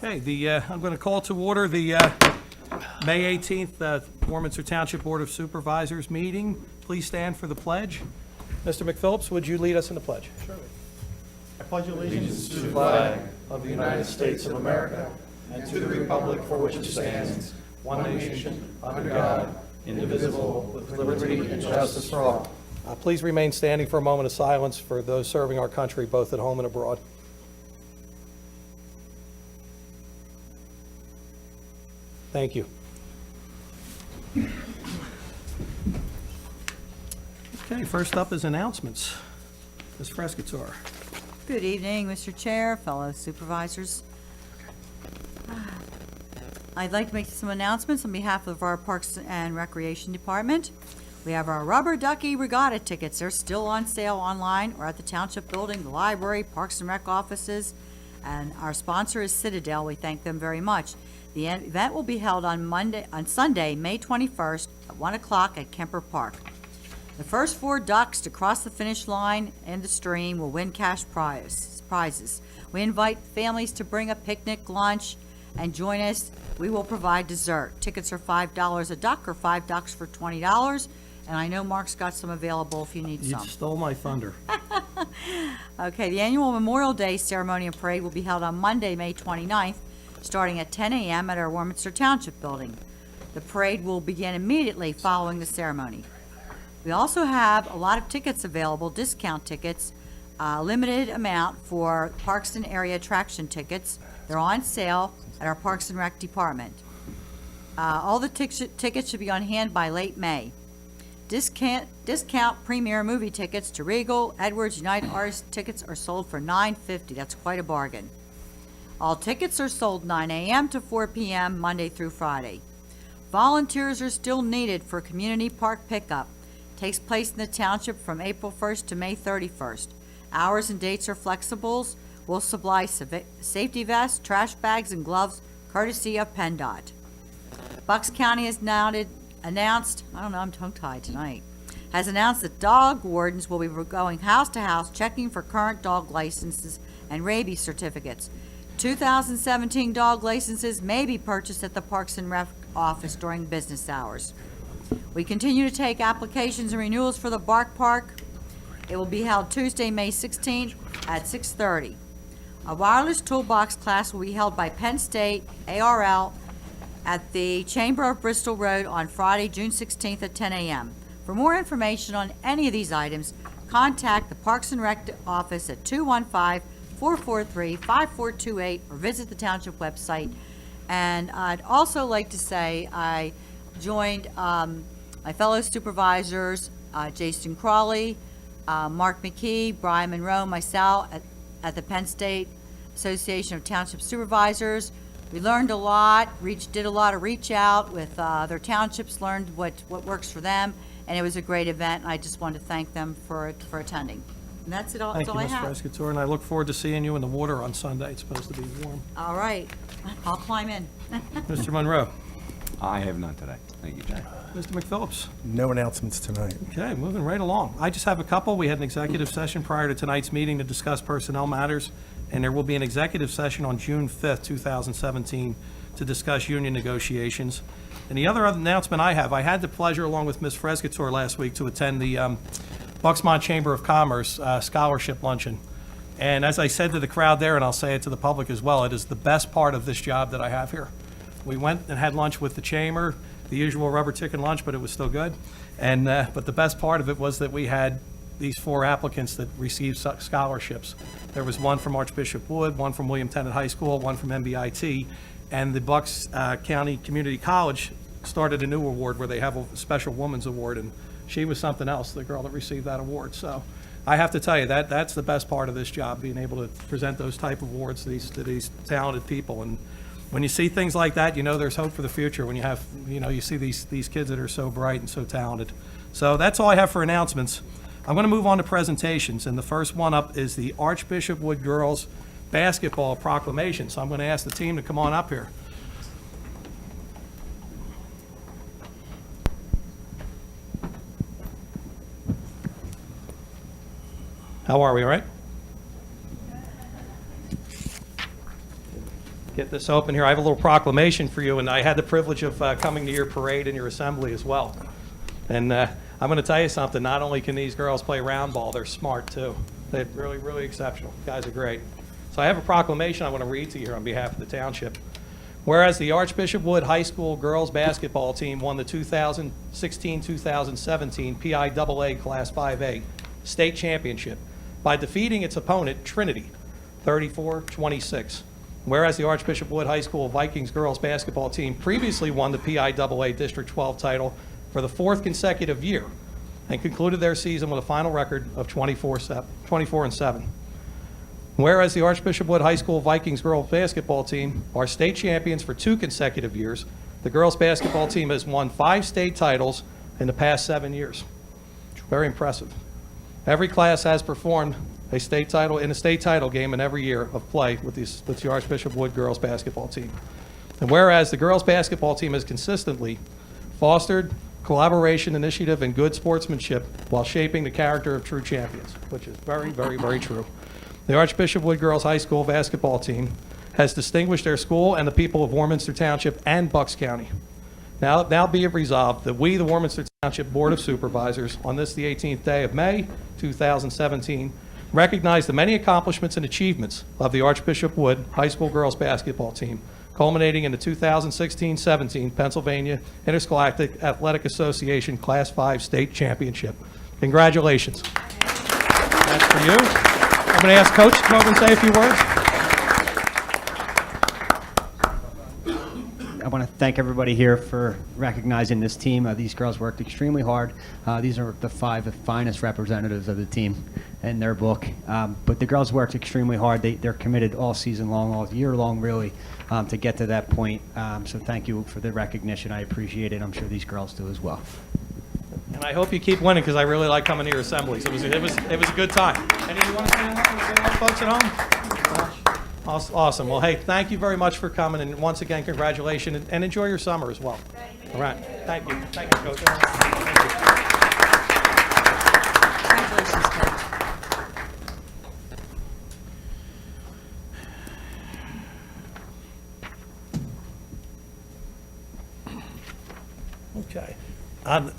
Okay, I'm going to call to order the May 18th Warminster Township Board of Supervisors meeting. Please stand for the pledge. Mr. McPhillips, would you lead us in the pledge? Surely. I pledge allegiance to the flag of the United States of America and to the republic for which it stands, one nation, under God, indivisible, with liberty and justice for all. Please remain standing for a moment of silence for those serving our country, both at home and abroad. Thank you. Okay, first up is announcements. Ms. Frescator. Good evening, Mr. Chair, fellow supervisors. I'd like to make some announcements on behalf of our Parks and Recreation Department. We have our Rubber Ducky Regatta tickets. They're still on sale online or at the Township Building, the library, Parks and Rec offices, and our sponsor is Citadel. We thank them very much. The event will be held on Sunday, May 21st at 1 o'clock at Kemper Park. The first 4 ducks to cross the finish line and the stream will win cash prizes. We invite families to bring a picnic lunch and join us. We will provide dessert. Tickets are $5 a duck or 5 ducks for $20. And I know Mark's got some available if you need You some. stole my thunder. Okay, the annual Memorial Day ceremony and parade will be held on Monday, May 29th, starting at 10 a.m. at our Warminster Township building. The parade will begin immediately following the ceremony. We also have a lot of tickets available, discount tickets, limited amount for Parks and Area attraction tickets. They're on sale at our Parks and Rec department. All the tickets should be on hand by late May. Discount premier movie tickets to Regal, Edwards, United Artists tickets are sold for $9.50. That's quite a bargain. All tickets are sold 9 a.m. to 4 p.m. Monday through Friday. Volunteers are still needed for community park pickup. Takes place in the township from April 1st to May 31st. Hours and dates are flexibles. We'll supply safety vests, trash bags, and gloves courtesy of PennDOT. Bucks County has announced, I don't know, I'm tongue-tied tonight, has announced that dog wardens will be going house to house checking for current dog licenses and rabies certificates. 2017 dog licenses may be purchased at the Parks and Rec office during business hours. We continue to take applications and renewals for the Bark Park. It will be held Tuesday, May 16th at 6:30. A wireless toolbox class will be held by Penn State ARL at the Chamber of Bristol Road on Friday, June 16th at 10 a.m. For more information on any of these items, contact the Parks and Rec office at 215-443-5428 or visit the Township website. And I'd also like to say I joined my fellow supervisors, Jason Crawley, Mark McKee, Brian Monroe, myself at the Penn State Association of Township Supervisors. We learned a lot, did a lot of reach out with their townships, learned what works for them, and it was a great event. And I just wanted to thank them for attending. And that's it all. Thank That's you, all I Ms. have. Frescator, and I look forward to seeing you in the water on Sunday. It's supposed to be warm. All right, I'll climb in. Mr. Monroe. I have none today. Thank you, Jay. Mr. McPhillips. No announcements tonight. Okay, moving right along. I just have a couple. We had an executive session prior to tonight's meeting to discuss personnel matters, and there will be an executive session on June 5th, 2017, to discuss union negotiations. And the other announcement I had the pleasure, along with Ms. Frescator last week, to attend the Bucksmont Chamber of Commerce Scholarship Luncheon. And as I said to the crowd there, and I'll say it to the public as well, it is the best part of this job that I have here. We went and had lunch with the chamber, the usual rubber chicken lunch, but it was still good. And but the best part of it was that we had these 4 applicants that received scholarships. There was one from Archbishop Wood, one from William Tennant High School, one from MBIT, and the Bucks County Community College started a new award where they have a special woman's award, and she was something else, the girl that received that award. So I have to tell you, that's the best part of this job, being able to present those type of awards to these talented people. And when you see things like that, you know there's hope for the future when you see these kids that are so bright and so talented. So that's all I have for announcements. I'm going to move on to presentations, and the first one up is the Archbishop Wood Girls Basketball Proclamation. So I'm going to ask the team to come on up here. How are we, all right? Get get this open here, I have a little proclamation for you, and I had the privilege of coming to your parade and your assembly as well. And I'm going to tell you something, not only can these girls play round ball, they're smart too. They're really, really exceptional. Guys are great. So I have a proclamation I want to read to you here on behalf of the township. Whereas the Archbishop Wood High School girls basketball team won the 2016-2017 PIAA Class 5A state championship by defeating its opponent, Trinity, 34-26. Whereas the Archbishop Wood High School Vikings girls basketball team previously won the PIAA District 12 title for the fourth consecutive year and concluded their season with a final record of 24-7. Whereas the Archbishop Wood High School Vikings girls basketball team are state champions for 2 consecutive years, the girls basketball team has won 5 state titles in the past 7 years. Very impressive. Every class has performed a state title in a state title game in every year of play with the Archbishop Wood girls basketball team. And whereas the girls basketball team has consistently fostered collaboration, initiative, and good sportsmanship while shaping the character of true champions, which is very, very, very true. The Archbishop Wood Girls High School basketball team has distinguished their school and the people of Warminster Township and Bucks County. Now be it resolved that we, the Warminster Township Board of Supervisors, on this, the 18th day of May, 2017, recognize the many accomplishments and achievements of the Archbishop Wood High School girls basketball team, culminating in the 2016-17 Pennsylvania Interscholastic Athletic Association Class 5 State Championship. Congratulations. That's for you. I'm going to ask Coach to come over and say a few words. I want to thank everybody here for recognizing this team. These girls worked extremely hard. These are the 5 finest representatives of the team in their book. But the girls worked extremely hard. They're committed all season long, all year long, really, to get to that point. So thank you for the recognition. I appreciate it. I'm sure these girls do as well. And I hope you keep winning because I really like coming to your assemblies. It was a good time. Any of you want to say hello, folks at home? Awesome. Well, hey, thank you very much for coming, and once again, congratulations, and enjoy your summer as well. All right. Thank you. Thank you, Coach. Thank you. Congratulations, Coach. Okay.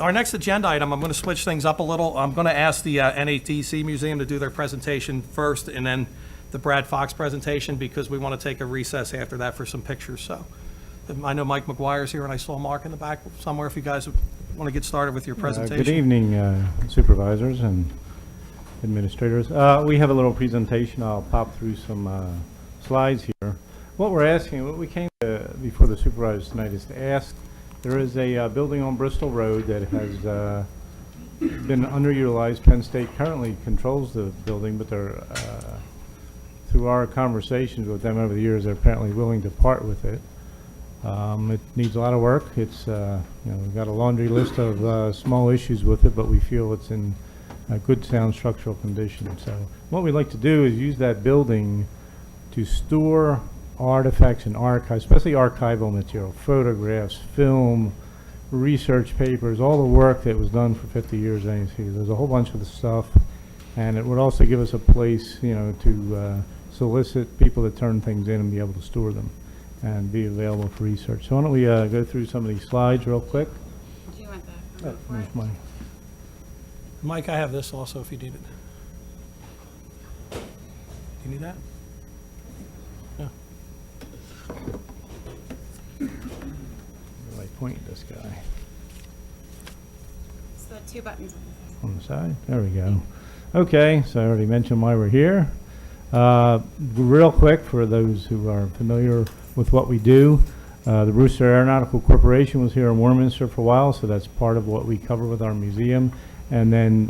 Our next agenda item, I'm going to switch things up a little. I'm going to ask the NATC Museum to do their presentation first, and then the Brad Fox presentation, because we want to take a recess after that for some pictures. So I know Mike McGuire's here, and I saw Mark in the back somewhere if you guys want to get started with your presentation. Good evening, supervisors and administrators. We have a little presentation. I'll pop through some slides here. What we're asking, what we came to before the supervisors tonight is to ask, there is a building on Bristol Road that has been underutilized. Penn State currently controls the building, but they're through our conversations with them over the years, they're apparently willing to part with it. It needs a lot of work. It's we've got a laundry list of small issues with it, but we feel it's in a good, sound structural condition. So what we'd like to do is use that building to store artifacts and archives, especially archival material, photographs, film, research papers, all the work that was done for 50 years. There's a whole bunch of the stuff, and it would also give us a place, to solicit people to turn things in and be able to store them and be available for research. So why don't we go through some of these slides real quick. Do you want that? There's my Mike, I have this also if you need it. Do you need that? Yeah. where do I point this guy? It's the 2 buttons. On the side. There we go. Okay, so I already mentioned why we're here. Real quick, for those who are familiar with what we do, the Brewster Aeronautical Corporation was here in Warminster for a while, so that's part of what we cover with our museum. And then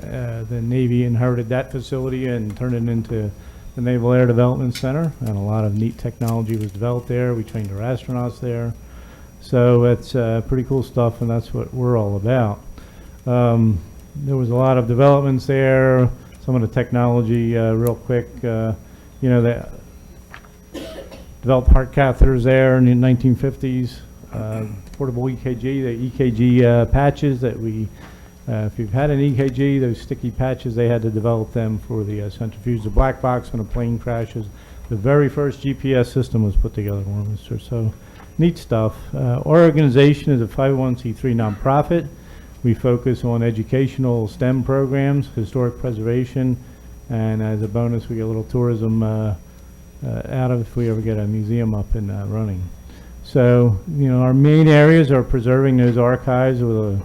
the Navy inherited that facility and turned it into the Naval Air Development Center, and a lot of neat technology was developed there. We trained our astronauts there. So it's pretty cool stuff, and that's what we're all about. There was a lot of developments there, some of the technology, real quick, they developed heart catheters there in the 1950s, portable EKG, the EKG patches that we, if you've had an EKG, those sticky patches, they had to develop them for the centrifuge. The black box when a plane crashes, The very first GPS system was put together in Warminster, so neat stuff. Our organization is a 501c3 nonprofit. We focus on educational STEM programs, historic preservation, and as a bonus, we get a little tourism out of if we ever get a museum up and running. So, our main areas are preserving those archives with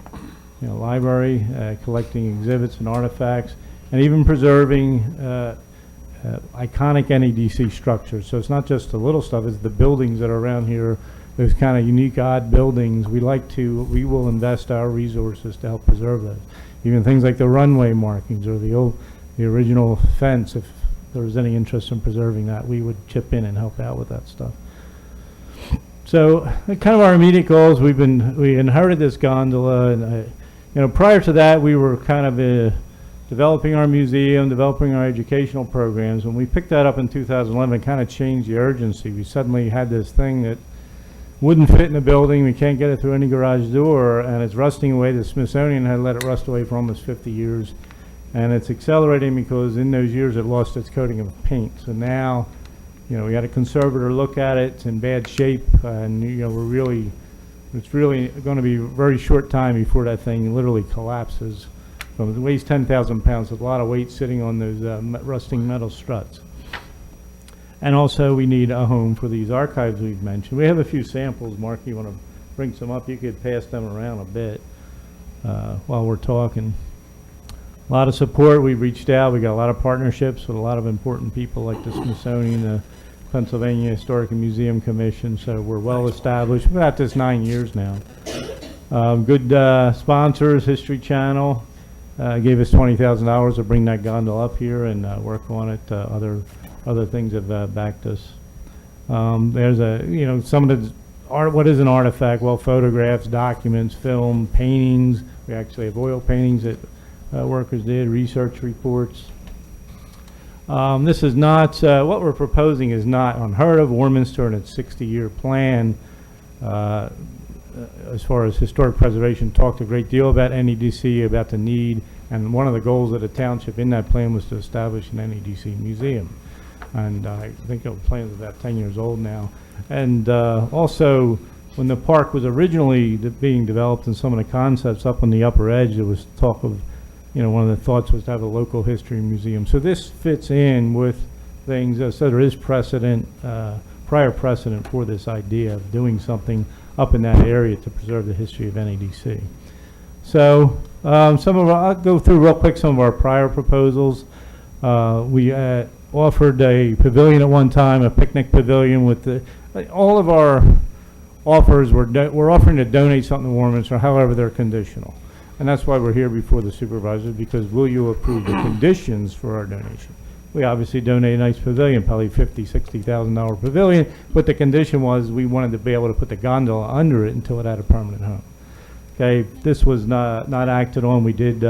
a library, collecting exhibits and artifacts, and even preserving iconic NEDC structures. So it's not just the little stuff, it's the buildings that are around here, those kind of unique, odd buildings. We will invest our resources to help preserve those. Even things like the runway markings or the original fence, if there was any interest in preserving that, we would chip in and help out with that stuff. So kind of our immediate goals, we inherited this gondola, and prior to that we were kind of developing our museum, developing our educational programs. When we picked that up in 2011, it kind of changed the urgency. We suddenly had this thing that wouldn't fit in the building, we can't get it through any garage door, and it's rusting away. The Smithsonian had let it rust away for almost 50 years, and it's accelerating because in those years it lost its coating of paint. So now, we had a conservator look at it. It's in bad shape, and it's really going to be a very short time before that thing literally collapses. It weighs 10,000 pounds, with a lot of weight sitting on those rusting metal struts. And also, we need a home for these archives we've mentioned. We have a few samples. Mark, you want to bring some up? You could pass them around a bit while we're talking. A lot of support. We've reached out. We got a lot of partnerships with a lot of important people like the Smithsonian, the Pennsylvania Historic and Museum Commission. So we're well established. We've been at this 9 years now. Good sponsors. History Channel gave us $20,000 to bring that gondola up here and work on it. Other things have backed us. There's some of the art. What is an artifact? Well, photographs, documents, film, paintings. We actually have oil paintings that workers did, research reports. This is not, what we're proposing is not unheard of. Warminster and its 60-year plan, as far as historic preservation, talked a great deal about NEDC, about the need, and one of the goals of the township in that plan was to establish an NEDC museum. And I think the plan is about 10 years old now. And also, when the park was originally being developed and some of the concepts up on the upper edge, there was talk of, one of the thoughts was to have a local history museum. So this fits in with things, so there is precedent, prior precedent for this idea of doing something up in that area to preserve the history of NEDC. So I'll go through real quick some of our prior proposals. We offered a pavilion at one time, a picnic pavilion with all of our offers we're offering to donate something to Warminster, however they're conditional. And that's why we're here before the supervisors, because will you approve the conditions for our donation? We obviously donate a nice pavilion, probably $50,000, $60,000 pavilion, but the condition was we wanted to be able to put the gondola under it until it had a permanent home. Okay, this was not acted on. We did, we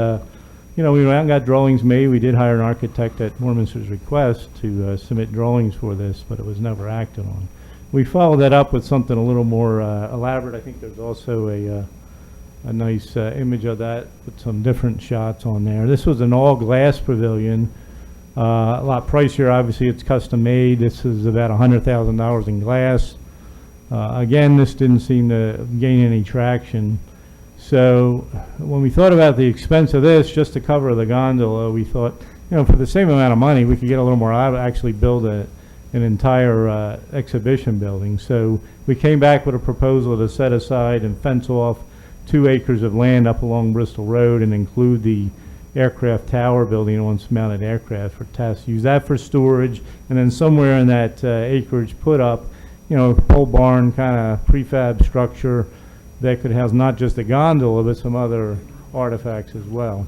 went out and got drawings made. We did hire an architect at Warminster's request to submit drawings for this, but it was never acted on. We followed that up with something a little more elaborate. I think there's also a nice image of that with some different shots on there. This was an all-glass pavilion. A lot pricier, obviously. It's custom made. This is about $100,000 in glass. Again, this didn't seem to gain any traction. So when we thought about the expense of this, just to cover the gondola, we thought, for the same amount of money, we could get a little more out, actually build an entire exhibition building. So we came back with a proposal to set aside and fence off 2 acres of land up along Bristol Road and include the aircraft tower building on mounted aircraft for tests. Use that for storage, and then somewhere in that acreage put up, a pole barn kind of prefab structure that could house not just the gondola but some other artifacts as well.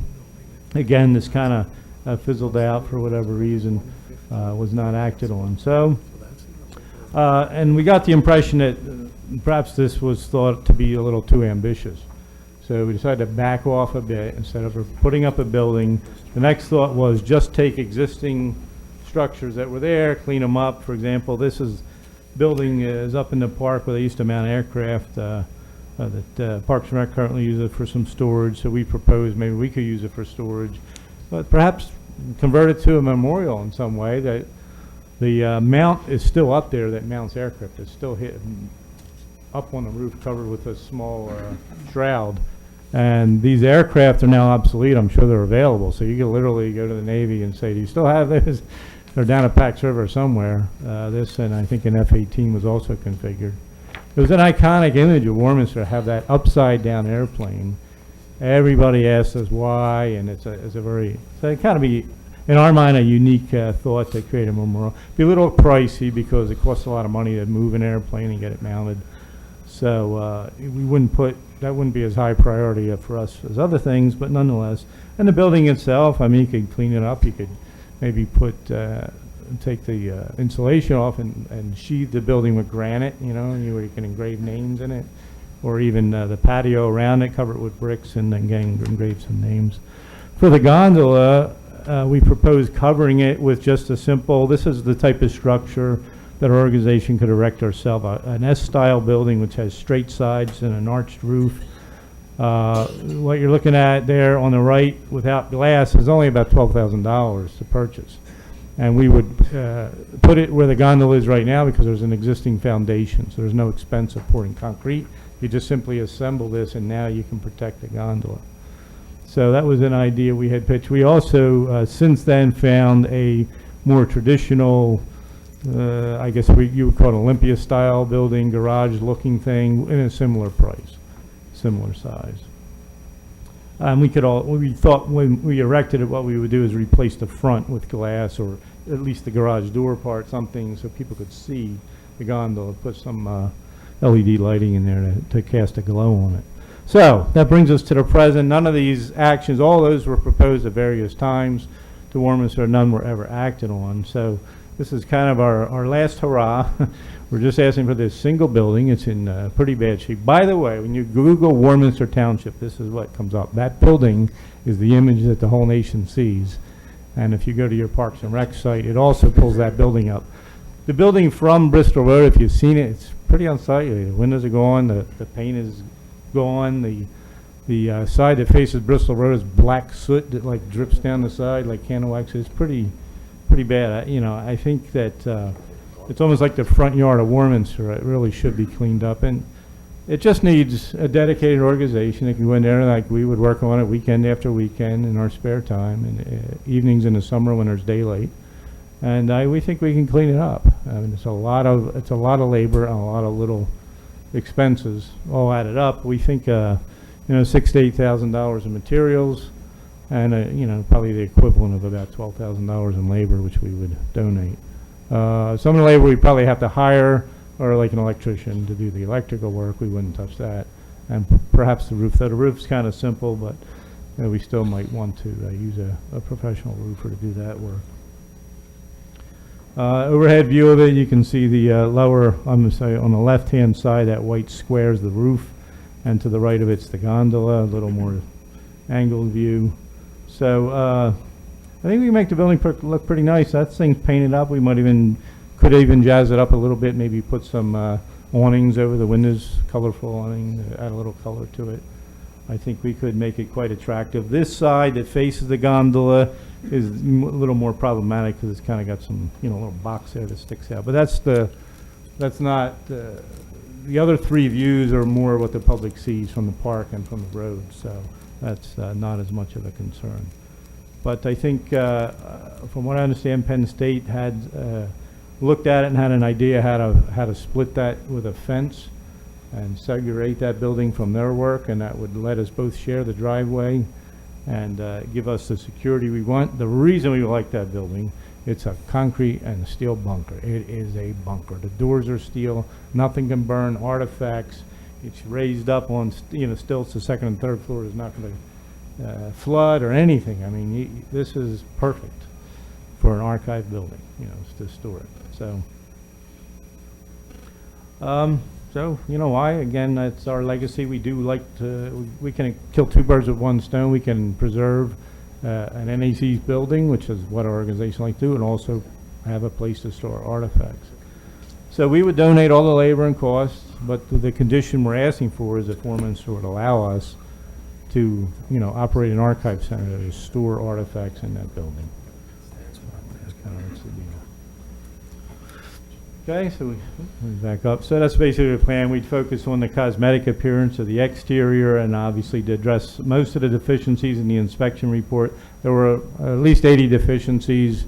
Again, this kind of fizzled out for whatever reason, was not acted on. So, and we got the impression that perhaps this was thought to be a little too ambitious. So we decided to back off a bit. Instead of putting up a building, the next thought was just take existing structures that were there, clean them up. For example, building is up in the park where they used to mount aircraft that Parks and Rec currently use it for some storage. So we proposed maybe we could use it for storage, but perhaps convert it to a memorial in some way that The mount is still up there that mounts aircraft. It's still up on the roof covered with a small shroud. And these aircraft are now obsolete. I'm sure they're available. So you can literally go to the Navy and say, do you still have this? They're down at Pax River somewhere. This, and I think an F-18 was also configured. It was an iconic image of Warminster to have that upside down airplane. Everybody asks us why, and it's a very, so it kind of be, in our mind, a unique thought to create a memorial. Be a little pricey because it costs a lot of money to move an airplane and get it mounted. So we wouldn't put, that wouldn't be as high priority for us as other things, but nonetheless. And the building itself, I mean, you could clean it up. You could maybe put, take the insulation off and sheathe the building with granite, you know, where you can engrave names in it. Or even the patio around it, cover it with bricks and then engrave some names. For the gondola, we propose covering it with just a simple, this is the type of structure that our organization could erect ourselves, an S-style building which has straight sides and an arched roof. What you're looking at there on the right without glass is only about $12,000 to purchase. And we would put it where the gondola is right now because there's an existing foundation, so there's no expense of pouring concrete. You just simply assemble this and now you can protect the gondola. So that was an idea we had pitched. We also, since then, found a more traditional, I guess you would call it Olympia-style building, garage-looking thing in a similar price, similar size. We thought when we erected it, what we would do is replace the front with glass, or at least the garage door part, something so people could see the gondola, put some LED lighting in there to cast a glow on it. So that brings us to the present. None of these actions, all those were proposed at various times to Warminster. None were ever acted on. So this is kind of our last hurrah. We're just asking for this single building. It's in pretty bad shape. By the way, when you Google Warminster Township, this is what comes up. That building is the image that the whole nation sees. And if you go to your Parks and Rec site, it also pulls that building up. The building from Bristol Road, if you've seen it, it's pretty unsightly. The windows are gone, the paint is gone, the side that faces Bristol Road is black soot that like drips down the side like candle wax. It's pretty bad. I think that it's almost like the front yard of Warminster. It really should be cleaned up, and it just needs a dedicated organization that can go in there, like we would work on it weekend after weekend in our spare time, and evenings in the summer when there's daylight. And we think we can clean it up. I mean, it's a lot of labor and a lot of little expenses all added up. We think $6,000 to $8,000 in materials, and probably the equivalent of about $12,000 in labor, which we would donate. Some of the labor we probably have to hire, or like an electrician to do the electrical work. We wouldn't touch that, and perhaps the roof. Though the roof's kind of simple, but we still might want to use a professional roofer to do that work. Overhead view of it, you can see the lower, I'm going to say on the left-hand side, that white square is the roof, and to the right of it's the gondola, a little more angled view. So I think we can make the building look pretty nice. That thing's painted up. We could even jazz it up a little bit, maybe put some awnings over the windows, colorful awning, add a little color to it. I think we could make it quite attractive. This side that faces the gondola is a little more problematic because it's kind of got some, little box there that sticks out. But that's not, the other three views are more what the public sees from the park and from the road. So that's not as much of a concern. But I think, from what I understand, Penn State had looked at it and had an idea how to split that with a fence and segregate that building from their work, and that would let us both share the driveway and give us the security we want. The reason we like that building, it's a concrete and steel bunker. It is a bunker. The doors are steel. Nothing can burn. Artifacts. It's raised up on stilts. The second and third floor is not going to flood or anything. I mean, this is perfect for an archive building, to store it. So. So, why? Again, that's our legacy. We do like we can kill two birds with one stone. We can preserve an NAC's building, which is what our organization likes to do, and also have a place to store artifacts. So we would donate all the labor and costs, but the condition we're asking for is that Warminster would allow us to, operate an archive center to store artifacts in that building. That's kind of the deal. Okay, so we back up. So that's basically the plan. We'd focus on the cosmetic appearance of the exterior and obviously to address most of the deficiencies in the inspection report. There were at least 80 deficiencies.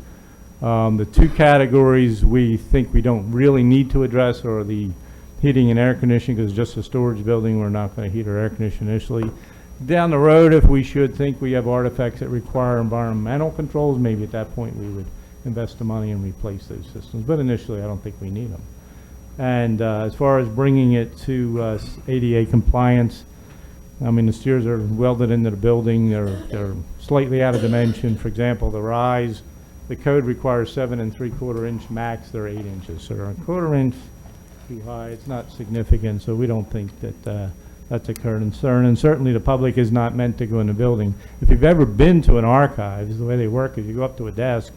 The two categories we think we don't really need to address are the heating and air conditioning, because it's just a storage building. We're not going to heat or air condition initially. Down the road, if we should think we have artifacts that require environmental controls, maybe at that point we would invest the money and replace those systems. But initially, I don't think we need them. And as far as bringing it to ADA compliance, I mean, the stairs are welded into the building. They're slightly out of dimension. For example, the rise, the code requires 7 3/4 inch max. They're 8 inches. So they're a 1/4 inch too high. It's not significant, so we don't think that that's a concern. And certainly the public is not meant to go in the building. If you've ever been to an archive, the way they work is you go up to a desk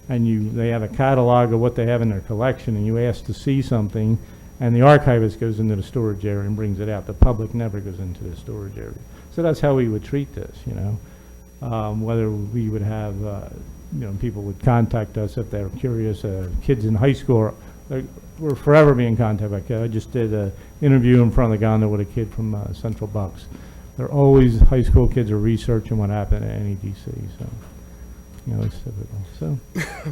and they have a catalog of what they have in their collection, and you ask to see something, and the archivist goes into the storage area and brings it out. The public never goes into the storage area. So that's how we would treat this, you know. Whether we would have, people would contact us if they're curious. Kids in high school, we're forever being contacted. I just did an interview in front of the gondola with a kid from Central Bucks. They're always, high school kids are researching what happened at NEDC, so. It's typical. So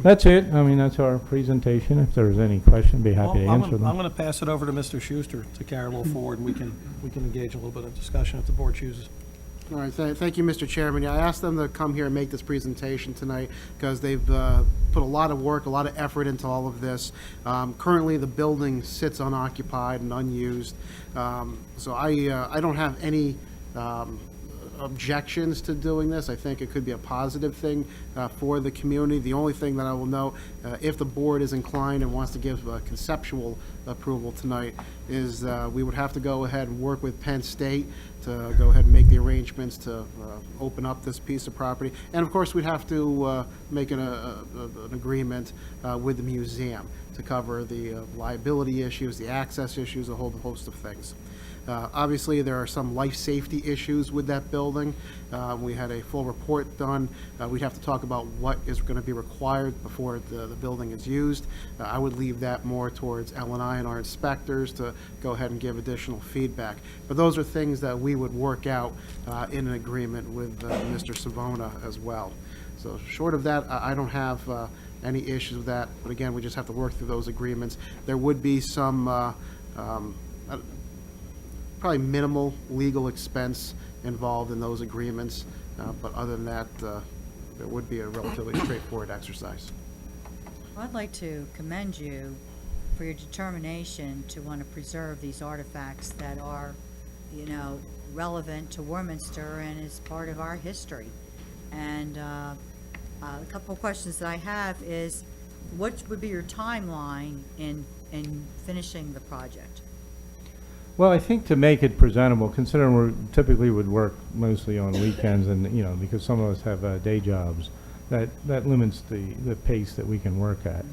that's it. I mean, that's our presentation. If there's any question, be happy to answer them. I'm going to pass it over to Mr. Schuster to carry a little forward, and we can engage a little bit of discussion if the board chooses. All right, thank you, Mr. Chairman. Yeah, I asked them to come here and make this presentation tonight because they've put a lot of work, a lot of effort into all of this. Currently, the building sits unoccupied and unused, so I don't have any objections to doing this. I think it could be a positive thing for the community. The only thing that I will note, if the board is inclined and wants to give conceptual approval tonight, is we would have to go ahead and work with Penn State to go ahead and make the arrangements to open up this piece of property. And of course, we'd have to make an agreement with the museum to cover the liability issues, the access issues, a whole host of things. Obviously, there are some life safety issues with that building. We had a full report done. We'd have to talk about what is going to be required before the building is used. I would leave that more towards L&I and our inspectors to go ahead and give additional feedback. But those are things that we would work out in an agreement with Mr. Savona as well. So short of that, I don't have any issues with that. But again, we just have to work through those agreements. There would be some probably minimal legal expense involved in those agreements, but other than that, it would be a relatively straightforward exercise. I'd like to commend you for your determination to want to preserve these artifacts that are, relevant to Warminster and is part of our history. And a couple of questions that I have is, what would be your timeline in finishing the project? Well, I think to make it presentable, considering we typically would work mostly on weekends and, because some of us have day jobs, that limits the pace that we can work at.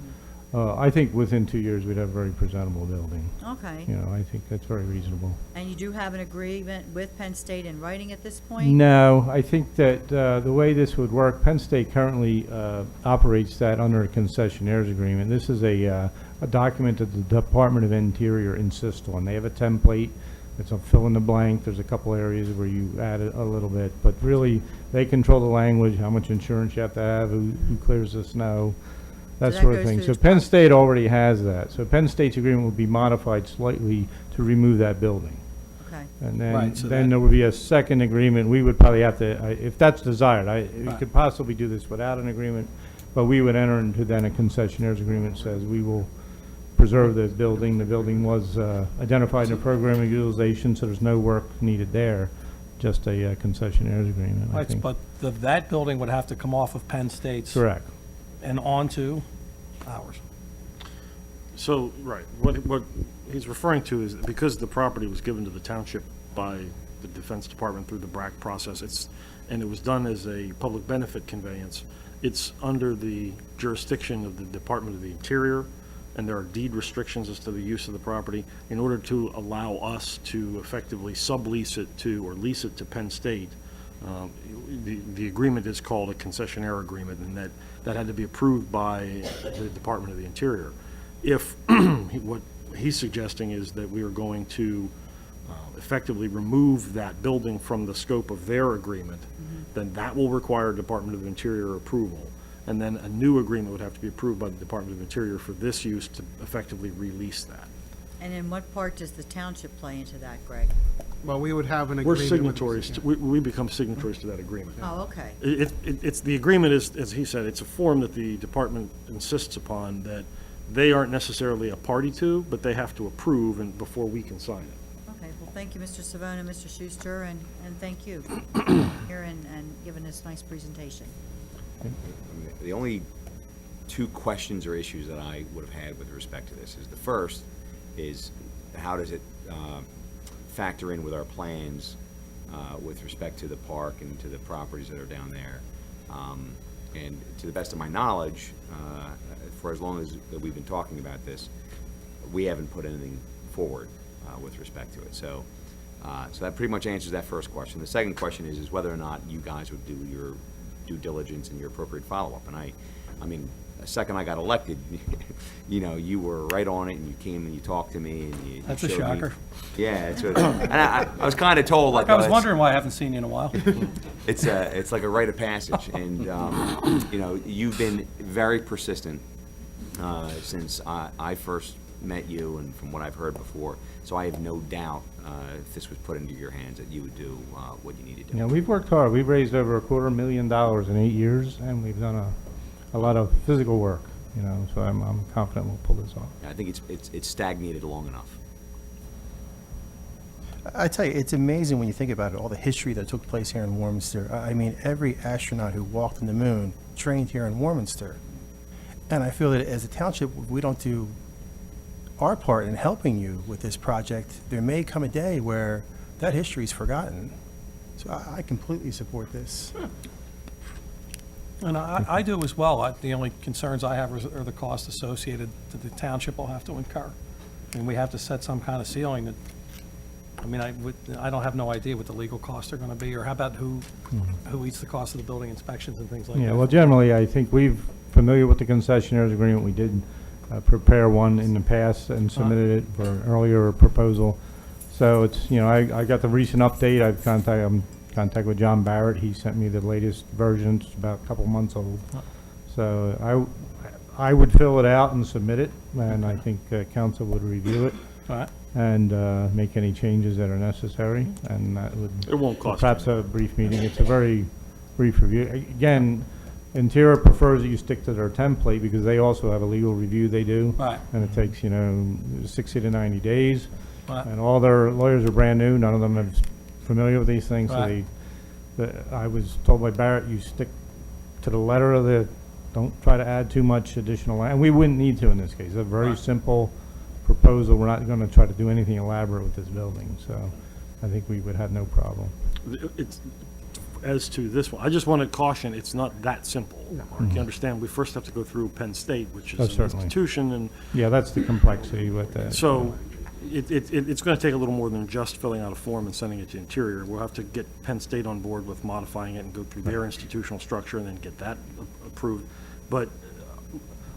I think within 2 years we'd have a very presentable building. Okay. I think that's very reasonable. And you do have an agreement with Penn State in writing at this point? No, I think that the way this would work, Penn State currently operates that under a concessionaires agreement. This is a document that the Department of Interior insists on. They have a template. It's a fill in the blank. There's a couple areas where you add a little bit, but really they control the language, how much insurance you have to have, who clears the snow, that sort of thing. So Penn State already has that. So Penn State's agreement would be modified slightly to remove that building. Okay. And then, Right, so then that- there would be a second agreement. We would probably have to, if that's desired, we Right. could possibly do this without an agreement, but we would enter into then a concessionaires agreement that says we will preserve the building. The building was identified in the program of utilization, so there's no work needed there, just a concessionaires agreement, I Right, think. but that building would have to come off of Penn State's Correct. and onto ours. So, right, what he's referring to is because the property was given to the township by the Defense Department through the BRAC process, and it was done as a public benefit conveyance, it's under the jurisdiction of the Department of the Interior, and there are deed restrictions as to the use of the property. In order to allow us to effectively sublease it to, or lease it to Penn State, the agreement is called a concessionaire agreement, and that had to be approved by the Department of the Interior. if, what he's suggesting is that we are going to effectively remove that building from the scope of their agreement, then that will require Department of Interior approval. And then a new agreement would have to be approved by the Department of Interior for this use to effectively release that. And in what part does the township play into that, Greg? Well, we would have an We're agreement. with- signatories, we become signatories to that agreement. Oh, okay. It's, the agreement is, as he said, it's a form that the department insists upon that they aren't necessarily a party to, but they have to approve and before we can sign it. Okay, well, thank you, Mr. Savona, Mr. Schuster, and thank you here and giving this nice presentation. The only two questions or issues that I would have had with respect to this is, the first is, how does it factor in with our plans with respect to the park and to the properties that are down there? And to the best of my knowledge, for as long as that we've been talking about this, we haven't put anything forward with respect to it. So that pretty much answers that first question. The second question is whether or not you guys would do your due diligence and your appropriate follow-up. And I mean, the second I got elected, you know, you were right on it, and you came and you talked to me, and you That's a showed me- shocker. Yeah, it's and I was kind of told, like, I was oh, wondering why I haven't seen you in a while. it's like a rite of passage, and you know, you've been very persistent since I first met you, and from what I've heard before. So I have no doubt if this was put into your hands that you would do what you need to do. You know, we've worked hard. We've raised over $250,000 in 8 years, and we've done a lot of physical work, you know, so I'm confident we'll pull this off. I think it's stagnated long enough. I tell you, it's amazing when you think about it, all the history that took place here in Warminster. I mean, every astronaut who walked on the moon trained here in Warminster. And I feel that as a township, if we don't do our part in helping you with this project, there may come a day where that history is forgotten. So I completely support this. And I do as well. The only concerns I have are the costs associated that the township will have to incur. And we have to set some kind of ceiling that, I mean, I don't have no idea what the legal costs are going to be, or how about who eats the cost of the building inspections and things like that. Yeah, well, generally, I think we've familiar with the concessionaires agreement. We did prepare one in the past and submitted it for an earlier proposal. So it's, you know, I got the recent update. I'm in contact with John Barrett. He sent me the latest version. It's about a couple months old. So I would fill it out and submit it, and I think council would review it All right. and make any changes that are necessary, and that would. It won't cost Perhaps a brief meeting. It's a very brief review. Again, Interior prefers that you stick to their template because they also have a legal review they do. Right. And it takes, you know, 60 to 90 days. Right. And all their lawyers are brand new. None of them are familiar with these things. Right. So I was told by Barrett, you stick to the letter of the, don't try to add too much additional, and we wouldn't need to in this case. It's a very Right. simple proposal. We're not going to try to do anything elaborate with this building. So I think we would have no problem. It's, as to this one, I just want to caution, it's not that simple. Mark, you understand, we first have to go through Penn State, which Oh, is an certainly. institution, and Yeah, that's the complexity with that. so it's going to take a little more than just filling out a form and sending it to Interior. We'll have to get Penn State on board with modifying it and go through their institutional structure and then get that approved. But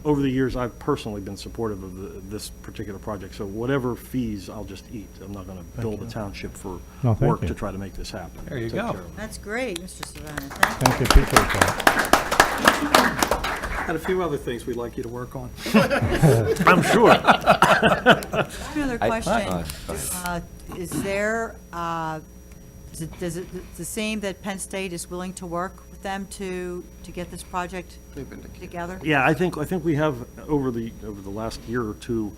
over the years, I've personally been supportive of this particular project, so whatever fees, I'll just eat. I'm not going to bill the township for No, thank work you. to try to make this happen. There you Take go. care of it. That's great, Mr. Savona. Thank you, appreciate that. Had a few other things we'd like you to work on. I'm sure. Another question, is there, does it seem that Penn State is willing to work with them to get this project together? Yeah, I think we have, over the last year or two,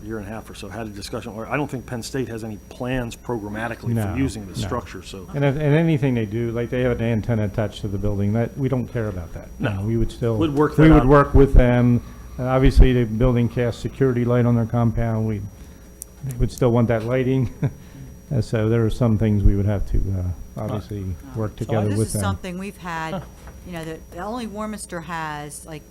year and a half or so, had a discussion where I don't think Penn State has any plans programmatically No, for using this no. structure, so. And anything they do, like they have an antenna attached to the building, that, we don't care about that. No. We would still. We'd work that We would out. work with them. Obviously, the building casts security light on their compound. We would still want that lighting. And so there are some things we would have to, obviously, work together with them. This is something we've had, you know, that only Warminster has, like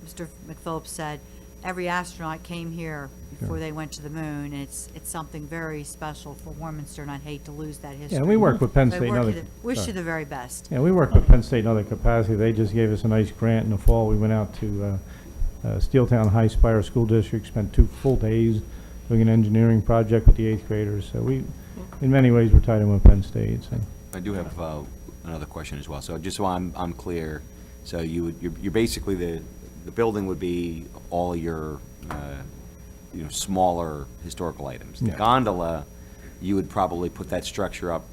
Mr. McPhillips said, every astronaut came here before they went to the moon, and it's something very special for Warminster, and I'd hate to lose that history. Yeah, we work with Penn So I State. work and you other- wish you sorry. the very best. Yeah, we work with Penn State in other capacity. They just gave us a nice grant in the fall. We went out to Steeltown High Spire School District spent 2 full days doing an engineering project with the 8th graders. So we, in many ways, we're tied in with Penn State. So. I do have another question as well. So just so I'm clear, so you're basically the building would be all your smaller historical items. The Yeah. gondola, you would probably put that structure up.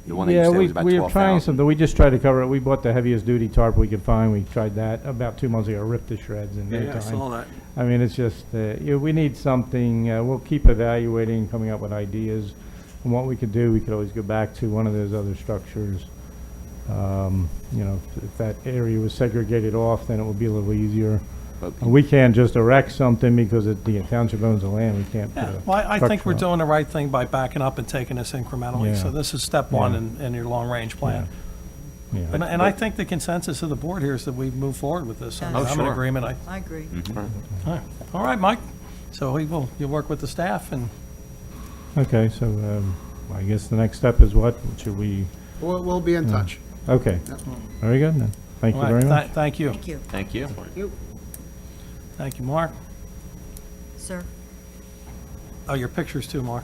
The one that you Yeah, said was about we are trying 12,000. something. We just tried to cover it. We bought the heaviest duty tarp we could find. We tried that about 2 months ago. Ripped to shreds in no Yeah, I time. saw that. I mean, it's just, we need something, we'll keep evaluating, coming up with ideas on what we could do. We could always go back to one of those other structures. If that area was segregated off, then it would be a little easier. But And we can't just erect something because the township owns the land. We can't put Yeah, a well, I think structure we're up. doing the right thing by backing up and taking this incrementally. Yeah. So this is step one Yeah. in your long-range plan. Yeah. And I think the consensus of the board here is that we move forward with this. I'm in sure. agreement. I agree. All right, Mike. So you'll work with the staff and, Okay, so I guess the next step is what? Should we, We'll be in touch. okay. Very good then. Thank you all right, very much. thank you. Thank you. Thank you. Thank you, Mark. Sir? Oh, your pictures too, Mark.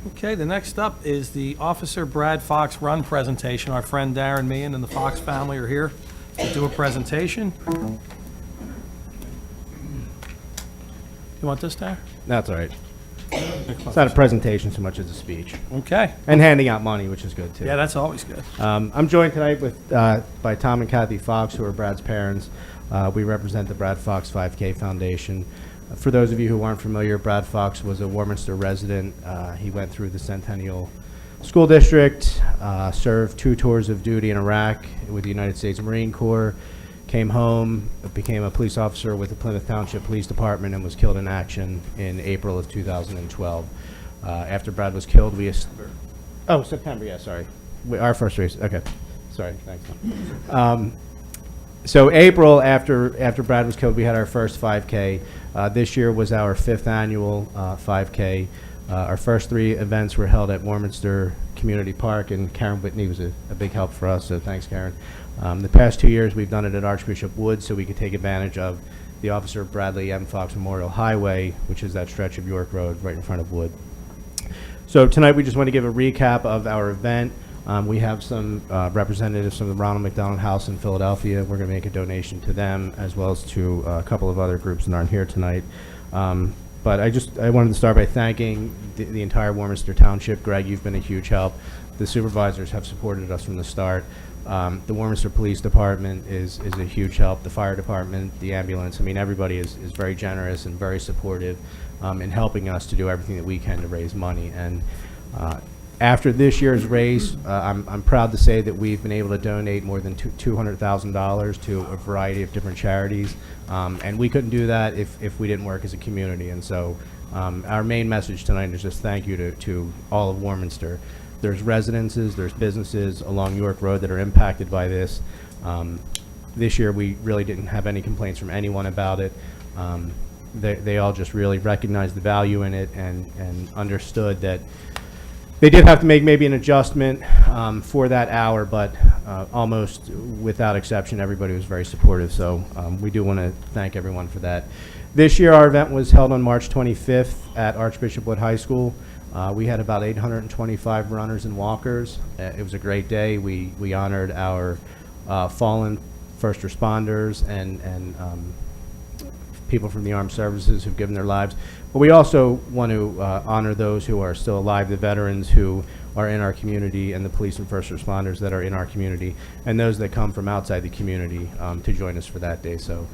Okay, the next up is the Officer Brad Fox Run presentation. Our friend Darren Meehan and the Fox family are here to do a presentation. You want this, Darren? That's all right. It's not a presentation so much as a speech. Okay. And handing out money, which is good, too. Yeah, that's always good. I'm joined tonight by Tom and Kathy Fox, who are Brad's parents. We represent the Brad Fox 5K Foundation. For those of you who aren't familiar, Brad Fox was a Warminster resident. He went through the Centennial School District, served 2 tours of duty in Iraq with the United States Marine Corps, came home, became a police officer with the Plymouth Township Police Department, and was killed in action in April of 2012. After Brad was killed, September, yeah, sorry. Our first race, okay. Sorry, thanks, Tom. So April, after Brad was killed, we had our first 5K. This year was our 5th annual 5K. Our first 3 events were held at Warminster Community Park, and Karen Whitney was a big help for us, so thanks, Karen. The past 2 years, we've done it at Archbishop Wood so we could take advantage of the Officer Bradley M. Fox Memorial Highway, which is that stretch of York Road right in front of Wood. So tonight, we just want to give a recap of our event. We have some representatives from the Ronald McDonald House in Philadelphia. We're going to make a donation to them, as well as to a couple of other groups that aren't here tonight. But I wanted to start by thanking the entire Warminster Township. Greg, you've been a huge help. The supervisors have supported us from the start. The Warminster Police Department is a huge help. The fire department, the ambulance. I mean, everybody is very generous and very supportive in helping us to do everything that we can to raise money. And after this year's race, I'm proud to say that we've been able to donate more than $200,000 to a variety of different charities, and we couldn't do that if we didn't work as a community. And so our main message tonight is just thank you to all of Warminster. There's residences, there's businesses along York Road that are impacted by this. This year we really didn't have any complaints from anyone about it. They all just really recognized the value in it and understood that they did have to make maybe an adjustment for that hour, but almost without exception, everybody was very supportive. So we do want to thank everyone for that. This year, our event was held on March 25th at Archbishop Wood High School. We had about 825 runners and walkers. It was a great day. We honored our fallen first responders and people from the armed services who've given their lives. But we also want to honor those who are still alive, the veterans who are in our community, and the police and first responders that are in our community, and those that come from outside the community to join us for that day. So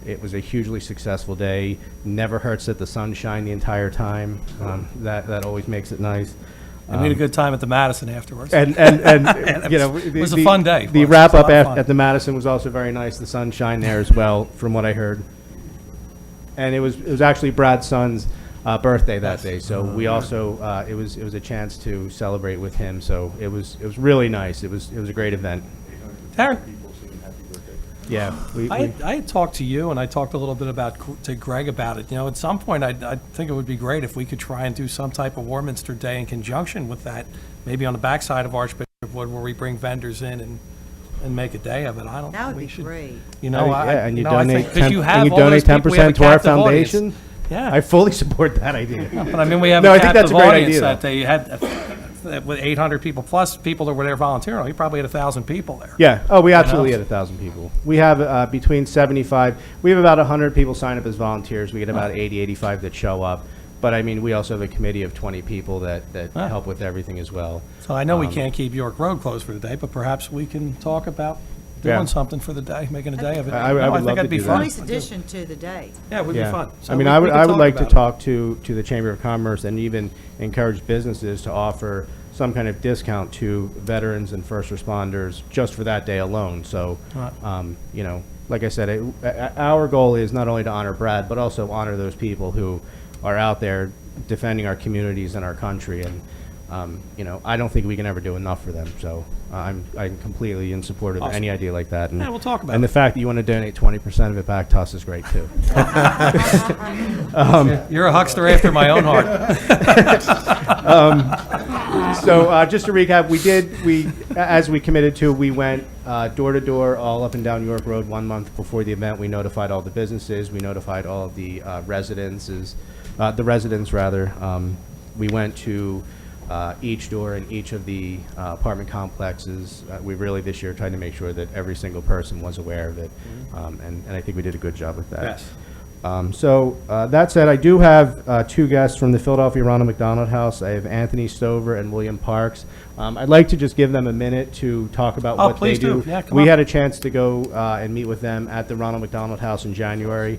it was a hugely successful day. Never hurts that the sun shined the entire time. That always makes it nice. And we had a good time at the Madison afterwards. And you know, it was a fun day. The It was wrap a up lot of fun. at the Madison was also very nice. The sunshine there as well, from what I heard. And it was actually Brad's son's birthday that day, so we also it was a chance to celebrate with him. So it was really nice. It was a great event. Darren, Yeah, I had talked to you, and I talked a little bit to Greg about it. You know, at some point, I think it would be great if we could try and do some type of Warminster Day in conjunction with that, maybe on the backside of Archbishop Wood, where we bring vendors in and and make a day of it. I don't. That would we be should- great. You know, Yeah, and you you know, I donate think, 'cause you 10% have and you all those donate people, we have a 10% to our captive audience. foundation. Yeah. I fully support that idea. But I mean, we have No, a I think that's captive a great audience idea, that though. they had, with 800 people plus people that were there volunteering. You probably had 1,000 people there. Yeah. Oh, we absolutely know? had 1,000 people. We have between 75. We have about 100 people sign up as volunteers. We get about 80, 85 that show up. But I mean, we also have a committee of 20 people that Ah. help with everything as well. So I know we can't keep York Road closed for the day, but perhaps we can talk about doing Yeah. something for the day, making a day of it. I No, would think love that'd to be do fun. that. Nice addition to the day. Yeah, it would be fun. So I mean, we I would can I would talk like to about it. talk to the Chamber of Commerce and even encourage businesses to offer some kind of discount to veterans and first responders just for that day alone. So, Right. you know, like I said, our goal is not only to honor Brad, but also honor those people who are out there defending our communities and our country. And, you know, I don't think we can ever do enough for them. So I'm completely in support of Awesome. any idea like that. And, Yeah, we'll talk about and it. the fact that you want to donate 20% of it back to us is great, too. You're a huckster after my own heart. So just to recap, as we committed to, we went door to door all up and down York Road 1 month before the event. We notified all the businesses. We notified all of the residents. We went to each door in each of the apartment complexes. We really this year tried to make sure that every single person was aware of it, and I think we did a good job with that. Yes. So that said, I do have two guests from the Philadelphia Ronald McDonald House. I have Anthony Stover and William Parks. I'd like to just give them a minute to talk about Oh, what they please do. do. Yeah, come we on. had a chance to go and meet with them at the Ronald McDonald House in January.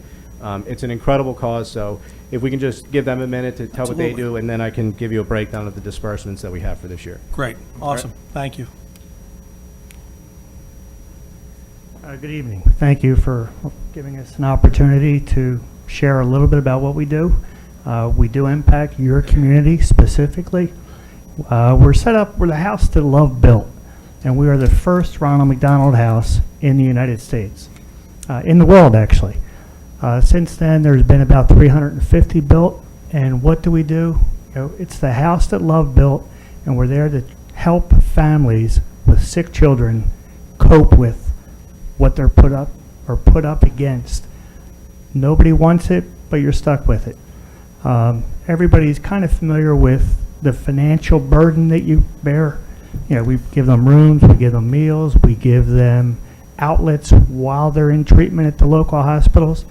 It's an incredible cause, so if we can just give them a minute to tell what they Absolutely. do, and then I can give you a breakdown of the disbursements that we have for this year. Great, awesome, thank you. Good evening. Thank you for giving us an opportunity to share a little bit about what we do. We do impact your community specifically. We're set up, we're the house that love built, and we are the first Ronald McDonald House in the United States, in the world actually. Since then, there's been about 350 built, and what do? You know, it's the house that love built, and we're there to help families with sick children cope with what they're put up against. Nobody wants it, but you're stuck with it. Everybody's kind of familiar with the financial burden that you bear. You know, we give them rooms, we give them meals, we give them outlets while they're in treatment at the local hospitals.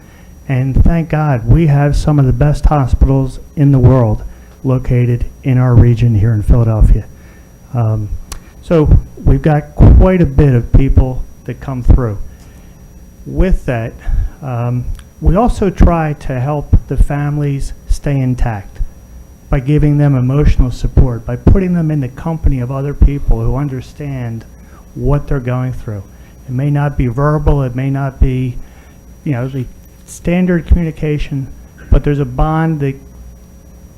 And thank God, we have some of the best hospitals in the world located in our region here in Philadelphia. So we've got quite a bit of people that come through. With that, we also try to help the families stay intact by giving them emotional support, by putting them in the company of other people who understand what they're going through. It may not be verbal, it may not be, you know, the standard communication, but there's a bond that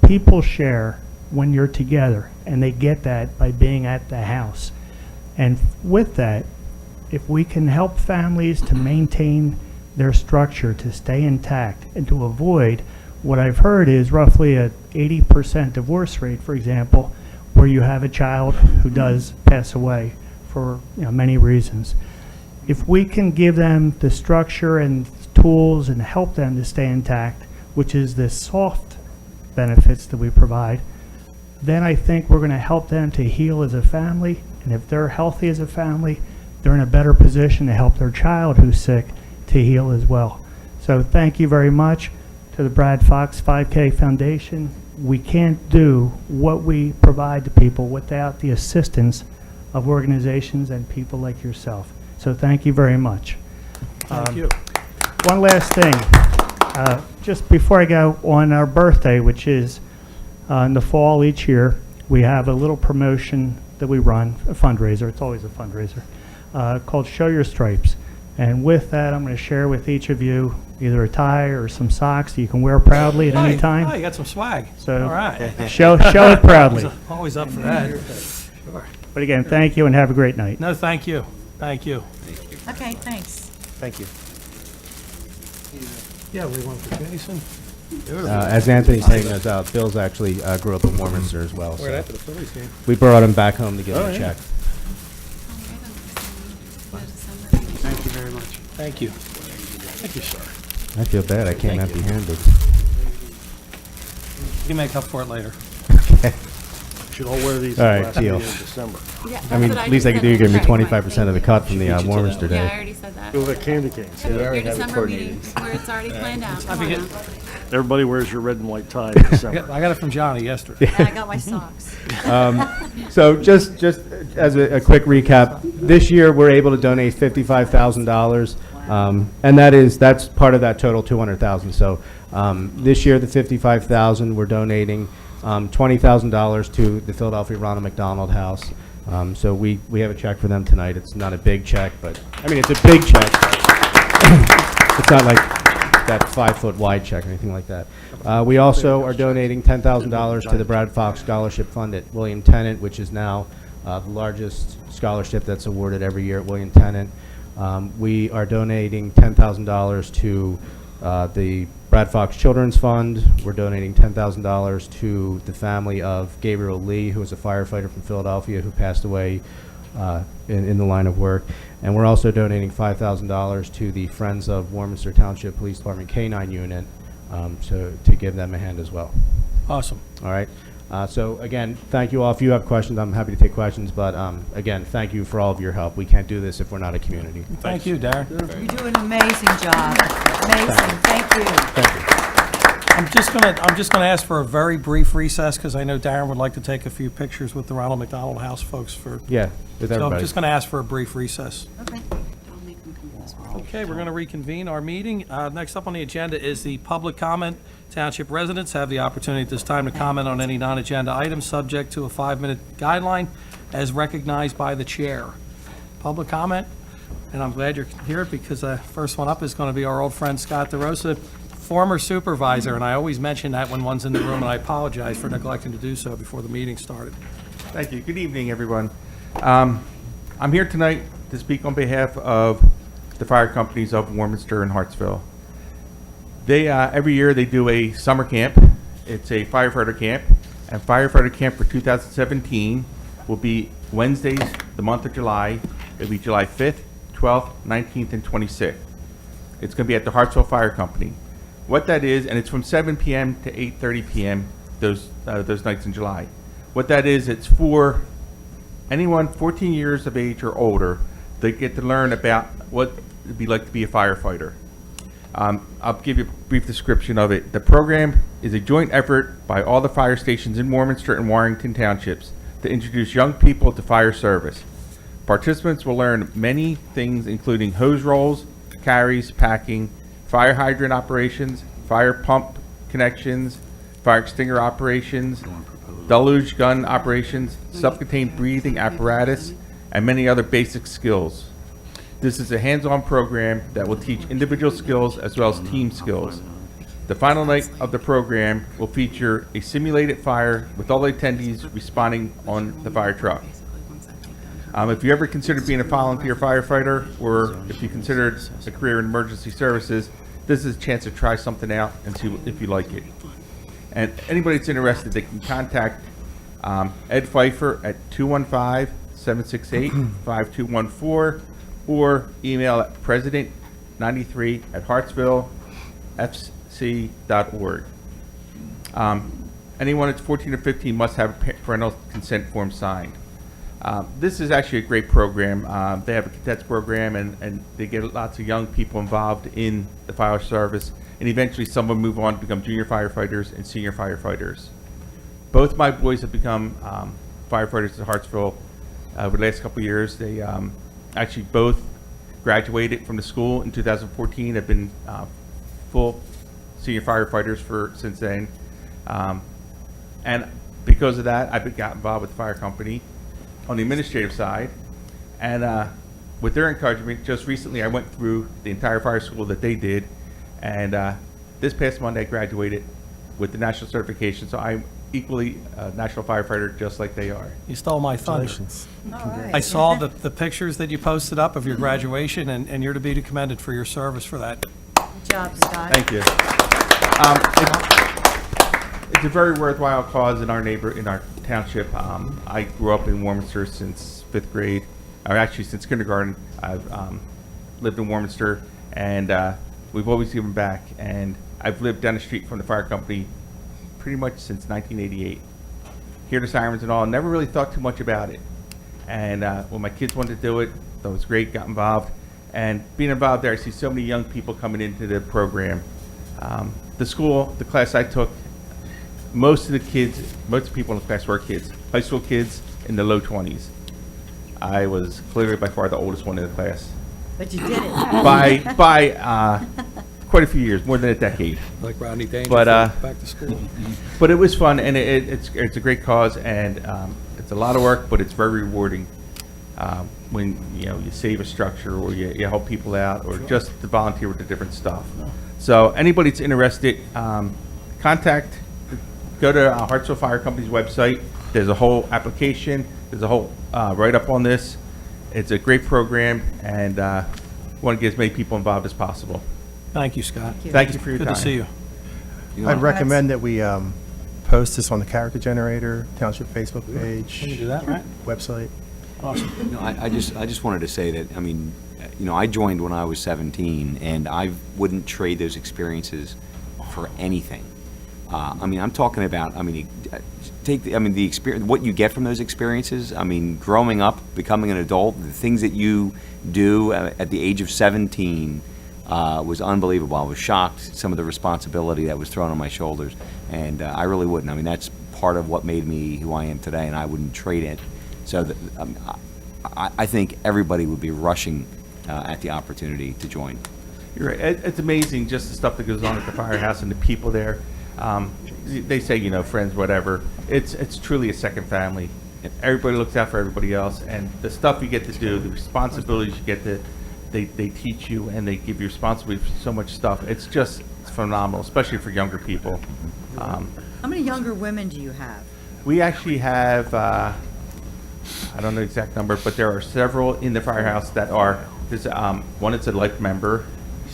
people share when you're together, and they get that by being at the house. And with that, if we can help families to maintain their structure, to stay intact, and to avoid what I've heard is roughly a 80% divorce rate, for example, where you have a child who does pass away for, you know, many reasons. If we can give them the structure and tools and help them to stay intact, which is the soft benefits that we provide, then I think we're going to help them to heal as a family. And if they're healthy as a family, they're in a better position to help their child who's sick to heal as well. So thank you very much to the Brad Fox 5K Foundation. We can't do what we provide to people without the assistance of organizations and people like yourself. So thank you very much. Thank you. One last thing, just before I go, on our birthday, which is in the fall each year, we have a little promotion that we run, a fundraiser, it's always a fundraiser, called Show Your Stripes. And with that, I'm going to share with each of you either a tie or some socks that you can wear proudly at any Oh, time. you got some swag. So- All right. Show it proudly. Always up for that. Sure. But again, thank you and have a great night. No, thank you. Thank you. Okay, thanks. Thank you. Yeah, we went for Jason. As Anthony's taking us out, Bill's actually grew up in Warminster as well. Right So after the Phillies game. we brought him back home to give him a check. Thank you. Thank you, sir. I feel bad. I came Thank you. empty-handed. You make up for it later. Should all wear these All the right, last deal. meeting in December. Yeah, I mean, that's what least I just could do, said. give me Right, right. 25% of the cut from the Warminster Yeah, I Day. already said that. Go with the candy canes. Your December meeting, where it's already planned out. Come on now. Everybody wears your red and white tie in December. I got it from Johnny yesterday. And I got my socks. So just as a quick recap, this year we're able to donate $55,000, and that's part of that total $200,000. So this year the $55,000 we're donating $20,000 to the Philadelphia Ronald McDonald House. So we have a check for them tonight. It's not a big check, but I mean it's a big check. It's not like that 5-foot wide check or anything like that. We also are donating $10,000 to the Brad Fox Scholarship Fund at William Tennant, which is now the largest scholarship that's awarded every year at William Tennant. We are donating $10,000 to the Brad Fox Children's Fund. We're donating $10,000 to the family of Gabriel Lee, who was a firefighter from Philadelphia who passed away in the line of work. And we're also donating $5,000 to the Friends of Warminster Township Police Department K-9 unit, so to give them a hand as well. Awesome. All right. So again, thank you all. If you have questions, I'm happy to take questions. But again, thank you for all of your help. We can't do this if we're not a community. Thank you, Darren. You do an amazing job. Amazing. Thank you. I'm just gonna ask for a very brief recess, because I know Darren would like to take a few pictures with the Ronald McDonald House folks for, Yeah, with so I'm everybody. just gonna ask for a brief recess. Okay. Don't make them come to this one. Okay, we're going to reconvene our meeting. Next up on the agenda is the public comment. Township residents have the opportunity at this time to comment on any non-agenda items subject to a 5-minute guideline as recognized by the chair. Public comment, and I'm glad you're here because the first one up is going to be our old friend Scott DeRosa, former supervisor, and I always mention that when one's in the room, and I apologize for neglecting to do so before the meeting started. Thank you. Good evening, everyone. I'm here tonight to speak on behalf of the fire companies of Warminster and Hartsville. They every year they do a summer camp. It's a firefighter camp, and firefighter camp for 2017 will be Wednesdays, the month of July. It'll be July 5th, 12th, 19th, and 26th. It's going to be at the Hartsville Fire Company. What that is, and it's from 7 p.m. to 8:30 p.m. those nights in July. What that is, it's for anyone 14 years of age or older. They get to learn about what it'd be like to be a firefighter. I'll give you a brief description of it. The program is a joint effort by all the fire stations in Warminster and Warrington Townships to introduce young people to fire service. Participants will learn many things, including hose rolls, carries, packing, fire hydrant operations, fire pump connections, fire extinguisher operations, deluge gun operations, self-contained breathing apparatus, and many other basic skills. This is a hands-on program that will teach individual skills as well as team skills. The final night of the program will feature a simulated fire with all the attendees responding on the fire truck. If you ever considered being a volunteer firefighter, or if you considered a career in emergency services, this is a chance to try something out and see if you like it. And anybody that's interested, they can contact Ed Pfeiffer at 215-768-5214 or email at president93@hartsvillefc.org. Anyone that's 14 or 15 must have a parental consent form signed. This is actually a great program. They have a cadets program, and they get lots of young people involved in the fire service, and eventually some will move on to become junior firefighters and senior firefighters. Both my boys have become firefighters at Hartsville over the last couple of years. They actually both graduated from the school in 2014, have been full senior firefighters since then. And because of that, I've got involved with the fire company on the administrative side. And with their encouragement, just recently I went through the entire fire school that they did. And this past Monday I graduated with the national certification. So I'm equally a national firefighter just like they are. You stole my thunder. All right. I saw the pictures that you posted up of your graduation, and you're to be commended for your service for that. Good job, Scott. Thank you. It's a very worthwhile cause in our township. I grew up in Warminster since 5th grade, or actually since kindergarten. I've lived in Warminster, and we've always given back. And I've lived down the street from the fire company pretty much since 1988. Hear the sirens and all, never really thought too much about it. And when my kids wanted to do it, that was great, got involved. And being involved there, I see so many young people coming into the program. The school, the class I took, most of the people in the class were kids, high school kids in the low 20s. I was clearly by far the oldest one in the class. But you did it. By quite a few years, more than a decade. Like Rodney Dangerfield, But, back to school. But it was fun, and it's a great cause, and it's a lot of work, but it's very rewarding when you save a structure, or you help people out, or just to volunteer with the different stuff. So anybody that's interested, go to Hartsville Fire Company's website. There's a whole application. There's a whole write-up on this. It's a great program, and want to get as many people involved as possible. Thank you, Scott. Thank you for your time. Good to see you. I'd recommend that we post this on the Character Generator Township Facebook page. Can you do that, right? Website. Awesome. I just wanted to say that, I mean, I joined when I was 17, and I wouldn't trade those experiences for anything. I'm talking about, the experience, what you get from those experiences. Growing up, becoming an adult, the things that you do at the age of 17 was unbelievable. I was shocked, some of the responsibility that was thrown on my shoulders, and I really wouldn't. That's part of what made me who I am today, and I wouldn't trade it. So I think everybody would be rushing at the opportunity to join. You're right. It's amazing just the stuff that goes on at the firehouse and the people there. They say, friends, whatever. It's truly a second family. Everybody looks out for everybody else, and the stuff you get to do, the responsibilities you get to, they teach you, and they give you responsibility for so much stuff. It's phenomenal, especially for younger people. How many younger women do you have? We actually have, I don't know the exact number, but there are several in the firehouse that are, there's one that's a life member,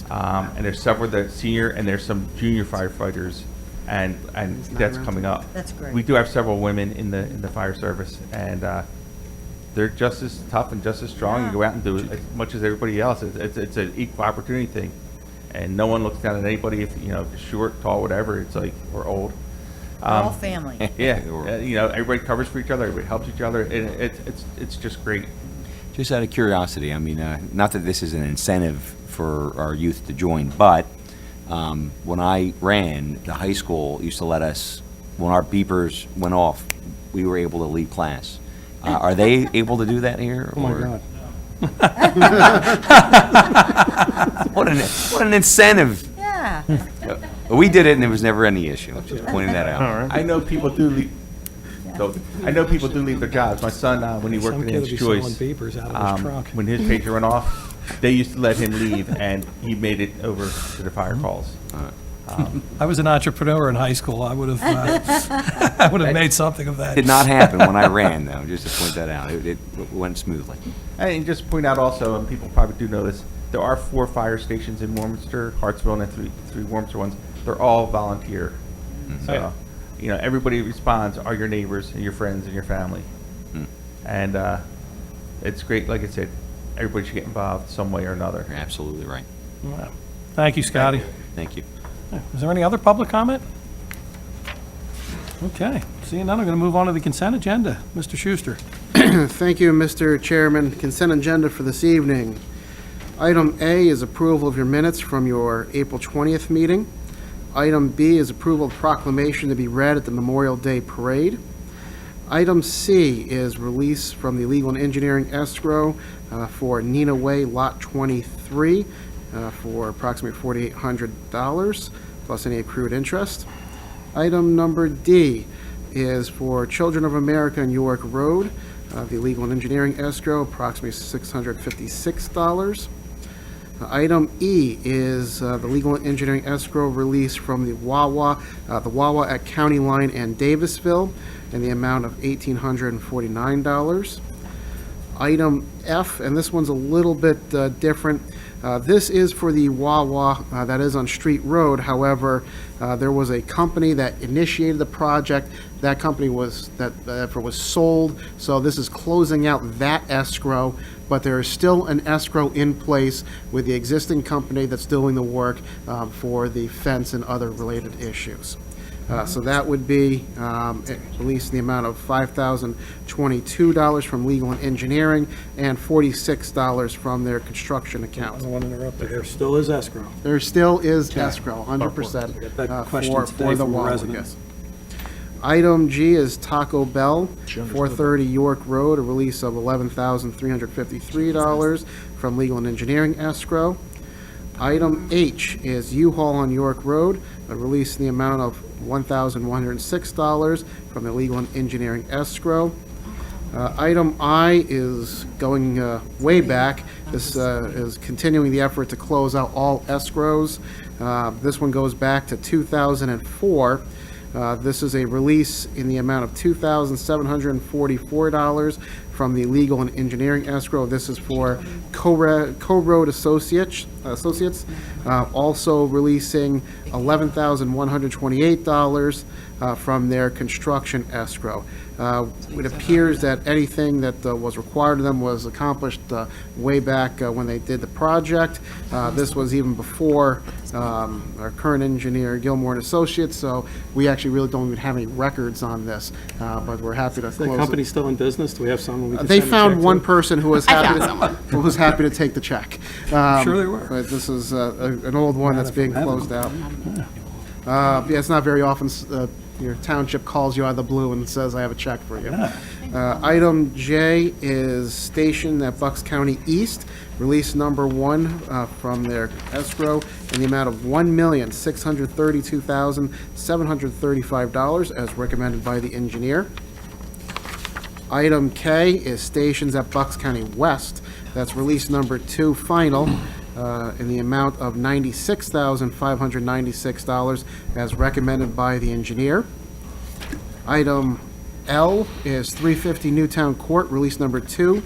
and there's several that are senior, and there's some junior firefighters, and that's coming up. That's great. We do have several women in the fire service, and they're just as tough and just as strong, and go out and do as much as everybody else. It's an equal opportunity thing, and no one looks down at anybody if you're short, tall, whatever. It's like we're old. We're all family. Yeah, everybody covers for each other. Everybody helps each other. It's just great. Just out of curiosity, not that this is an incentive for our youth to join, but when I ran, the high school used to let us, when our beepers went off, we were able to leave class. Are they able to do that here? Oh, my God. What an incentive. Yeah. We did it, and there was never any issue. I'm just pointing that out. I know people do leave. I know people do leave their jobs. My son, when he worked Some in kid his would be selling choice, beepers out of his trunk. when his pager went off, they used to let him leave, and he made it over to the fire calls. I was an entrepreneur in high school. I would have made something of that. Did not happen when I ran, though, just to point that out. It went smoothly. And just point out also, and people probably do know this, there are 4 fire stations in Warminster, Hartsville, and 3 Warminster ones. They're all volunteer. So, everybody who responds are your neighbors and your friends and your family. And it's great. Like I said, everybody should get involved some way or another. You're absolutely right. Wow. Thank you, Scotty. Thank you. Is there any other public comment? Okay, seeing none, I'm going to move on to the consent agenda. Mr. Schuster. Thank you, Mr. Chairman. Consent agenda for this evening. Item A is approval of your minutes from your April 20th meeting. Item B is approval of proclamation to be read at the Memorial Day Parade. Item C is release from the Legal and Engineering Escrow for Nina Way Lot 23 for approximately $4,800 plus any accrued interest. Item number D is for Children of America in York Road, the Legal and Engineering Escrow, approximately $656. Item E is the Legal and Engineering Escrow release from the Wawa at County Line and Davisville in the amount of $1,849. Item F, and this one's a little bit different. This is for the Wawa that is on Street Road. However, there was a company that initiated the project. That company was sold, so this is closing out that escrow. But there is still an escrow in place with the existing company that's doing the work for the fence and other related issues. So that would be released in the amount of $5,022 from legal and engineering and $46 from their construction I account. don't want to interrupt, but there still is escrow. There still is escrow, 100% Get that question for today the from a Wawa, resident. yes. Item G is Taco Bell, 430 York Road, a release of $11,353 from legal and engineering escrow. Item H is U-Haul on York Road, a release in the amount of $1,106 from the legal and engineering escrow. Item I is going way back. This is continuing the effort to close out all escrows. This one goes back to 2004. This is a release in the amount of $2,744 from the legal and engineering escrow. This is for Co-Road Associates. Also releasing $11,128 from their construction escrow. It appears that anything that was required of them was accomplished way back when they did the project. This was even before our current engineer, Gilmore and Associates, so we actually really don't even have any records on this, but we're happy to Is the close company it. still in business? Do we have someone we can They send a found check one to? person who was happy to take the check. Sure they were. But this is an old one that's being closed out. Yeah, it's not very often your township calls you out of the blue and says, I have a check for you. Item J is stationed at Bucks County East, release number 1 from their escrow in the amount of $1,632,735 as recommended by the engineer. Item K is stations at Bucks County West. That's release number 2 final in the amount of $96,596 as recommended by the engineer. Item L is 350 Newtown Court, release number 2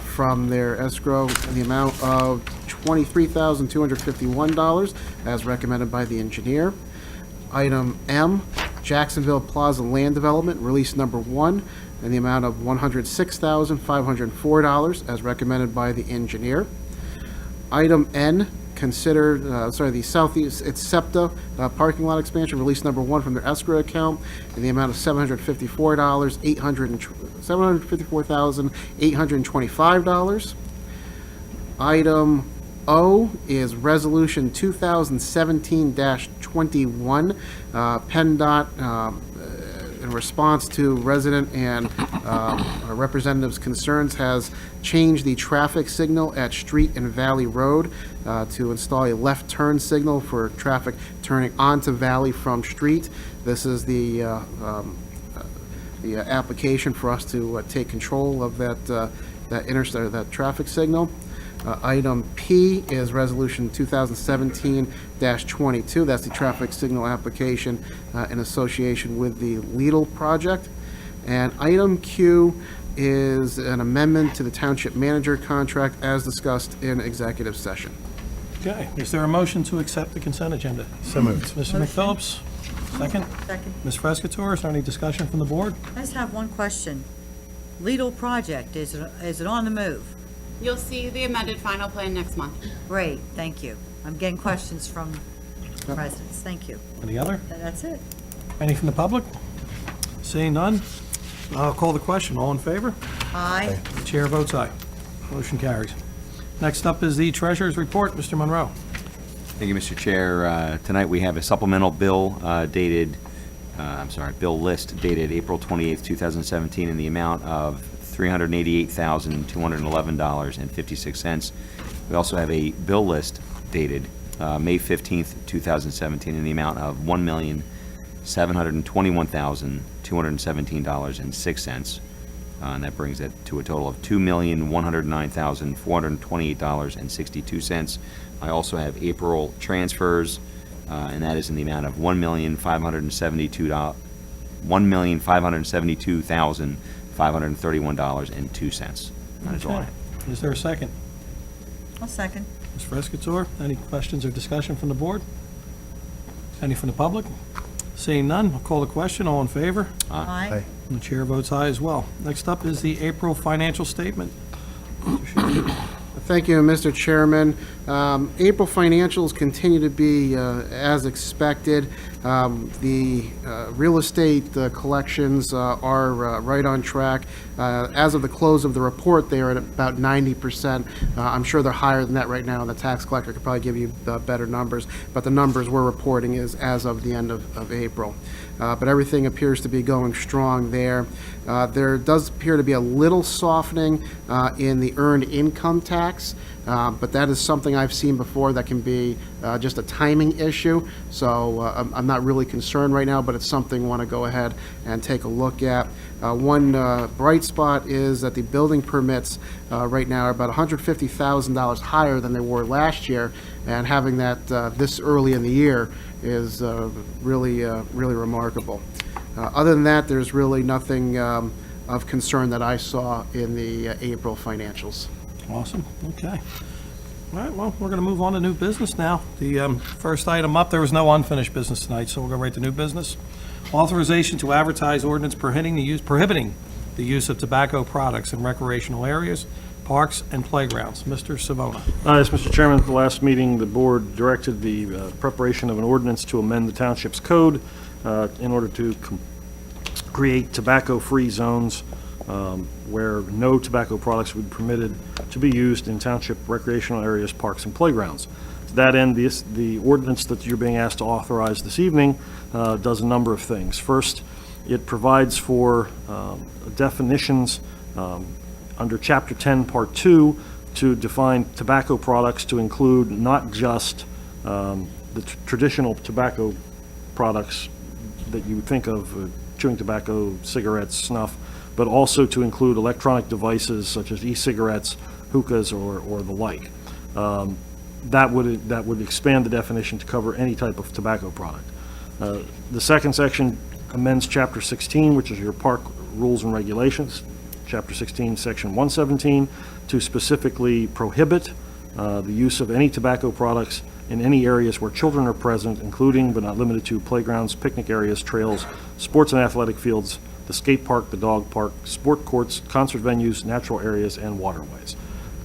from their escrow in the amount of $23,251 as recommended by the engineer. Item M, Jacksonville Plaza Land Development, release number 1 in the amount of $106,504 as recommended by the engineer. Item N, the Southeast, it's SEPTA parking lot expansion, release number 1 from their escrow account in the amount of $754,825. Item O is Resolution 2017-21, PennDOT, in response to resident and representatives' concerns, has changed the traffic signal at Street and Valley Road to install a left turn signal for traffic turning onto Valley from Street. This is the application for us to take control of that traffic signal. Item P is Resolution 2017-22. That's the traffic signal application in association with the Lidl project. And item Q is an amendment to the Township Manager contract as discussed in executive session. Okay, is there a motion to accept the consent agenda? So moved. Mr. McPhillips, second. Second. Ms. Frescatore, is there any discussion from the board? I just have one question. Lidl project, is it on the move? You'll see the amended final plan next month. Great, thank you. I'm getting questions from residents, thank you. Any other? That's it. Any from the public? Seeing none, I'll call the question. All in favor? Aye. The chair votes aye. Motion carries. Next up is the treasurer's report. Mr. Monroe. Thank you, Mr. Chair. Tonight, we have a supplemental bill bill list dated April 28th, 2017, in the amount of $388,211.56. We also have a bill list dated May 15th, 2017, in the amount of $1,721,217.06. And that brings it to a total of $2,109,428.62. I also have April transfers, and that is in the amount of $1,572,531.02. That's all. Okay. Is there a second? I'll second. Ms. Frescatore, any questions or discussion from the board? Any from the public? Seeing none, I'll call the question. All in favor? Aye. And the chair votes aye as well. Next up is the April financial statement. Thank you, Mr. Chairman. April financials continue to be as expected. The real estate collections are right on track. As of the close of the report, they are at about 90%. I'm sure they're higher than that right now, and the tax collector could probably give you better numbers, but the numbers we're reporting is as of the end of April. But everything appears to be going strong there. There does appear to be a little softening in the earned income tax, but that is something I've seen before that can be just a timing issue. So I'm not really concerned right now, but it's something I want to go ahead and take a look at. One bright spot is that the building permits right now are about $150,000 higher than they were last year, and having that this early in the year is really remarkable. Other than that, there's really nothing of concern that I saw in the April financials. Awesome, okay. All right, well, we're going to move on to new business now. The first item up, there was no unfinished business tonight, so we'll go right to new business. Authorization to advertise ordinance prohibiting the use of tobacco products in recreational areas, parks, and playgrounds. Mr. Savona. Yes, Mr. Chairman, at the last meeting, the board directed the preparation of an ordinance to amend the township's code in order to create tobacco-free zones where no tobacco products would be permitted to be used in township recreational areas, parks, and playgrounds. To that end, the ordinance that you're being asked to authorize this evening does a number of things. First, it provides for definitions under Chapter 10, Part 2, to define tobacco products to include not just the traditional tobacco products that you would think of, chewing tobacco, cigarettes, snuff, but also to include electronic devices such as e-cigarettes, hookahs, or the like. That would expand the definition to cover any type of tobacco product. The second section amends Chapter 16, which is your park rules and regulations, Chapter 16, Section 117, to specifically prohibit the use of any tobacco products in any areas where children are present, including but not limited to playgrounds, picnic areas, trails, sports and athletic fields, the skate park, the dog park, sport courts, concert venues, natural areas, and waterways.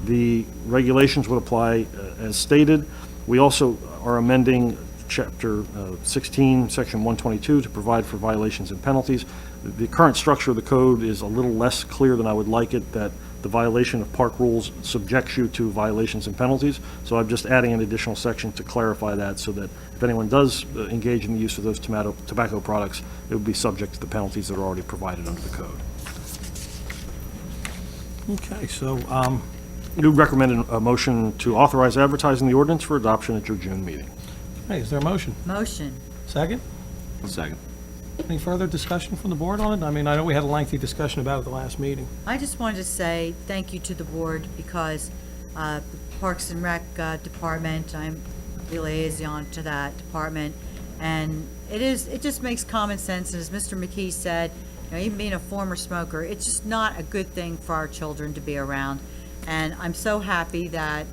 The regulations would apply as stated. We also are amending Chapter 16, Section 122 to provide for violations and penalties. The current structure of the code is a little less clear than I would like it, that the violation of park rules subjects you to violations and penalties. So I'm just adding an additional section to clarify that, so that if anyone does engage in the use of those tobacco products, it would be subject to the penalties that are already provided under the code. Okay, so, You recommended a motion to authorize advertising the ordinance for adoption at your June meeting. hey, is there a motion? Motion. Second? Second. Any further discussion from the board on it? I mean, I know we had a lengthy discussion about it at the last meeting. I just wanted to say thank you to the board, because the Parks and Rec Department, I'm the liaison to that department, and it just makes common sense, and as Mr. McKee said, you know, even being a former smoker, it's just not a good thing for our children to be around, and I'm so happy that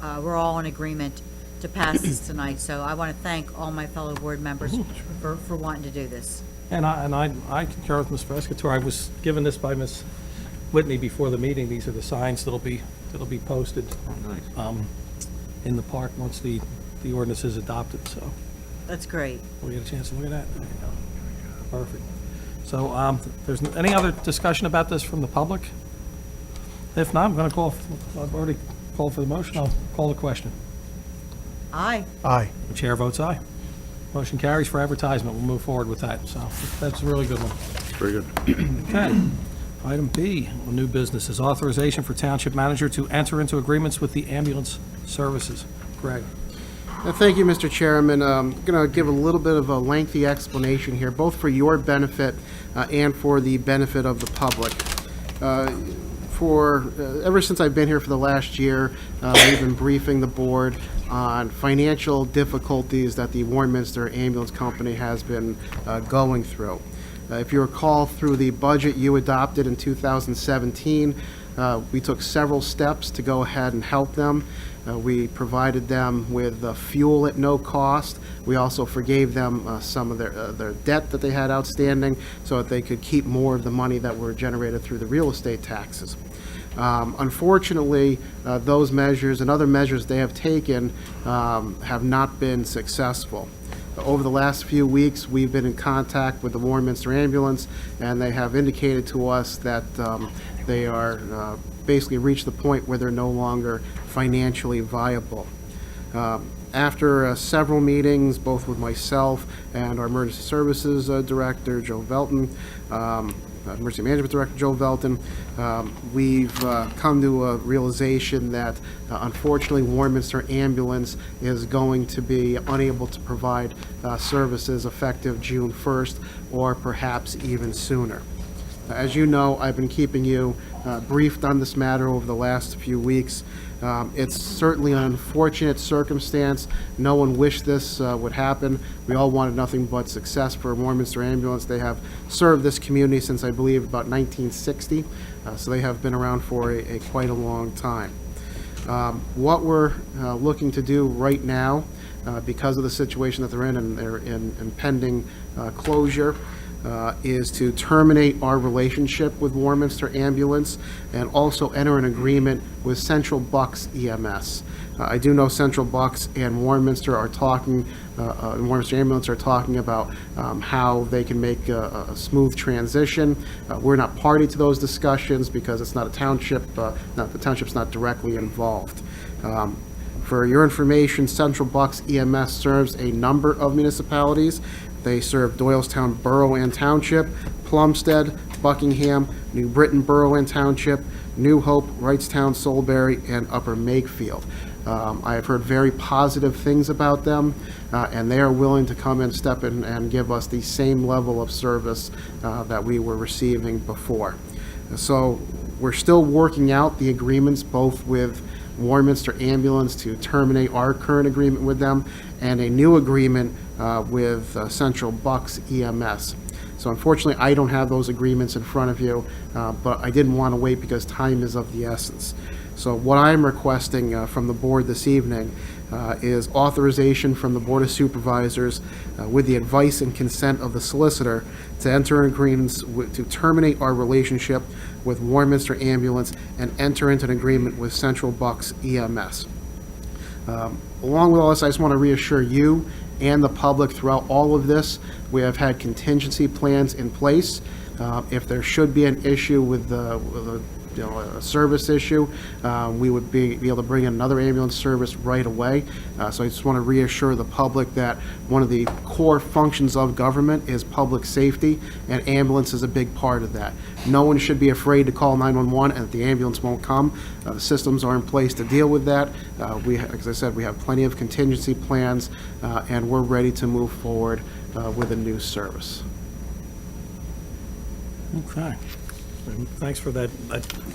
we're all in agreement to pass this tonight, so I want to thank all my fellow board members for wanting to do this. And I concur with Ms. Frescatore. I was given this by Ms. Whitney before the meeting. These are the signs that'll be posted in the park once the ordinance is adopted, so That's great. we'll get a chance to look at that. There you go. Perfect. So, there's any other discussion about this from the public? If not, I'm going to I've already called for the motion. I'll call the question. Aye. Aye. The chair votes aye. Motion carries for advertisement. We'll move forward with that. So that's a really good one. Very good. Okay. Item B, on new business, is authorization for township manager to enter into agreements with the ambulance services. Greg. Thank you, Mr. Chairman. I'm going to give a little bit of a lengthy explanation here, both for your benefit and for the benefit of the public. Ever since I've been here for the last year, we've been briefing the board on financial difficulties that the Warminster Ambulance Company has been going through. If you recall, through the budget you adopted in 2017, We took several steps to go ahead and help them. We provided them with fuel at no cost. We also forgave them some of their debt that they had outstanding so that they could keep more of the money that were generated through the real estate taxes. Unfortunately, those measures and other measures they have taken have not been successful. Over the last few weeks, we've been in contact with the Warminster ambulance, and they have indicated to us that they are basically reached the point where they're no longer financially viable. After several meetings, both with myself and our Emergency Services Director, Joe Velton, Emergency Management Director Joe Velton, we've come to a realization that unfortunately Warminster Ambulance is going to be unable to provide services effective June 1st or perhaps even sooner. As you know, I've been keeping you briefed on this matter over the last few weeks. It's certainly an unfortunate circumstance. No one wished this would happen. We all wanted nothing but success for Warminster Ambulance. They have served this community since, I believe, about 1960, so they have been around for a quite a long time. What we're looking to do right now, because of the situation that they're in and their impending closure, is to terminate our relationship with Warminster Ambulance and also enter an agreement with Central Bucks EMS. I do know Central Bucks and Warminster are talking, Warminster Ambulance are talking about how they can make a smooth transition. We're not party to those discussions because it's not a township, the township's not directly involved. For your information, Central Bucks EMS serves a number of municipalities. They serve Doylestown Borough and Township, Plumstead, Buckingham, New Britain Borough and Township, New Hope, Wrightstown, Solberry, and Upper Makefield. I have heard very positive things about them, and they are willing to come and step in and give us the same level of service that we were receiving before. So we're still working out the agreements both with Warminster Ambulance to terminate our current agreement with them and a new agreement with Central Bucks EMS. So unfortunately, I don't have those agreements in front of you, but I didn't want to wait because time is of the essence. So what I'm requesting from the board this evening is authorization from the Board of Supervisors with the advice and consent of the solicitor to enter agreements to terminate our relationship with Warminster Ambulance and enter into an agreement with Central Bucks EMS. Along with all this, I just want to reassure you and the public throughout all of this, we have had contingency plans in place. If there should be an issue with a service issue, we would be able to bring in another ambulance service right away. So I just want to reassure the public that one of the core functions of government is public safety, and ambulance is a big part of that. No one should be afraid to call 911 and the ambulance won't come. The systems are in place to deal with that. As I said, we have plenty of contingency plans, and we're ready to move forward with a new service. Okay. Thanks for that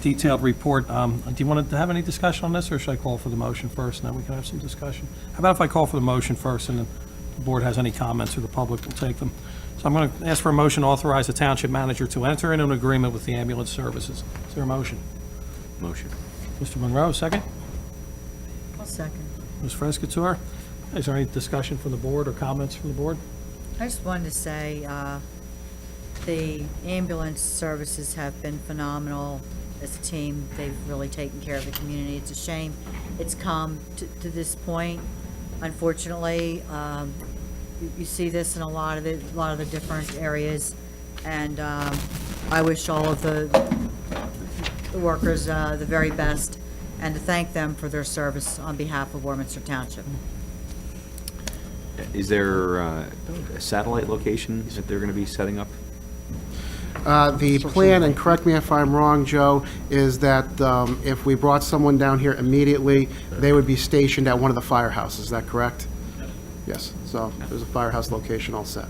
detailed report. Do you want to have any discussion on this, or should I call for the motion first, and then we can have some discussion? How about if I call for the motion first, and then the board has any comments, or the public will take them? So I'm going to ask for a motion to authorize the township manager to enter into an agreement with the ambulance services. Is there a motion? Motion. Mr. Monroe, second? I'll second. Ms. Frescatore? Is there any discussion from the board or comments from the board? I just wanted to say, the ambulance services have been phenomenal as a team. They've really taken care of the community. It's a shame it's come to this point. Unfortunately, you see this in a lot of the different areas, and I wish all of the workers the very best, and to thank them for their service on behalf of Warminster Township. Is there a satellite location that they're going to be setting up? The plan, and correct me if I'm wrong, Joe, is that if we brought someone down here immediately, they would be stationed at one of the firehouses. Is that correct? Yes. So there's a firehouse location all set.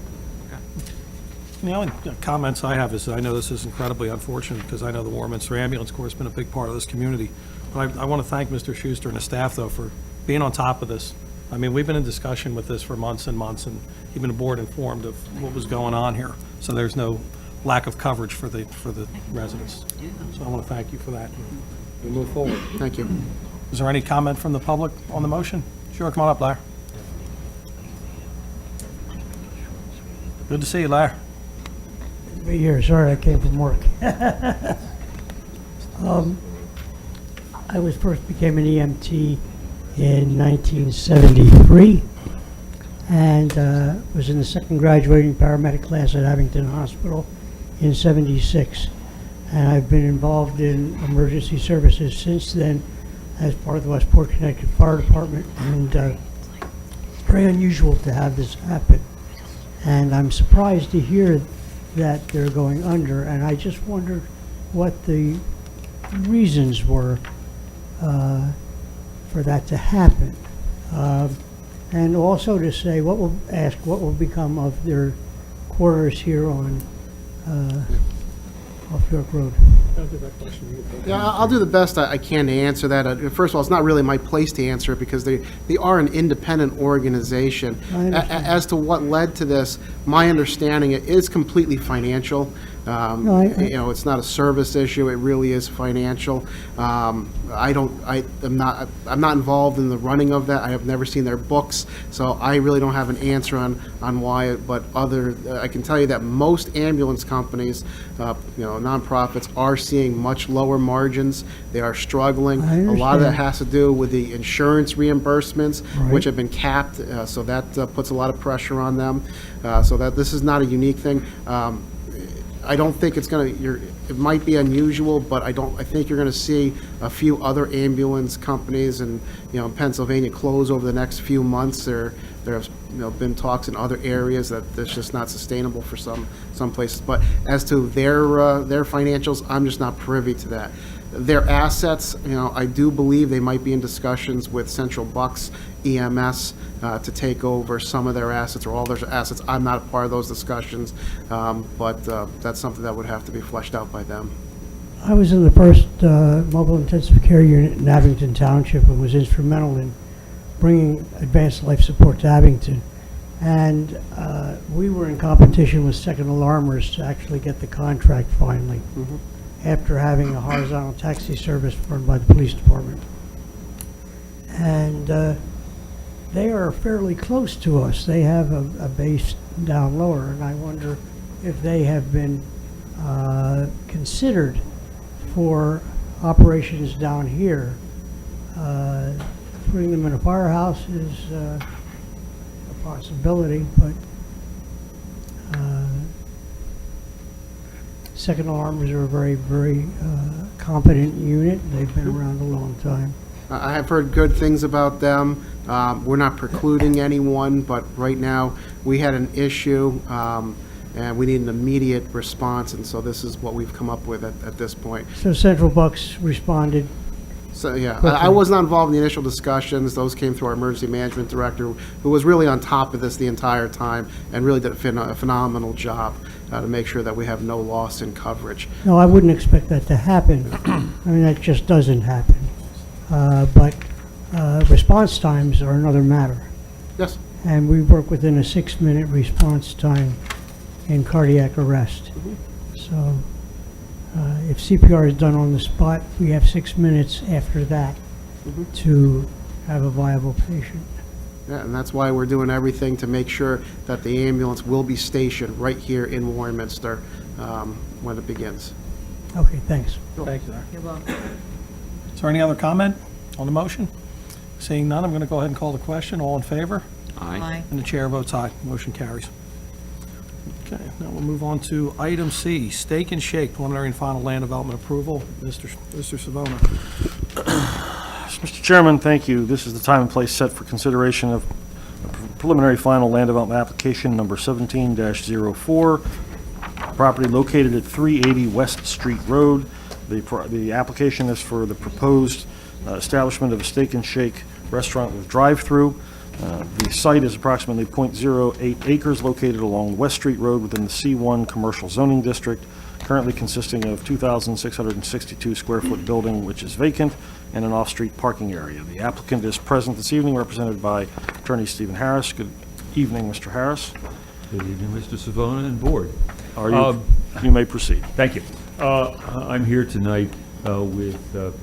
The only comments I have is I know this is incredibly unfortunate because I know the Warminster Ambulance Corps has been a big part of this community. But I want to thank Mr. Schuster and the staff, though, for being on top of this. I mean, we've been in discussion with this for months and months, and keeping the board informed of what was going on here. So there's no lack of coverage for the residents. So I want to thank you for that. We move forward. Thank you. Is there any comment from the public on the motion? Sure, come on up, Larry. Good to see you, Larry. Be here. Sorry, I came from work. I was first became an EMT in 1973 and was in the second graduating paramedic class at Abington Hospital in 76. And I've been involved in emergency services since then as part of the Westport Connecticut Fire Department. And it's very unusual to have this happen. And I'm surprised to hear that they're going under, and I just wondered what the reasons were for that to happen. And also to say, what will become of their quarters here on off York Road? Yeah, I'll do the best I can to answer that. First of all, it's not really my place to answer it because they are an independent organization. As to what led to this, my understanding it is completely financial. It's not a service issue. It really is financial. I'm not involved in the running of that. I have never seen their books, so I really don't have an answer on why. But I can tell you that most ambulance companies, nonprofits, are seeing much lower margins. They are struggling. A lot of that has to do with the insurance reimbursements, which have been capped. So that puts a lot of pressure on them. So that this is not a unique thing. I don't think it's going to, it might be unusual, but I think you're going to see a few other ambulance companies in Pennsylvania close over the next few months. There have been talks in other areas that it's just not sustainable for some places. But as to their financials, I'm just not privy to that. Their assets, I do believe they might be in discussions with Central Bucks EMS to take over some of their assets or all their assets. I'm not a part of those discussions, but that's something that would have to be fleshed out by them. I was in the first mobile intensive care unit in Abington Township and was instrumental in bringing advanced life support to Abington. And we were in competition with Second Alarmers to actually get the contract finally, after having a horizontal taxi service run by the police department. And they are fairly close to us. They have a base down lower, and I wonder if they have been considered for operations down here. Putting them in a firehouse is a possibility, but Second Alarmers are a very, very competent unit. They've been around a long time. I have heard good things about them. We're not precluding anyone, but right now we had an issue and we need an immediate response, and so this is what we've come up with at this point. So Central Bucks responded. So, yeah, I was not involved in the initial discussions. Those came through our emergency management director, who was really on top of this the entire time and really did a phenomenal job to make sure that we have no loss in coverage. No, I wouldn't expect that to happen. I mean, that just doesn't happen. But response times are another matter. Yes. And we work within a 6-minute response time in cardiac arrest. So if CPR is done on the spot, we have 6 minutes after that to have a viable patient. Yeah, and that's why we're doing everything to make sure that the ambulance will be stationed right here in Warminster when it begins. Okay, thanks. Thank you, Larry. You're welcome. Is there any other comment on the motion? Seeing none, I'm going to go ahead and call the question. All in favor? Aye. And the chair votes aye. Motion carries. Okay, now we'll move on to item C, Steak and Shake, preliminary and final land development approval. Mr. Savona. Mr. Chairman, thank you. This is the time and place set for consideration of preliminary final land development application number 17-04, property located at 380 West Street Road. The application is for the proposed establishment of a Steak and Shake restaurant with drive-through. The site is approximately .08 acres located along West Street Road within the C1 Commercial Zoning District, currently consisting of 2,662 square foot building, which is vacant, and an off-street parking area. The applicant is present this evening, represented by Attorney Stephen Harris. Good evening, Mr. Harris. Good evening, Mr. Savona and board. Are you You may proceed. Thank you. I'm here tonight with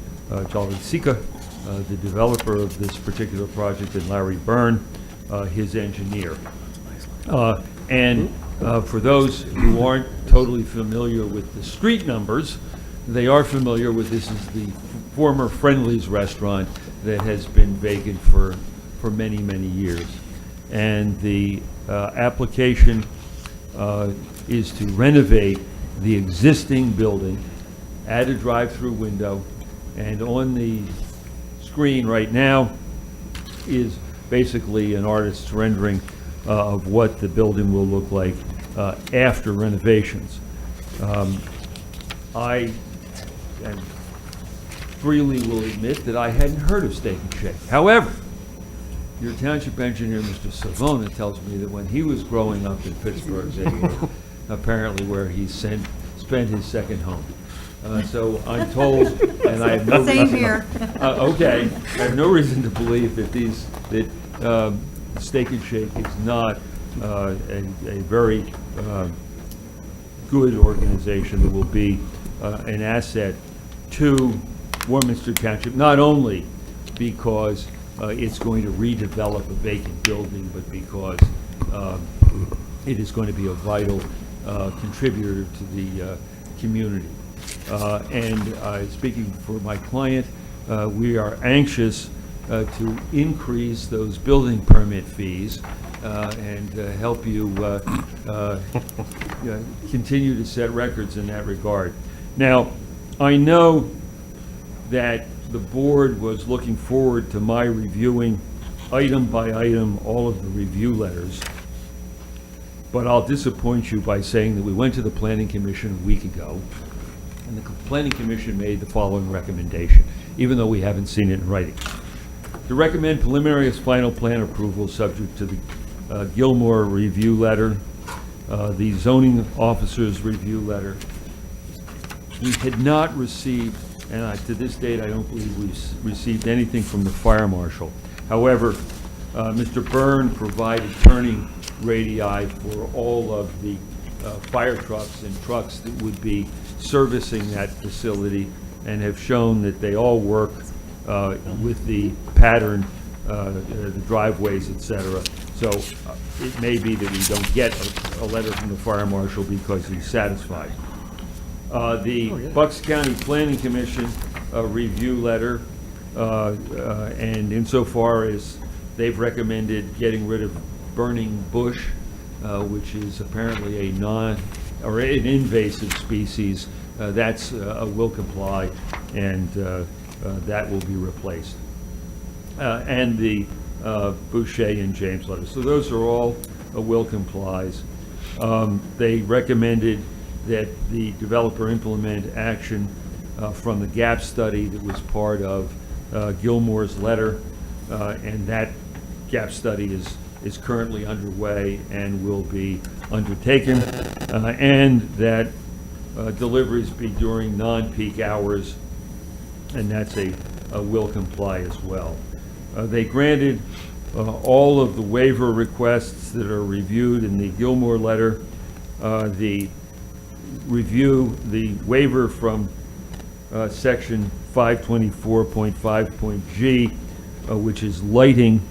Charlie Sika, the developer of this particular project, and Larry Byrne, his engineer. And for those who aren't totally familiar with the street numbers, they are familiar with, this is the former Friendly's restaurant that has been vacant for many, many years. And the application is to renovate the existing building, add a drive-through window, and on the screen right now is basically an artist's rendering of what the building will look like after renovations. I freely will admit that I hadn't heard of Steak and Shake. However, your township engineer, Mr. Savona, tells me that when he was growing up in Pittsburgh, they were apparently where he spent his second home. So I'm told, and I have no Same reason. here. Okay, I have no reason to believe that Steak and Shake is not a very good organization that will be an asset to Warminster Township, not only because it's going to redevelop a vacant building, but because it is going to be a vital contributor to the community. And speaking for my client, we are anxious to increase those building permit fees and help you continue to set records in that regard. Now, I know that the board was looking forward to my reviewing item by item all of the review letters, but I'll disappoint you by saying that we went to the Planning Commission a week ago, and the Planning Commission made the following recommendation, even though we haven't seen it in writing. To recommend preliminary as final plan approval subject to the Gilmore review letter, the zoning officer's review letter. We had not received, and to this date, I don't believe we've received anything from the fire marshal. However, Mr. Byrne provided turning radii for all of the fire trucks and trucks that would be servicing that facility, and have shown that they all work with the pattern, the driveways, etc. So it may be that we don't get a letter from the fire marshal because he's satisfied. The Bucks County Planning Commission review letter, and insofar as they've recommended getting rid of burning bush, which is apparently an invasive species, that's will comply, and that will be replaced. And the Boucher and James letters. So those are all will complies. They recommended that the developer implement action from the gap study that was part of Gilmore's letter, and that gap study is currently underway and will be undertaken, and that deliveries be during non-peak hours, and that's a will comply as well. They granted all of the waiver requests that are reviewed in the Gilmore letter. The waiver from section 524.5.g, which is lighting.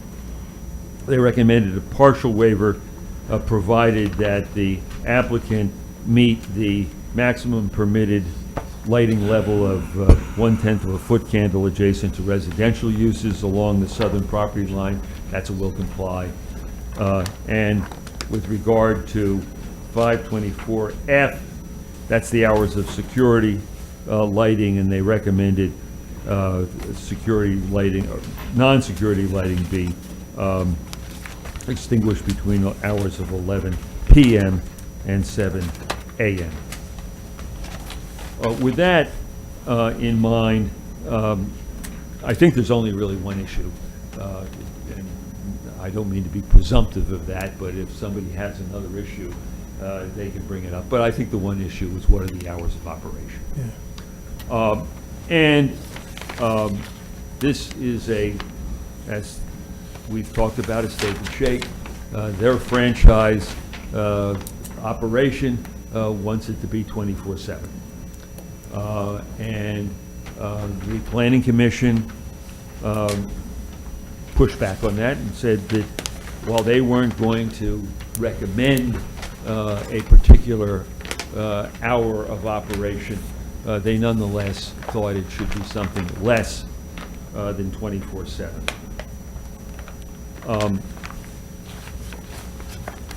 They recommended a partial waiver provided that the applicant meet the maximum permitted lighting level of 1/10 of a foot candle adjacent to residential uses along the southern property line. That's a will comply. And with regard to 524F, that's the hours of security lighting, and they recommended security lighting, or non-security lighting be extinguished between the hours of 11 p.m. and 7 a.m. With that in mind, I think there's only really one issue, and I don't mean to be presumptive of that, but if somebody has another issue, they can bring it up. But I think the one issue is what are the hours of operation. Yeah. This is as we've talked about, a Steak and Shake. Their franchise operation wants it to be 24/7. And the Planning Commission pushed back on that and said that while they weren't going to recommend a particular hour of operation, they nonetheless thought it should be something less than 24/7.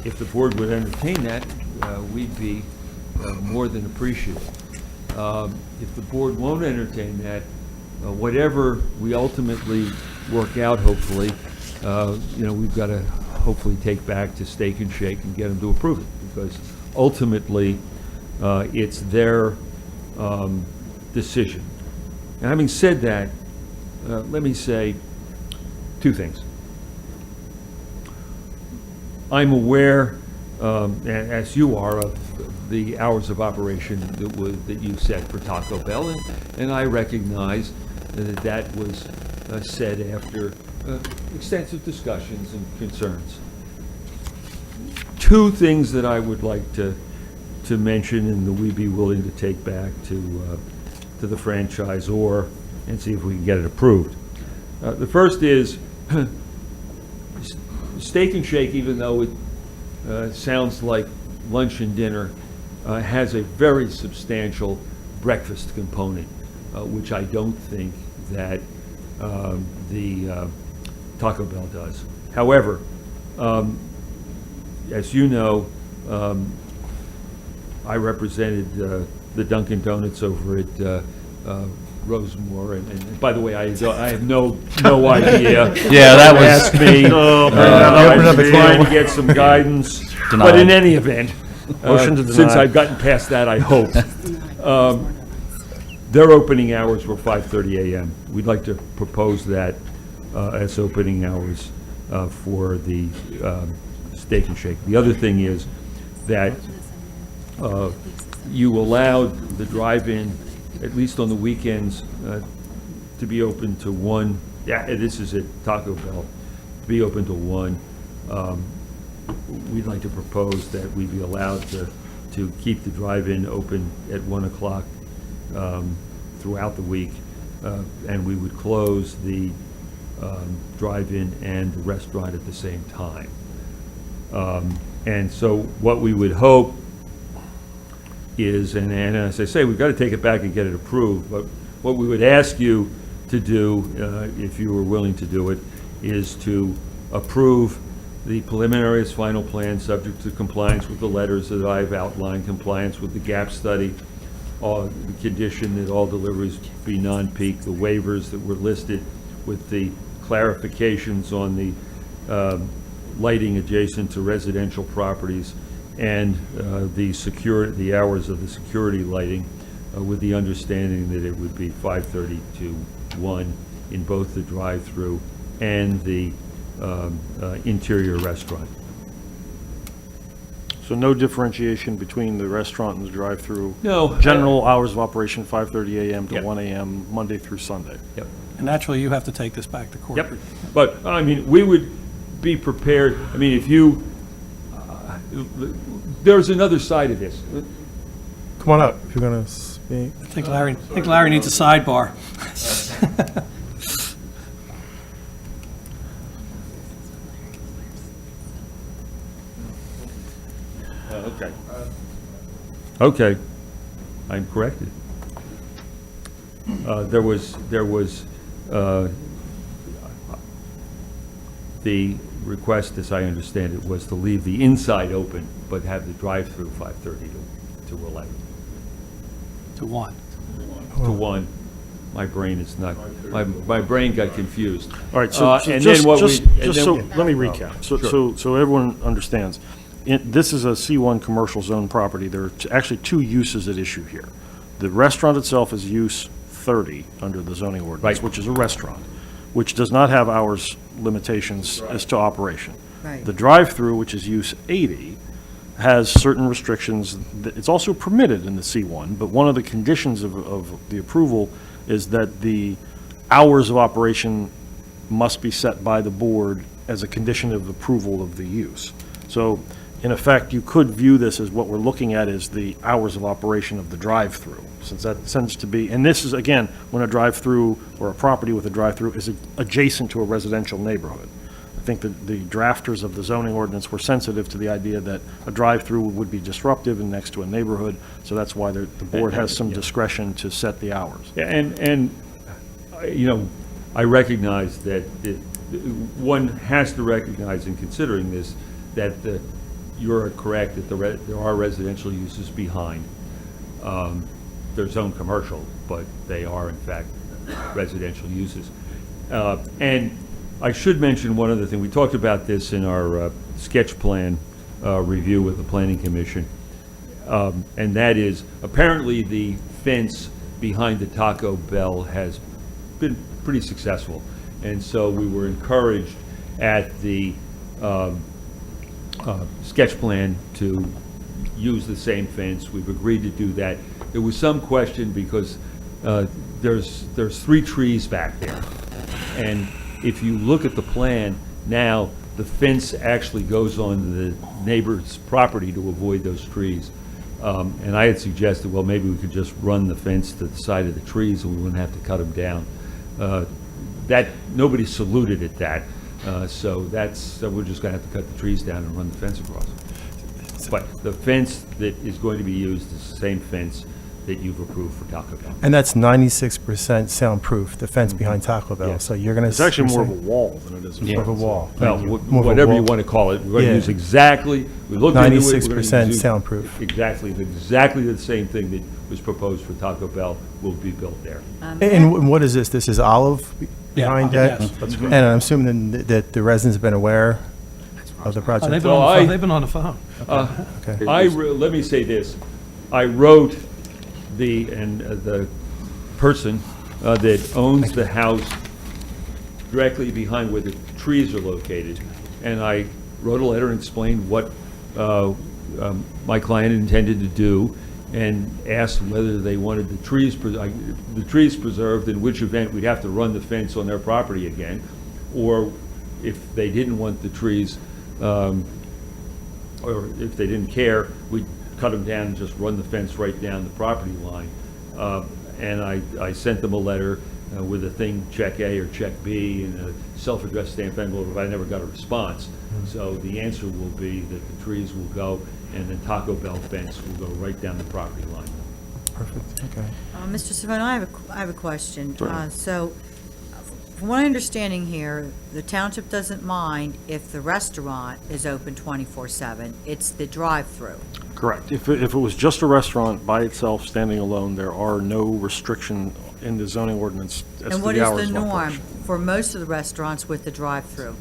If the board would entertain that, we'd be more than appreciative. If the board won't entertain that, whatever we ultimately work out, hopefully, we've got to hopefully take back to Steak and Shake and get them to approve it, because ultimately, it's their decision. And having said that, let me say two things. I'm aware, as you are, of the hours of operation that you set for Taco Bell, and I recognize that was said after extensive discussions and concerns. Two things that I would like to mention and that we'd be willing to take back to the franchisor and see if we can get it approved. The first is Steak and Shake, even though it sounds like lunch and dinner, has a very substantial breakfast component, which I don't think that the Taco Bell does. However, as you know, I represented the Dunkin' Donuts over at Rosemore, and by the way, I have no idea. Yeah, that was- Asked me. Open up a Trying can. to get some guidance. Denied. But in any event, Motion to since deny. I've gotten past that, I hope. Their opening hours were 5:30 a.m. We'd like to propose that as opening hours for the Steak and Shake. The other thing is that you allowed the drive-in, at least on the weekends, to be open to 1. Yeah, this is at Taco Bell, to be open to 1. We'd like to propose that we be allowed to keep the drive-in open at 1 o'clock throughout the week, and we would close the drive-in and the restaurant at the same time. And so what we would hope is, and as I say, we've got to take it back and get it approved, but what we would ask you to do, if you were willing to do it, is to approve the preliminary as final plan, subject to compliance with the letters that I've outlined, compliance with the gap study, the condition that all deliveries be non-peak, the waivers that were listed with the clarifications on the lighting adjacent to residential properties, and the hours of the security lighting, with the understanding that it would be 5:30 to 1 in both the drive-through and the interior restaurant. So no differentiation between the restaurant and the drive-through? No. General hours of operation, 5:30 a.m. to Yep. 1 a.m., Monday through Sunday? Yep. And naturally, you have to take this back to court. Yep. But, I mean, we would be prepared, I mean, if you, there's another side of this. Come on up if you're going to speak. I think Larry needs a sidebar. Okay. Okay, I'm corrected. There was the request, as I understand it, was to leave the inside open, but have the drive-through 5:30 to 11. To 1. To 1. My brain is not, my brain got confused. All right, so And just, then what we- just, and just then so, we- let me recap. Sure. So everyone understands. This is a C1 commercial zone property. There are actually two uses at issue here. The restaurant itself is use 30 under the zoning ordinance, Right. which is a restaurant, which does not have hours limitations as to operation. Right. The drive-through, which is use 80, has certain restrictions. It's also permitted in the C1, but one of the conditions of the approval is that the hours of operation must be set by the board as a condition of approval of the use. So in effect, you could view this as what we're looking at is the hours of operation of the drive-through, since that tends to be, and this is, again, when a drive-through or a property with a drive-through is adjacent to a residential neighborhood. I think that the drafters of the zoning ordinance were sensitive to the idea that a drive-through would be disruptive and next to a neighborhood, so that's why the board has some discretion to set the hours. Yeah, and you know, I recognize that one has to recognize in considering this, that you're correct, that there are residential uses behind. They're zone commercial, but they are in fact residential uses. And I should mention one other thing. We talked about this in our sketch plan review with the Planning Commission. And that is, apparently the fence behind the Taco Bell has been pretty successful. And so we were encouraged at the sketch plan to use the same fence. We've agreed to do that. There was some question because there's 3 trees back there. And if you look at the plan now, the fence actually goes on the neighbor's property to avoid those trees. And I had suggested, well, maybe we could just run the fence to the side of the trees and we wouldn't have to cut them down. Nobody saluted at that. So we're just going to have to cut the trees down and run the fence across. But the fence that is going to be used is the same fence that you've approved for Taco Bell. And that's 96% soundproof, the fence behind Taco Bell. Yeah. So you're going to... It's actually more of a wall than it is a More of a wall. Well, More of a whatever you wall. want to call it, we're going to Yeah. use exactly, we looked into it. we're gonna 96% use soundproof. Exactly the same thing that was proposed for Taco Bell will be built there. And what is this? This is Olive behind that? yes, that's And I'm assuming that the residents have been aware of the Oh, project? they've been Well, on the phone. I- They've been on the phone. Okay. Let me say this, I wrote the person that owns the house directly behind where the trees are located, and I wrote a letter and explained what my client intended to do, and asked whether they wanted the trees preserved, in which event we'd have to run the fence on their property again, or if they didn't want the trees, or if they didn't care, we'd cut them down and just run the fence right down the property line. And I sent them a letter with a thing, check A or check B, and a self-addressed stamped envelope, but I never got a response. So the answer will be that the trees will go, and the Taco Bell fence will go right down the property line. Perfect, okay. Mr. Savone, I have a question. So, from what I'm understanding here, the township doesn't mind if the restaurant is open 24/7. It's the drive-through. Correct. If it was just a restaurant by itself, standing alone, there are no restriction in the zoning ordinance as to And what the is hours the of norm operation. for most of the restaurants with the drive-through?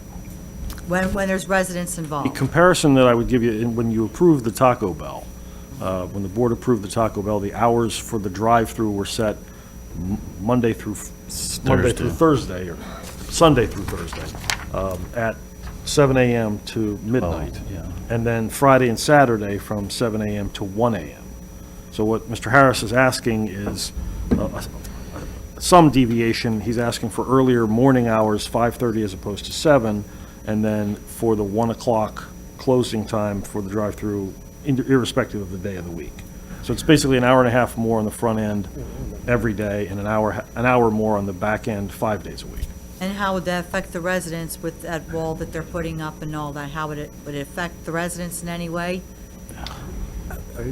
When there's residents The involved? comparison that I would give you, when you approved the Taco Bell, when the board approved the Taco Bell, the hours for the drive-through were set Monday through Thursday, or Sunday through Thursday, at 7 a.m. to midnight. And then Friday and Saturday from 7 a.m. to 1 a.m. So what Mr. Harris is asking is some deviation. He's asking for earlier morning hours, 5:30 as opposed to 7, and then for the 1 o'clock closing time for the drive-through, irrespective of the day of the week. So it's basically an hour and a half more on the front end every day, and an hour more on the back end 5 days a week. And how would that affect the residents with that wall that they're putting up and all that? How would it affect the residents in any way?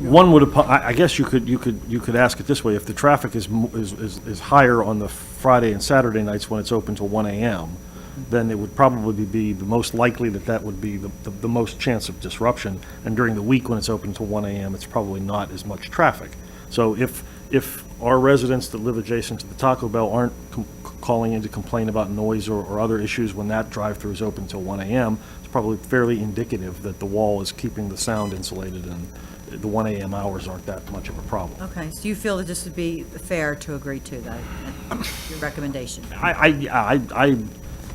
One would, I guess you could ask it this way: if the traffic is higher on the Friday and Saturday nights when it's open till 1 a.m., then it would probably be the most likely that would be the most chance of disruption. And during the week when it's open till 1 a.m., it's probably not as much traffic. So if our residents that live adjacent to the Taco Bell aren't calling in to complain about noise or other issues when that drive-through is open till 1 a.m., it's probably fairly indicative that the wall is keeping the sound insulated and the 1 a.m. hours aren't that much of a problem. Okay, so you feel that this would be fair to agree to, that, your recommendation? I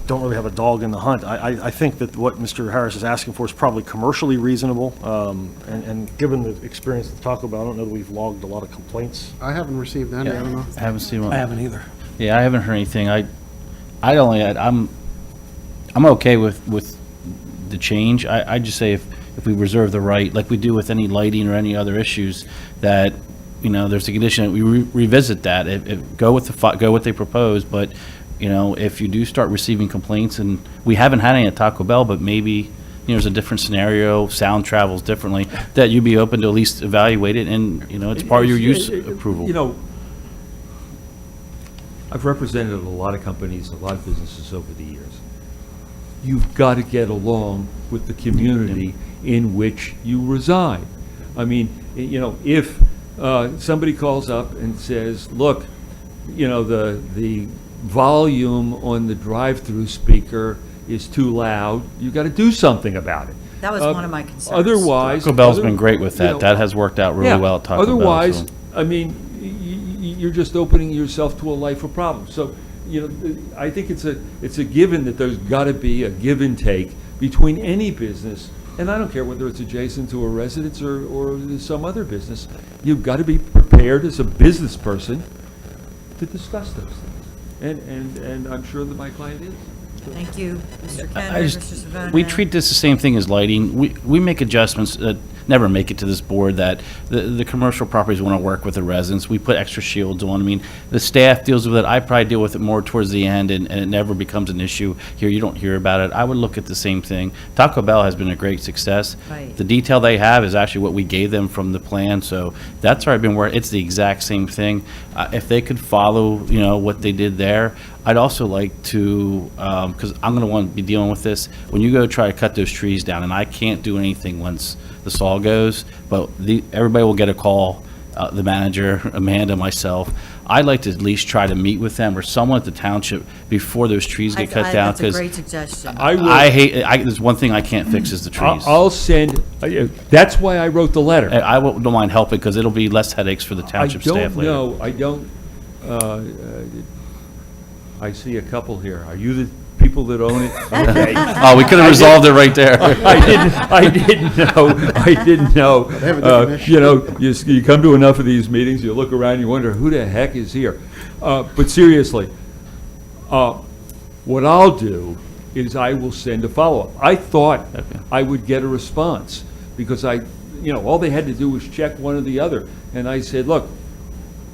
don't really have a dog in the hunt. I think that what Mr. Harris is asking for is probably commercially reasonable, and given the experience with Taco Bell, I don't know that we've logged a lot of complaints. I haven't received any, I don't know. I haven't seen one. I haven't either. Yeah, I haven't heard anything. I'm okay with the change. I just say if if we reserve the right, like we do with any lighting or any other issues, that, there's a condition that we revisit that. Go with go what they propose, but, if you do start receiving complaints, and we haven't had any at Taco Bell, but maybe, there's a different scenario, sound travels differently, that you'd be open to at least evaluate it, and, it's part of your use approval. I've represented a lot of companies, a lot of businesses over the years. You've got to get along with the community in which you reside. I mean, if somebody calls up and says, look, the volume on the drive-through speaker is too loud, you got to do something about it. That was one of my concerns. Otherwise, Taco Bell's been great with that. That has worked out really well at Taco Bell. Otherwise, so. I mean, you're just opening yourself to a life of problems. So, I think it's a given that there's got to be a give and take between any business, and I don't care whether it's adjacent to a residence or some other business. You've got to be prepared as a business person to discuss those things, and I'm sure that my client is. Thank you, Mr. Kenner, Mr. Savona. We treat this the same thing as lighting. We make adjustments that never make it to this board, that the commercial properties want to work with the residents. We put extra shields on. I mean, the staff deals with it. I probably deal with it more towards the end, and it never becomes an issue. Here, you don't hear about it. I would look at the same thing. Taco Bell has been a great success. Right. The detail they have is actually what we gave them from the plan, so that's where I've been working. It's the exact same thing. If they could follow, what they did there, I'd also like to, because I'm going to want to be dealing with this, when you go try to cut those trees down, and I can't do anything once the saw goes, but everybody will get a call, the manager, Amanda, myself. I'd like to at least try to meet with them or someone at the township before those trees get cut down. That's a great suggestion. I hate, there's one thing I can't fix is the trees. I'll send, that's why I wrote the letter. I don't mind helping, because it'll be less headaches for the township staff later. I see a couple here. Are you the people that own it? Okay. Oh, we could have resolved it right there. I didn't know. You come to enough of these meetings, you look around, you wonder, who the heck is here? But seriously, what I'll do is I will send a follow-up. I thought I would get a response, because all they had to do was check one or the other. And I said, look,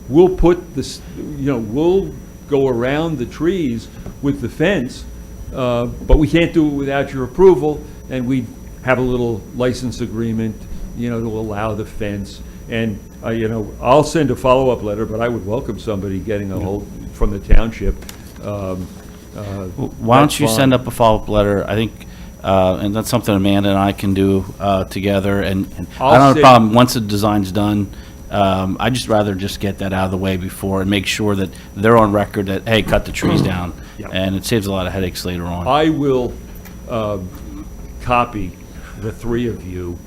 we'll put this, we'll go around the trees with the fence, but we can't do it without your approval, and we have a little license agreement, to allow the fence. And, I'll send a follow-up letter, but I would welcome somebody getting a hold from the township. Why don't you send up a follow-up letter? I think, and that's something Amanda and I can do together, and I don't have a problem, once the design's done, I'd just rather just get that out of the way before and make sure that they're on record that, hey, cut the trees down. Yeah. And it saves a lot of headaches later on. I will copy the three of you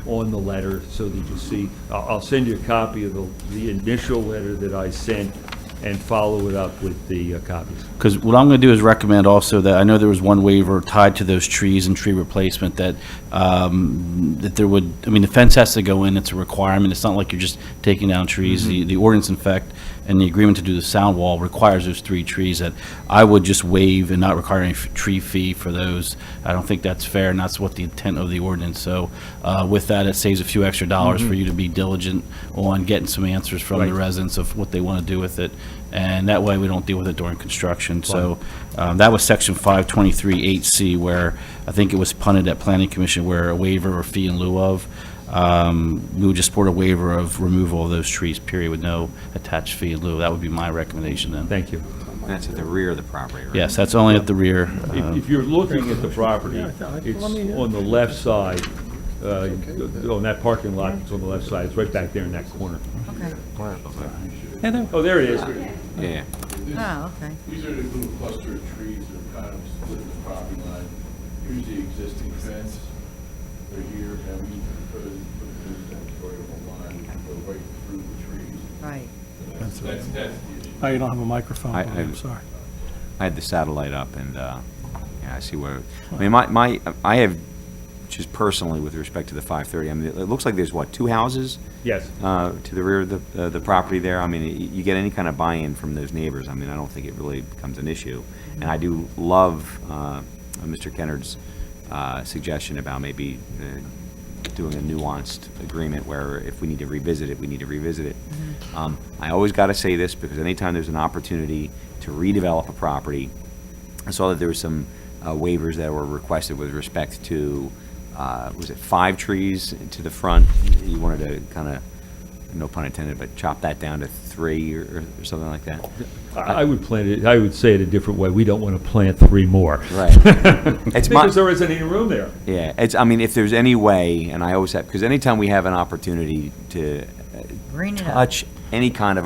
on the letter so that you see. I'll send you a copy of the initial letter that I sent and follow it up with the copies. Because what I'm going to do is recommend also that, I know there was one waiver tied to those trees and tree replacement, that that there would, the fence has to go in, it's a requirement. It's not like you're just taking down trees. The ordinance, in fact, and the agreement to do the sound wall requires those 3 trees, that I would just waive and not require any tree fee for those. I don't think that's fair, and that's what the intent of the ordinance. So with that, it saves a few extra dollars for you to be diligent on getting some answers from the residents of what they want to do with it. And that way we don't deal with it during construction. So that was section 523-8C, where I think it was punted at Planning Commission, where a waiver or fee in lieu of, we would just support a waiver of removal of those trees, period, with no attached fee in lieu. That would be my recommendation then. Thank you. That's at the rear of the property, right? Yes, that's only at the rear. If you're looking at the property, it's on the left side, on that parking lot, it's on the left side. It's right back there in that corner. Okay. Oh, there it is. Yeah. Oh, okay. These are the little cluster of trees that are kind of split the property line. Here's the existing fence. They're here, and we put a sanitary line, we can go right through the trees. Right. That's the issue. Oh, you don't have a microphone, I'm sorry. I had the satellite up, and I see where. I have, just personally, with respect to the 530. It looks like there's what, 2 houses? Yes. To the rear of the property there. You get any kind of buy-in from those neighbors. I don't think it really becomes an issue. And I do love Mr. Kennard's suggestion about maybe doing a nuanced agreement where if we need to revisit it, we need to revisit it. I always got to say this because anytime there's an opportunity to redevelop a property, I saw that there were some waivers that were requested with respect to, was it 5 trees to the front? You wanted to kind of, no pun intended, but chop that down to 3 or something like that. I would I would say it a different way. We don't want to plant 3 more. Right. Because there isn't any room there. Yeah, I mean, if there's any way, and I always have, because anytime we have an opportunity to Green it up. touch any kind of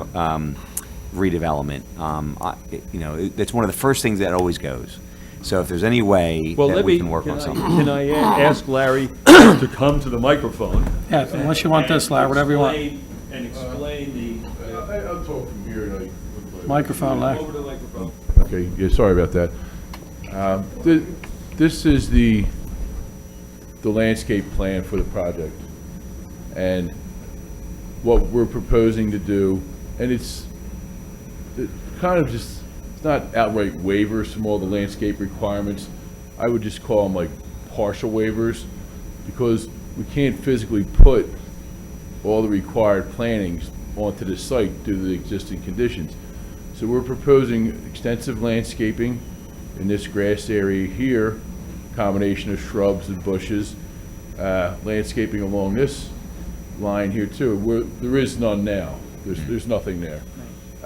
redevelopment, that's one of the first things that always goes. So if there's any way that we can work on something. Can I ask Larry to come to the microphone? Yeah, unless you want this, Larry, whatever you want. And explain the... I'll talk from here. And Microphone, Larry. Over the microphone. Okay, yeah, sorry about that. This is the landscape plan for the project. And what we're proposing to do, and it's kind of just, it's not outright waivers from all the landscape requirements. I would just call them like partial waivers, because we can't physically put all the required plantings onto the site due to the existing conditions. So we're proposing extensive landscaping in this grass area here, combination of shrubs and bushes, landscaping along this line here too. There is none now. There's nothing there.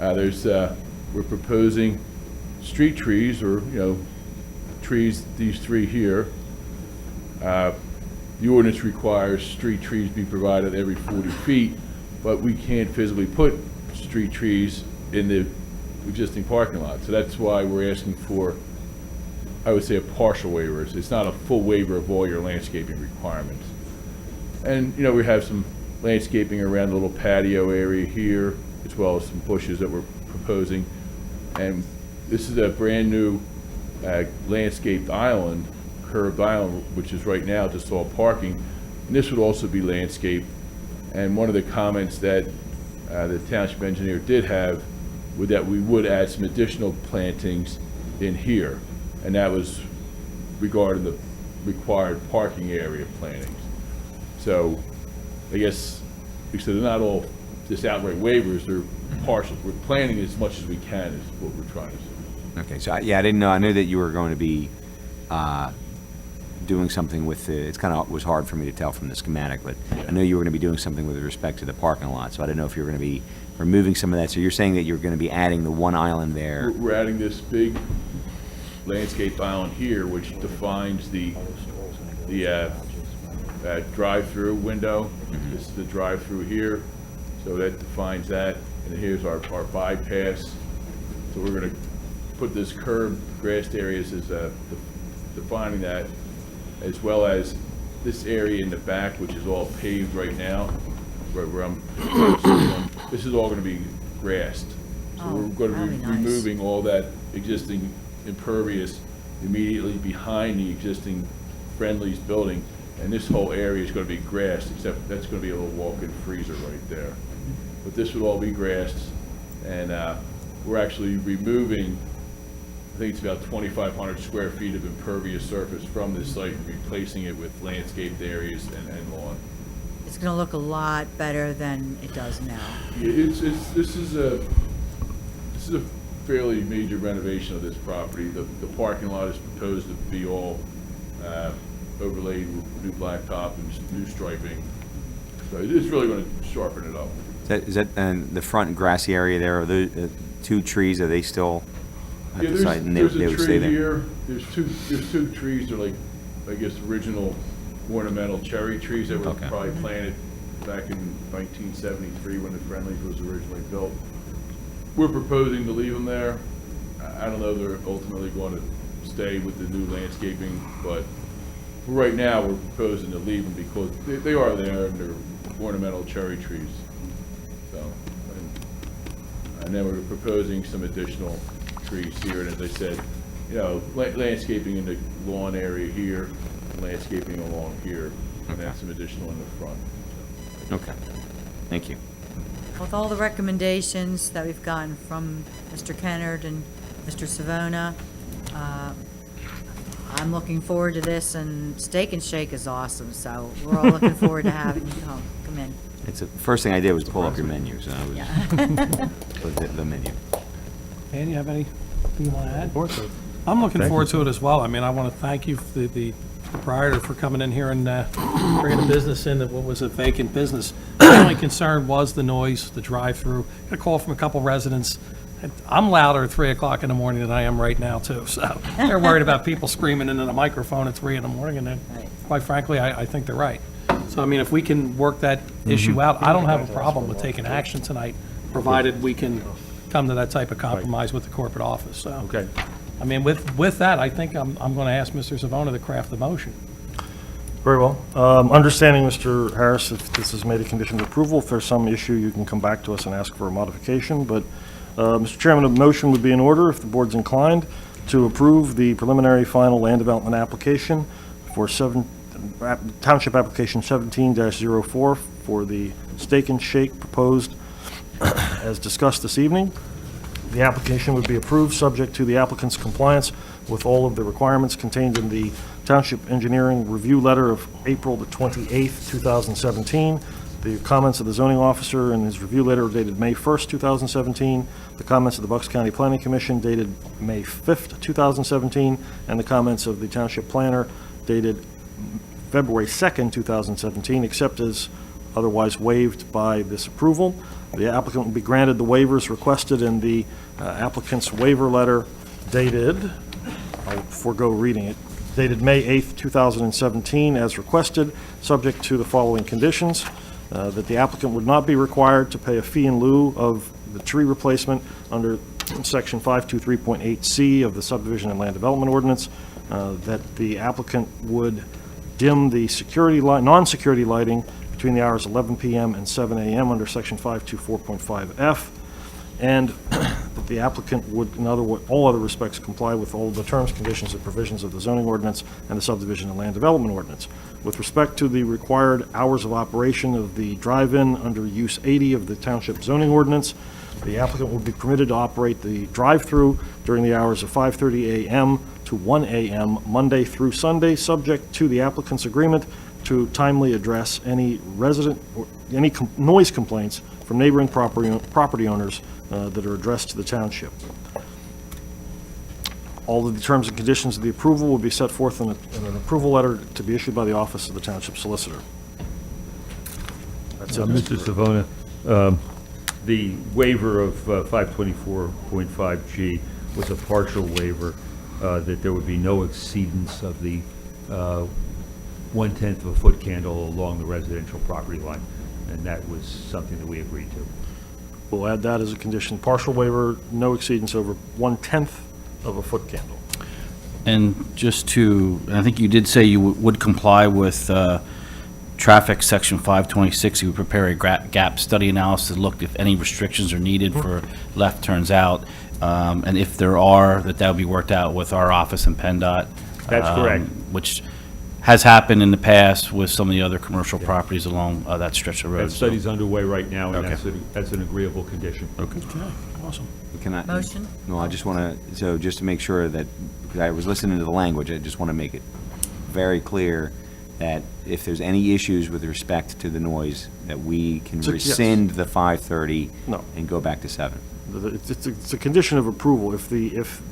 We're proposing street trees, or trees, these 3 here. The ordinance requires street trees be provided every 40 feet, but we can't physically put street trees in the existing parking lot. So that's why we're asking for, I would say, a partial waiver. It's not a full waiver of all your landscaping requirements. And, we have some landscaping around the little patio area here, as well as some bushes that we're proposing. And this is a brand new landscaped island, curved island, which is right now just all parking. And this would also be landscaped. And one of the comments that the township engineer did have was that we would add some additional plantings in here. And that was regarding the required parking area plantings. So I guess, because they're not all just outright waivers, they're partial. We're planning as much as we can is what we're trying to do. Okay, so I didn't know. I knew that you were going to be doing something with it's kind of was hard for me to tell from the schematic, but I know you were going to be doing something with respect to the parking lot, so I didn't know if you were going to be removing some of that. So you're saying that you're going to be adding the one island there. We're adding this big landscape island here, which defines the drive-through window. This is the drive-through here, so that defines that. And here's our bypass. So we're going to put this curved grassed areas as defining that, as well as this area in the back, which is all paved right now, where I'm. This is all going to be grassed. So we're going to be removing all that existing impervious immediately behind the existing Friendly's building, and this whole area is going to be grassed, except that's going to be a little walk-in freezer right there. But this would all be grassed, and we're actually removing, I think it's about 2,500 square feet of impervious surface from this site, replacing it with landscaped areas and lawn. It's going to look a lot better than it does now. Yeah, this is a fairly major renovation of this property. The parking lot is proposed to be all overlaid with new blacktop and new striping. So it's really going to sharpen it up. Is that and the front grassy area there? Are the 2 trees? Are they still at the site? And There's they a would tree stay there? here. There's two trees. They're like, I guess, original ornamental cherry trees that were probably planted back in 1973 when the Friendly's was originally built. We're proposing to leave them there. I don't know if they're ultimately going to stay with the new landscaping, but for right now we're proposing to leave them because they are there and they're ornamental cherry trees. So, and then we're proposing some additional trees here, and as I said, landscaping in the lawn area here, landscaping along here, and then some additional in the front. Okay, thank you. With all the recommendations that we've gotten from Mr. Kennard and Mr. Savona, I'm looking forward to this, and Steak and Shake is awesome, so we're all looking forward to having you come in. It's the first thing I did was pull up your menu, so I was, Yeah. the menu. Dan, you have anything you want to add? I'm looking forward to it as well. I mean, I want to thank you, the proprietor, for coming in here and bringing a business in that was a vacant business. My only concern was the noise, the drive-through. Got a call from a couple residents. I'm louder at 3 o'clock in the morning than I am right now, too. So they're worried about people screaming into the microphone at 3 in the morning, and then, quite frankly, I think they're right. So, I mean, if we can work that issue out, I don't have a problem with taking action tonight, provided we can come to that type of compromise with the corporate office, so. Okay. I mean, with that, I think I'm going to ask Mr. Savona to craft the motion. Very well. Understanding, Mr. Harris, if this is made a condition of approval, if there's some issue, you can come back to us and ask for a modification. But, Mr. Chairman, a motion would be in order, if the board's inclined, to approve the preliminary final land development application for Township Application 17-04 for the Steak and Shake proposed as discussed this evening. The application would be approved, subject to the applicant's compliance with all of the requirements contained in the Township Engineering Review Letter of April the 28th, 2017, the comments of the zoning officer in his review letter dated May 1st, 2017, the comments of the Bucks County Planning Commission dated May 5th, 2017, and the comments of the Township Planner dated February 2nd, 2017, except as otherwise waived by this approval. The applicant will be granted the waivers requested in the applicant's waiver letter dated, I'll forego reading it, dated May 8th, 2017, as requested, subject to the following conditions: that the applicant would not be required to pay a fee in lieu of the tree replacement under Section 523.8C of the Subdivision and Land Development Ordinance, that the applicant would dim the non-security lighting between the hours 11 p.m. and 7 a.m. under Section 524.5F, and that the applicant would, in all other respects, comply with all the terms, conditions, and provisions of the zoning ordinance and the subdivision and land development ordinance. With respect to the required hours of operation of the drive-in under Use 80 of the Township zoning ordinance, the applicant will be permitted to operate the drive-through during the hours of 5:30 a.m. to 1 a.m. Monday through Sunday, subject to the applicant's agreement to timely address any noise complaints from neighboring property owners that are addressed to the township. All of the terms and conditions of the approval will be set forth in an approval letter to be issued by the office of the township solicitor. That's it. Mr. Savona, the waiver of 524.5G was a partial waiver, that there would be no exceedance of the 1/10 of a foot candle along the residential property line, and that was something that we agreed to. We'll add that as a condition. Partial waiver, no exceedance over 1/10 of a foot candle. And just to, I think you did say you would comply with traffic section 526. You would prepare a gap study analysis, look if any restrictions are needed for left turns out, and if there are, that would be worked out with our office in PennDOT. That's correct. Which has happened in the past with some of the other commercial properties along that stretch of road. That study's underway right now, and Okay. that's an agreeable condition. Okay. Awesome. Can I? Motion? No, I just want to, so just to make sure that, because I was listening to the language, I just want to make it very clear that if there's any issues with respect to the noise, that we can So, yes. rescind the 5:30 No. and go back to 7. It's a condition of approval. If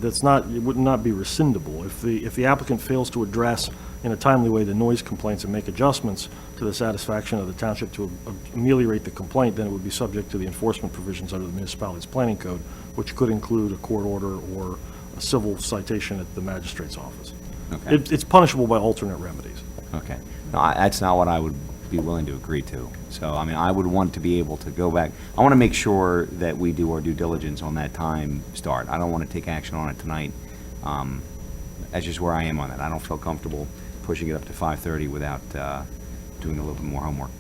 that's not, it would not be rescindable. If the applicant fails to address in a timely way the noise complaints and make adjustments to the satisfaction of the township to ameliorate the complaint, then it would be subject to the enforcement provisions under the municipality's planning code, which could include a court order or a civil citation at the magistrate's office. Okay. It's punishable by alternate remedies. Okay. No, that's not what I would be willing to agree to. So, I mean, I would want to be able to go back. I want to make sure that we do our due diligence on that time start. I don't want to take action on it tonight. That's just where I am on that. I don't feel comfortable pushing it up to 5:30 without doing a little bit more homework.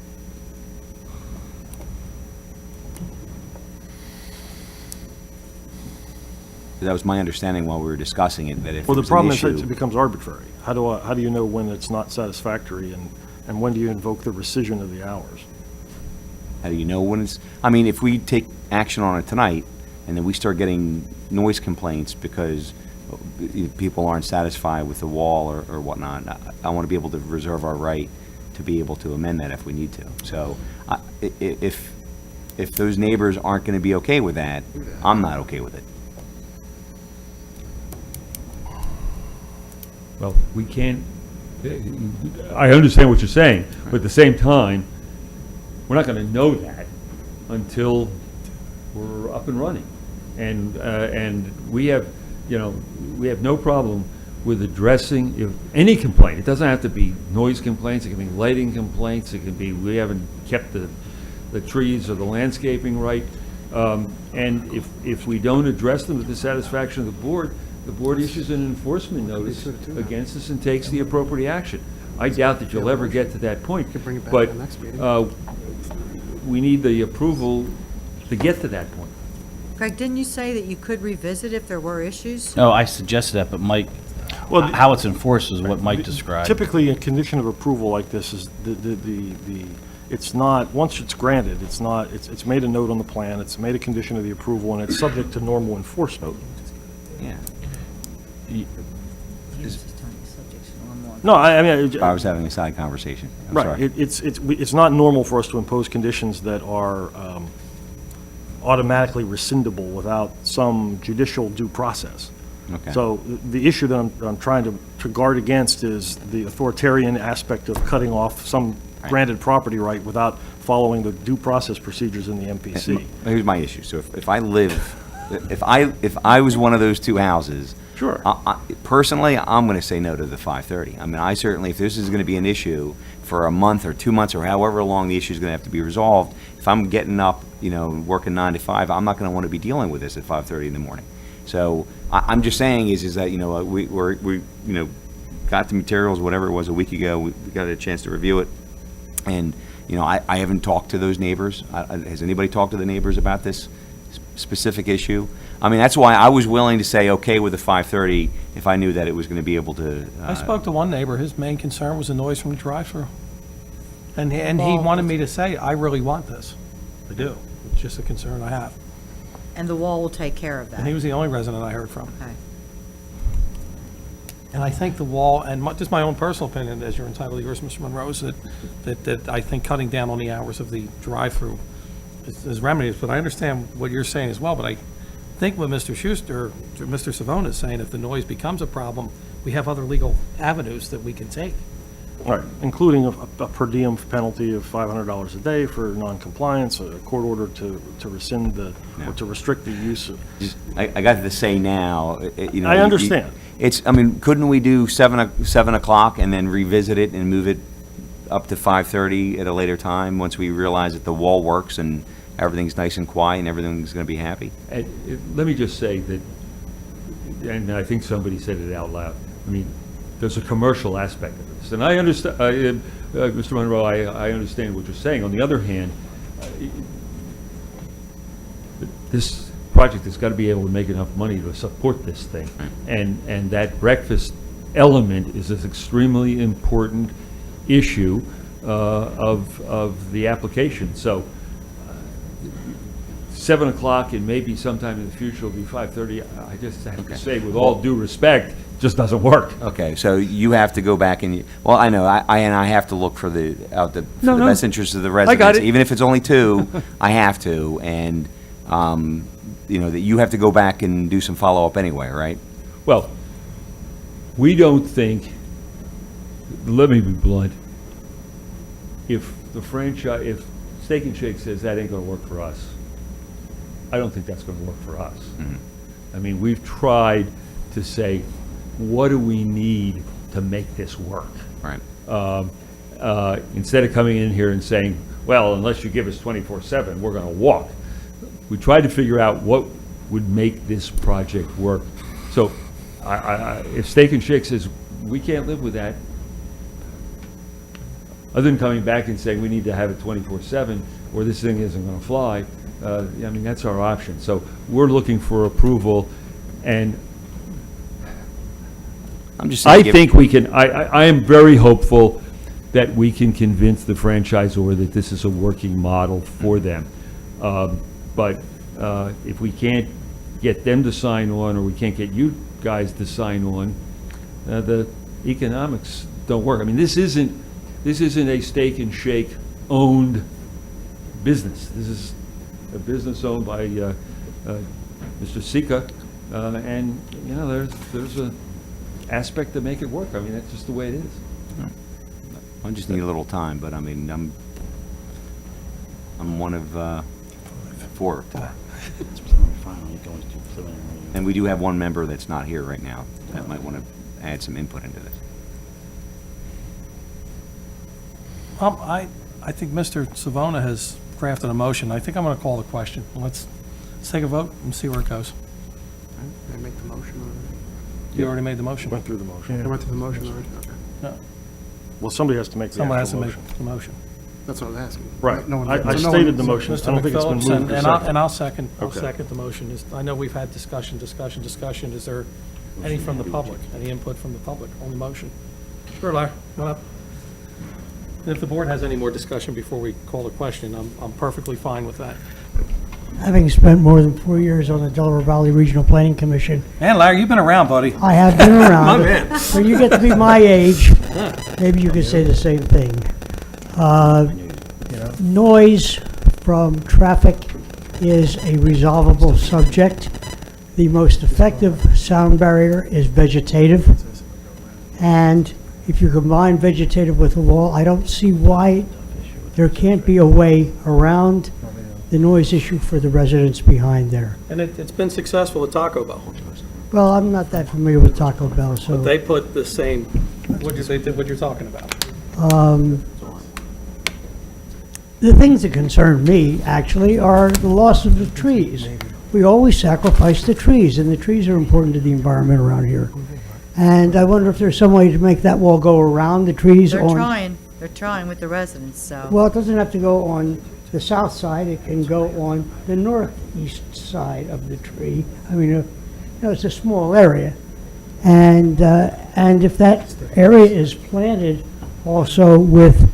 That was my understanding while we were discussing it, that if Well, there the was problem an is that issue... it becomes arbitrary. How do you know when it's not satisfactory, and when do you invoke the rescission of the hours? How do you know when it's, I mean, if we take action on it tonight, and then we start getting noise complaints because people aren't satisfied with the wall or whatnot. I want to be able to reserve our right to be able to amend that if we need to. So if those neighbors aren't going to be okay with that, I'm not okay with it. Well, we can't, I understand what you're saying, but at the same time, we're not going to know that until we're up and running. And we have, we have no problem with addressing any complaint. It doesn't have to be noise complaints, it can be lighting complaints, it can be we haven't kept the trees or the landscaping right. And if we don't address them to the satisfaction of the board issues an enforcement notice against us and takes the appropriate action. I doubt that you'll ever get to that point, but we need the approval to get to that point. Greg, didn't you say that you could revisit if there were issues? No, I suggested that, but Mike, how it's enforced is what Mike described. Typically, a condition of approval like this is it's not, once it's granted, it's made a note on the plan, it's made a condition of the approval, and it's subject to normal enforcement. Yeah. No, I mean. I was having a side conversation. I'm Right. sorry. It's not normal for us to impose conditions that are automatically rescindable without some judicial due process. Okay. So the issue that I'm trying to guard against is the authoritarian aspect of cutting off some granted property right without following the due process procedures in the MPC. Here's my issue. So if I live, if I was one of those two houses, Sure. Personally, I'm going to say no to the 5:30. I mean, I certainly, if this is going to be an issue for a month or 2 months or however long the issue is going to have to be resolved, if I'm getting up, working 9 to 5, I'm not going to want to be dealing with this at 5:30 in the morning. So I'm just saying is that, we got the materials, whatever it was a week ago, we got a chance to review it. And, I haven't talked to those neighbors. Has anybody talked to the neighbors about this specific issue? I mean, that's why I was willing to say okay with the 5:30 if I knew that it was going to be able to. I spoke to one neighbor, his main concern was the noise from the drive-through. And he wanted me to say, I really want this. I do. It's just a concern I have. And the wall will take care of that. And he was the only resident I heard from. Okay. And I think the wall, and just my own personal opinion, as you're entitled to yours, Mr. Monroe, is that I think cutting down on the hours of the drive-through is remedies. But I understand what you're saying as well, but I think what Mr. Schuster, Mr. Savona is saying, if the noise becomes a problem, we have other legal avenues that we can take. Right, including a per diem penalty of $500 a day for non-compliance, a court order to rescind or to restrict the use of. I got to say now, I understand. Couldn't we do 7 o'clock and then revisit it and move it up to 5:30 at a later time once we realize that the wall works and everything's nice and quiet and everything's going to be happy? Let me just say that, and I think somebody said it out loud, there's a commercial aspect of this. And I understand, Mr. Monroe, I understand what you're saying. On the other hand, this project has got to be able to make enough money to support this thing. And that breakfast element is an extremely important issue of the application. So 7 o'clock and maybe sometime in the future will be 5:30. I just have to say, with all due respect, just doesn't work. Okay, so you have to go back and, well, I know, I have to look for the best interest of the residents. got it. Even if it's only 2, I have to, and, that you have to go back and do some follow-up anyway, right? Well, we don't think, let me be blunt, if Steak and Shake says that ain't gonna work for us, I don't think that's gonna work for us. Mm-hmm. We've tried to say, what do we need to make this work? Right. Instead of coming in here and saying, well, unless you give us 24/7, we're gonna walk. We tried to figure out what would make this project work. So if Steak and Shake says, we can't live with that, other than coming back and saying we need to have it 24/7 or this thing isn't going to fly, that's our option. So we're looking for approval, and I'm just saying, I think we can. I am very hopeful that we can convince the franchisor that this is a working model for them. But if we can't get them to sign on, or we can't get you guys to sign on, the economics don't work. I mean, this isn't a Steak and Shake owned business. This is a business owned by Mr. Sika, and you know, there's a aspect to make it work. I mean, that's just the way it is. I just need a little time, but I mean, I'm one of 4 today. And we do have one member that's not here right now that might want to add some input into this. I think Mr. Savona has crafted a motion. I think I'm going to call the question. Let's take a vote and see where it goes. Did I make the motion already? You already made the motion? Went through the motion. I went through the motion already? Okay. No. Well, somebody has to make the Someone has to actual make motion. the motion. That's what I was asking. Right. No one- I so no one- stated the motion. I Mr. don't think it's been McPhillips, moved or and seconded. I'll second Okay. the motion. I know we've had discussion. Is there any from the public? Any input from the public on the motion? Sure, Larry, come on up. And if the board has any more discussion before we call the question, I'm perfectly fine with that. Having spent more than 4 years on the Delaware Valley Regional Planning Commission, And Larry, you've been around, buddy. I have been around. My man. When you get to be my age, maybe you could say the same thing. Noise from traffic is a resolvable subject. The most effective sound barrier is vegetative. And if you combine vegetative with a wall, I don't see why there can't be a way around the noise issue for the residents behind there. And it's been successful at Taco Bell. Well, I'm not that familiar with Taco Bell, so. But they put the same, what you're talking about. The things that concern me, actually, are the loss of the trees. We always sacrifice the trees, and the trees are important to the environment around here. And I wonder if there's some way to make that wall go around the trees They're on... trying with the residents, so. Well, it doesn't have to go on the south side, it can go on the northeast side of the tree. I mean, it's a small area. And if that area is planted also with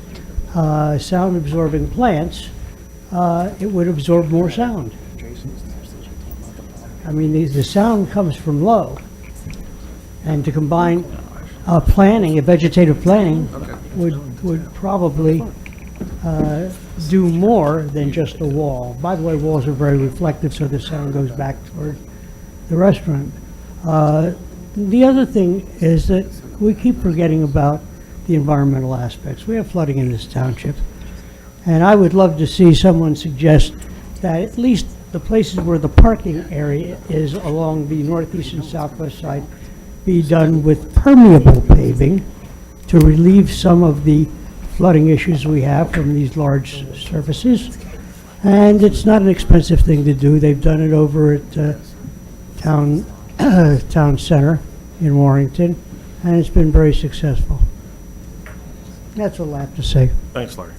sound-absorbing plants, it would absorb more sound. I mean, the sound comes from low. And to combine planting, a vegetative planting, would probably do more than just a wall. By the way, walls are very reflective, so the sound goes back toward the restaurant. The other thing is that we keep forgetting about the environmental aspects. We have flooding in this township, and I would love to see someone suggest that at least the places where the parking area is along the northeast and southwest side be done with permeable paving to relieve some of the flooding issues we have from these large surfaces. And it's not an expensive thing to do. They've done it over at Town Center in Warrington, and it's been very successful. That's all I have to say. Thanks, Larry.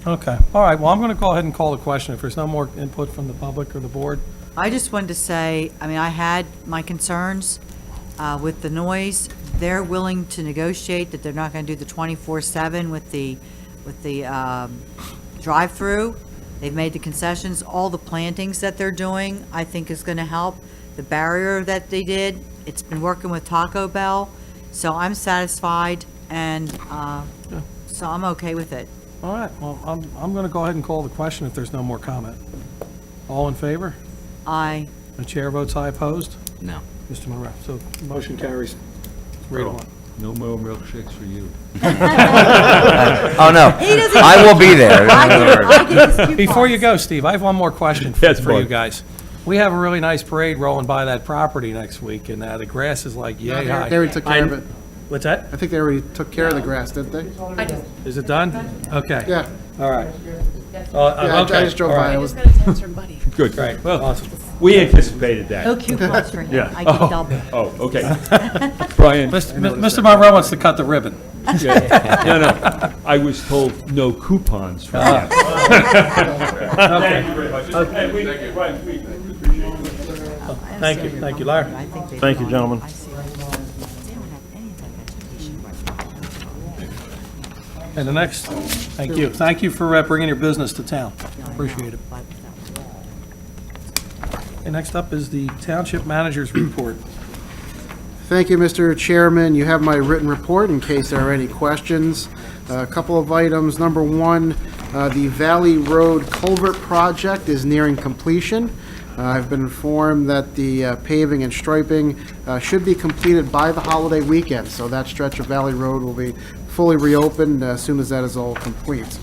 Okay, all right, well, I'm going to go ahead and call the question. If there's no more input from the public or the board. I just wanted to say, I mean, I had my concerns with the noise. They're willing to negotiate that they're not going to do the 24/7 with the drive-through. They've made the concessions. All the plantings that they're doing, I think, is going to help. The barrier that they did, it's been working with Taco Bell, so I'm satisfied, and so I'm okay with it. All right, well, I'm going to go ahead and call the question if there's no more comment. All in favor? Aye. The chair votes aye. Opposed? No. Mr. Monroe. So motion carries 3-1. No more milkshakes for you. Oh, no. I will be there. Before you go, Steve, I have one more question Yes, for you Bud. guys. We have a really nice parade rolling by that property next week, and the grass is like yay high. They already took care of it. What's that? I think they already took care of the grass, didn't they? Is it done? Okay. Yeah. All right. I Okay. just drove All by. right. I was. Good. Right. Well, Awesome. we anticipated that. No coupons for him. Yeah. I get double. Oh, okay. Brian. Mr. Monroe wants to cut the ribbon. Yeah. No. I was told no coupons for that. Okay. Thank you very much. And we, Brian, we appreciate it. Thank you, Larry. Thank you, gentlemen. And the next, thank you for bringing your business to town. Appreciate it. And next up is the Township Manager's Report. Thank you, Mr. Chairman. You have my written report in case there are any questions. A couple of items. Number one, the Valley Road Culvert Project is nearing completion. I've been informed that the paving and striping should be completed by the holiday weekend, so that stretch of Valley Road will be fully reopened as soon as that is all complete.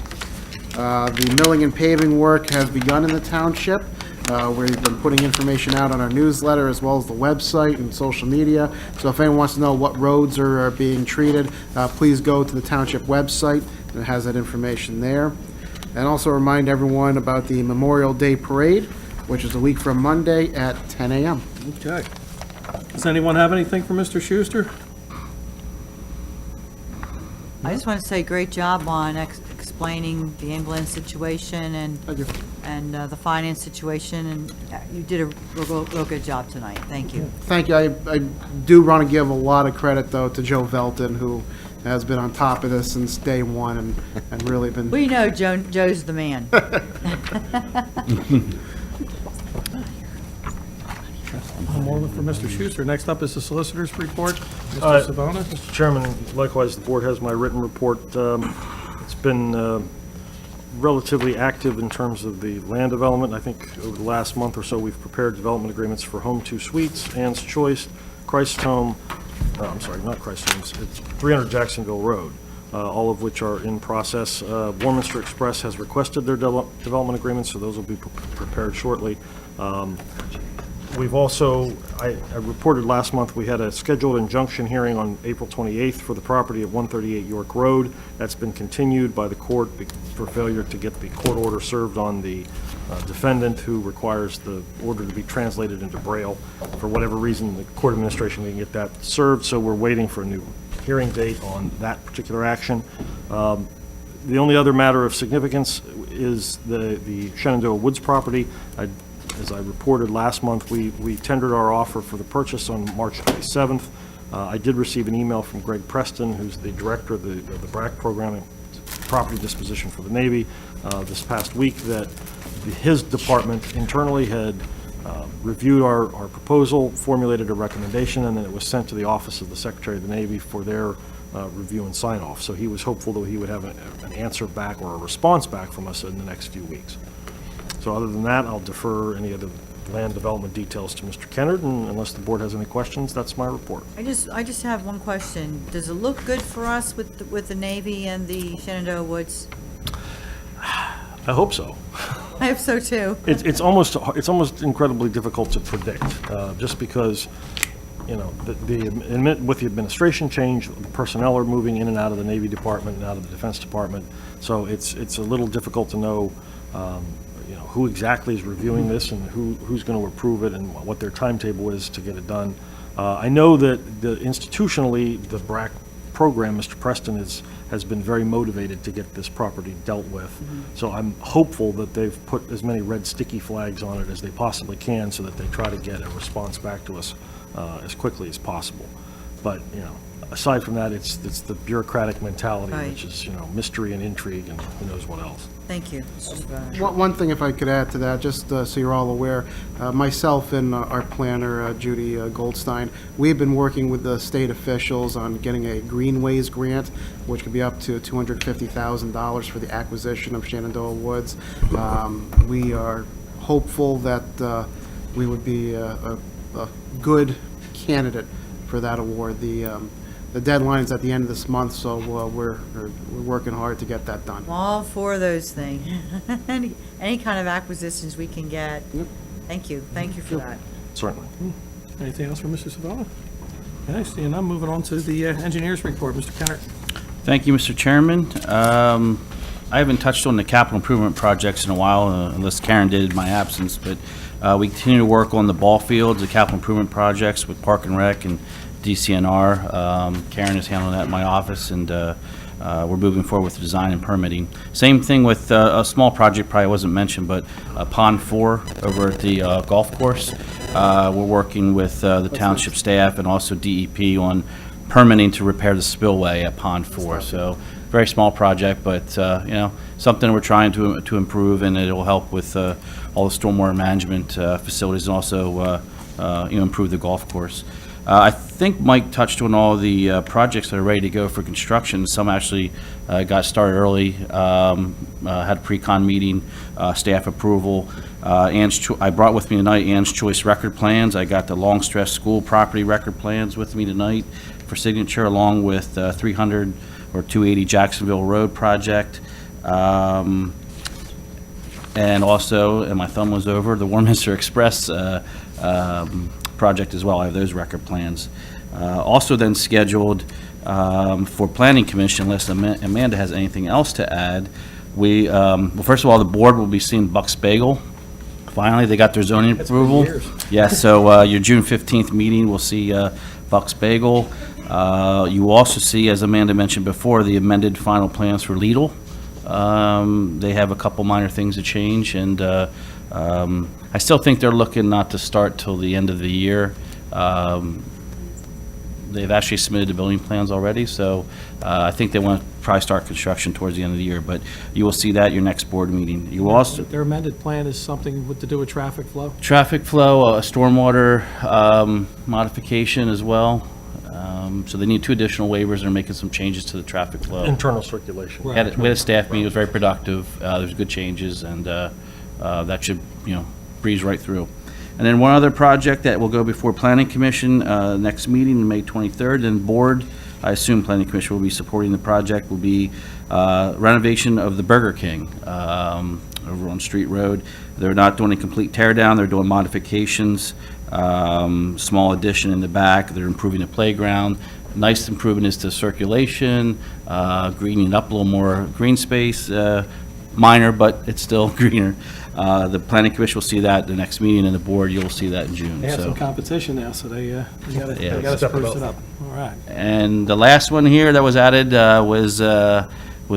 The milling and paving work has begun in the township. We've been putting information out on our newsletter as well as the website and social media. So if anyone wants to know what roads are being treated, please go to the township website. It has that information there. And also remind everyone about the Memorial Day Parade, which is a week from Monday at 10 a.m. Okay. Does anyone have anything for Mr. Schuster? I just want to say great job on explaining the England situation and Thank you. and the finance situation, and you did a real good job tonight. Thank you. Thank you. I do want to give a lot of credit, though, to Joe Velton, who has been on top of this since day one and really been... We know Joe's the man. No more for Mr. Schuster. Next up is the Solicitor's Report. Mr. Savona? Mr. Chairman, likewise, the board has my written report. It's been relatively active in terms of the land development. I think over the last month or so, we've prepared development agreements for Home 2 Suites, Ann's Choice, Christ Home, I'm sorry, not Christ Homes, it's 300 Jacksonville Road, all of which are in process. Warminster Express has requested their development agreements, so those will be prepared shortly. We've also, I reported last month, we had a scheduled injunction hearing on April 28th for the property at 138 York Road. That's been continued by the court for failure to get the court order served on the defendant, who requires the order to be translated into Braille. For whatever reason, the court administration didn't get that served, so we're waiting for a new hearing date on that particular action. The only other matter of significance is the Shenandoah Woods property. As I reported last month, we tendered our offer for the purchase on March 27th. I did receive an email from Greg Preston, who's the director of the BRAC program and property disposition for the Navy, this past week, that his department internally had reviewed our proposal, formulated a recommendation, and then it was sent to the Office of the Secretary of the Navy for their review and sign off. So he was hopeful that he would have an answer back or a response back from us in the next few weeks. So other than that, I'll defer any of the land development details to Mr. Kennard, and unless the board has any questions, that's my report. I just have one question. Does it look good for us with the Navy and the Shenandoah Woods? I hope so. I hope so too. It's almost incredibly difficult to predict, just because, you know, with the administration change, the personnel are moving in and out of the Navy Department and out of the Defense Department, so it's a little difficult to know, you know, who exactly is reviewing this and who's going to approve it and what their timetable is to get it done. I know that institutionally, the BRAC program, Mr. Preston has been very motivated to get this property dealt with. So I'm hopeful that they've put as many red sticky flags on it as they possibly can, so that they try to get a response back to us as quickly as possible. But, you know, aside from that, it's the bureaucratic mentality, Right. which is, you know, mystery and intrigue and who knows what else. Thank you. One thing, if I could add to that, just so you're all aware, myself and our planner, Judy Goldstein, we've been working with the state officials on getting a Greenways grant, which could be up to $250,000 for the acquisition of Shenandoah Woods. We are hopeful that we would be a good candidate for that award. The deadline is at the end of this month, so we're working hard to get that done. I'm all for those things. Any kind of acquisitions we can get. Thank you for that. Certainly. Anything else for Mr. Savona? Okay, seeing none, moving on to the Engineers Report. Mr. Kennard. Thank you, Mr. Chairman. I haven't touched on the capital improvement projects in a while, unless Karen did in my absence, but we continue to work on the ball fields, the capital improvement projects with Park and Rec and DCNR. Karen is handling that in my office, and we're moving forward with design and permitting. Same thing with a small project, probably wasn't mentioned, but Pond 4 over at the golf course. We're working with the township staff and also DEP on permitting to repair the spillway at Pond 4. So very small project, but you know, something we're trying to improve, and it will help with all the stormwater management facilities, and also improve the golf course. I think Mike touched on all the projects that are ready to go for construction. Some actually got started early, had a pre-con meeting, staff approval. I brought with me tonight Ann's Choice record plans. I got the Long Stress School property record plans with me tonight for signature, along with 300 or 280 Jacksonville Road project. And also, and my thumb was over, the Warminster Express project as well. I have those record plans. Also then scheduled for Planning Commission, unless Amanda has anything else to add. Well, first of all, the board will be seeing Bucks Bagel. Finally, they got their zoning approval. Yes, so your June 15th meeting, we'll see Bucks Bagel. You will also see, as Amanda mentioned before, the amended final plans for Lidl. They have a couple minor things to change, and I still think they're looking not to start till the end of the year. They've actually submitted the building plans already, so I think they want to probably start construction towards the end of the year, but you will see that at your next board meeting. You will also... Their amended plan is something to do with traffic flow? Traffic flow, stormwater modification as well. So they need 2 additional waivers. They're making some changes to the traffic flow. Internal circulation. We had a staff meeting. It was very productive. There's good changes, and that should, breeze right through. And then one other project that will go before Planning Commission, next meeting, May 23rd, and board, I assume Planning Commission will be supporting the project, will be renovation of the Burger King over on Street Road. They're not doing a complete tear down, they're doing modifications, small addition in the back, they're improving the playground. Nice improvement is to circulation, greening up a little more green space, minor, but it's still greener. The Planning Commission will see that at the next meeting, and the board, you'll see that in June. They have So- some competition now, so they got Yeah. to spruce it up. All right. And the last one here that was added was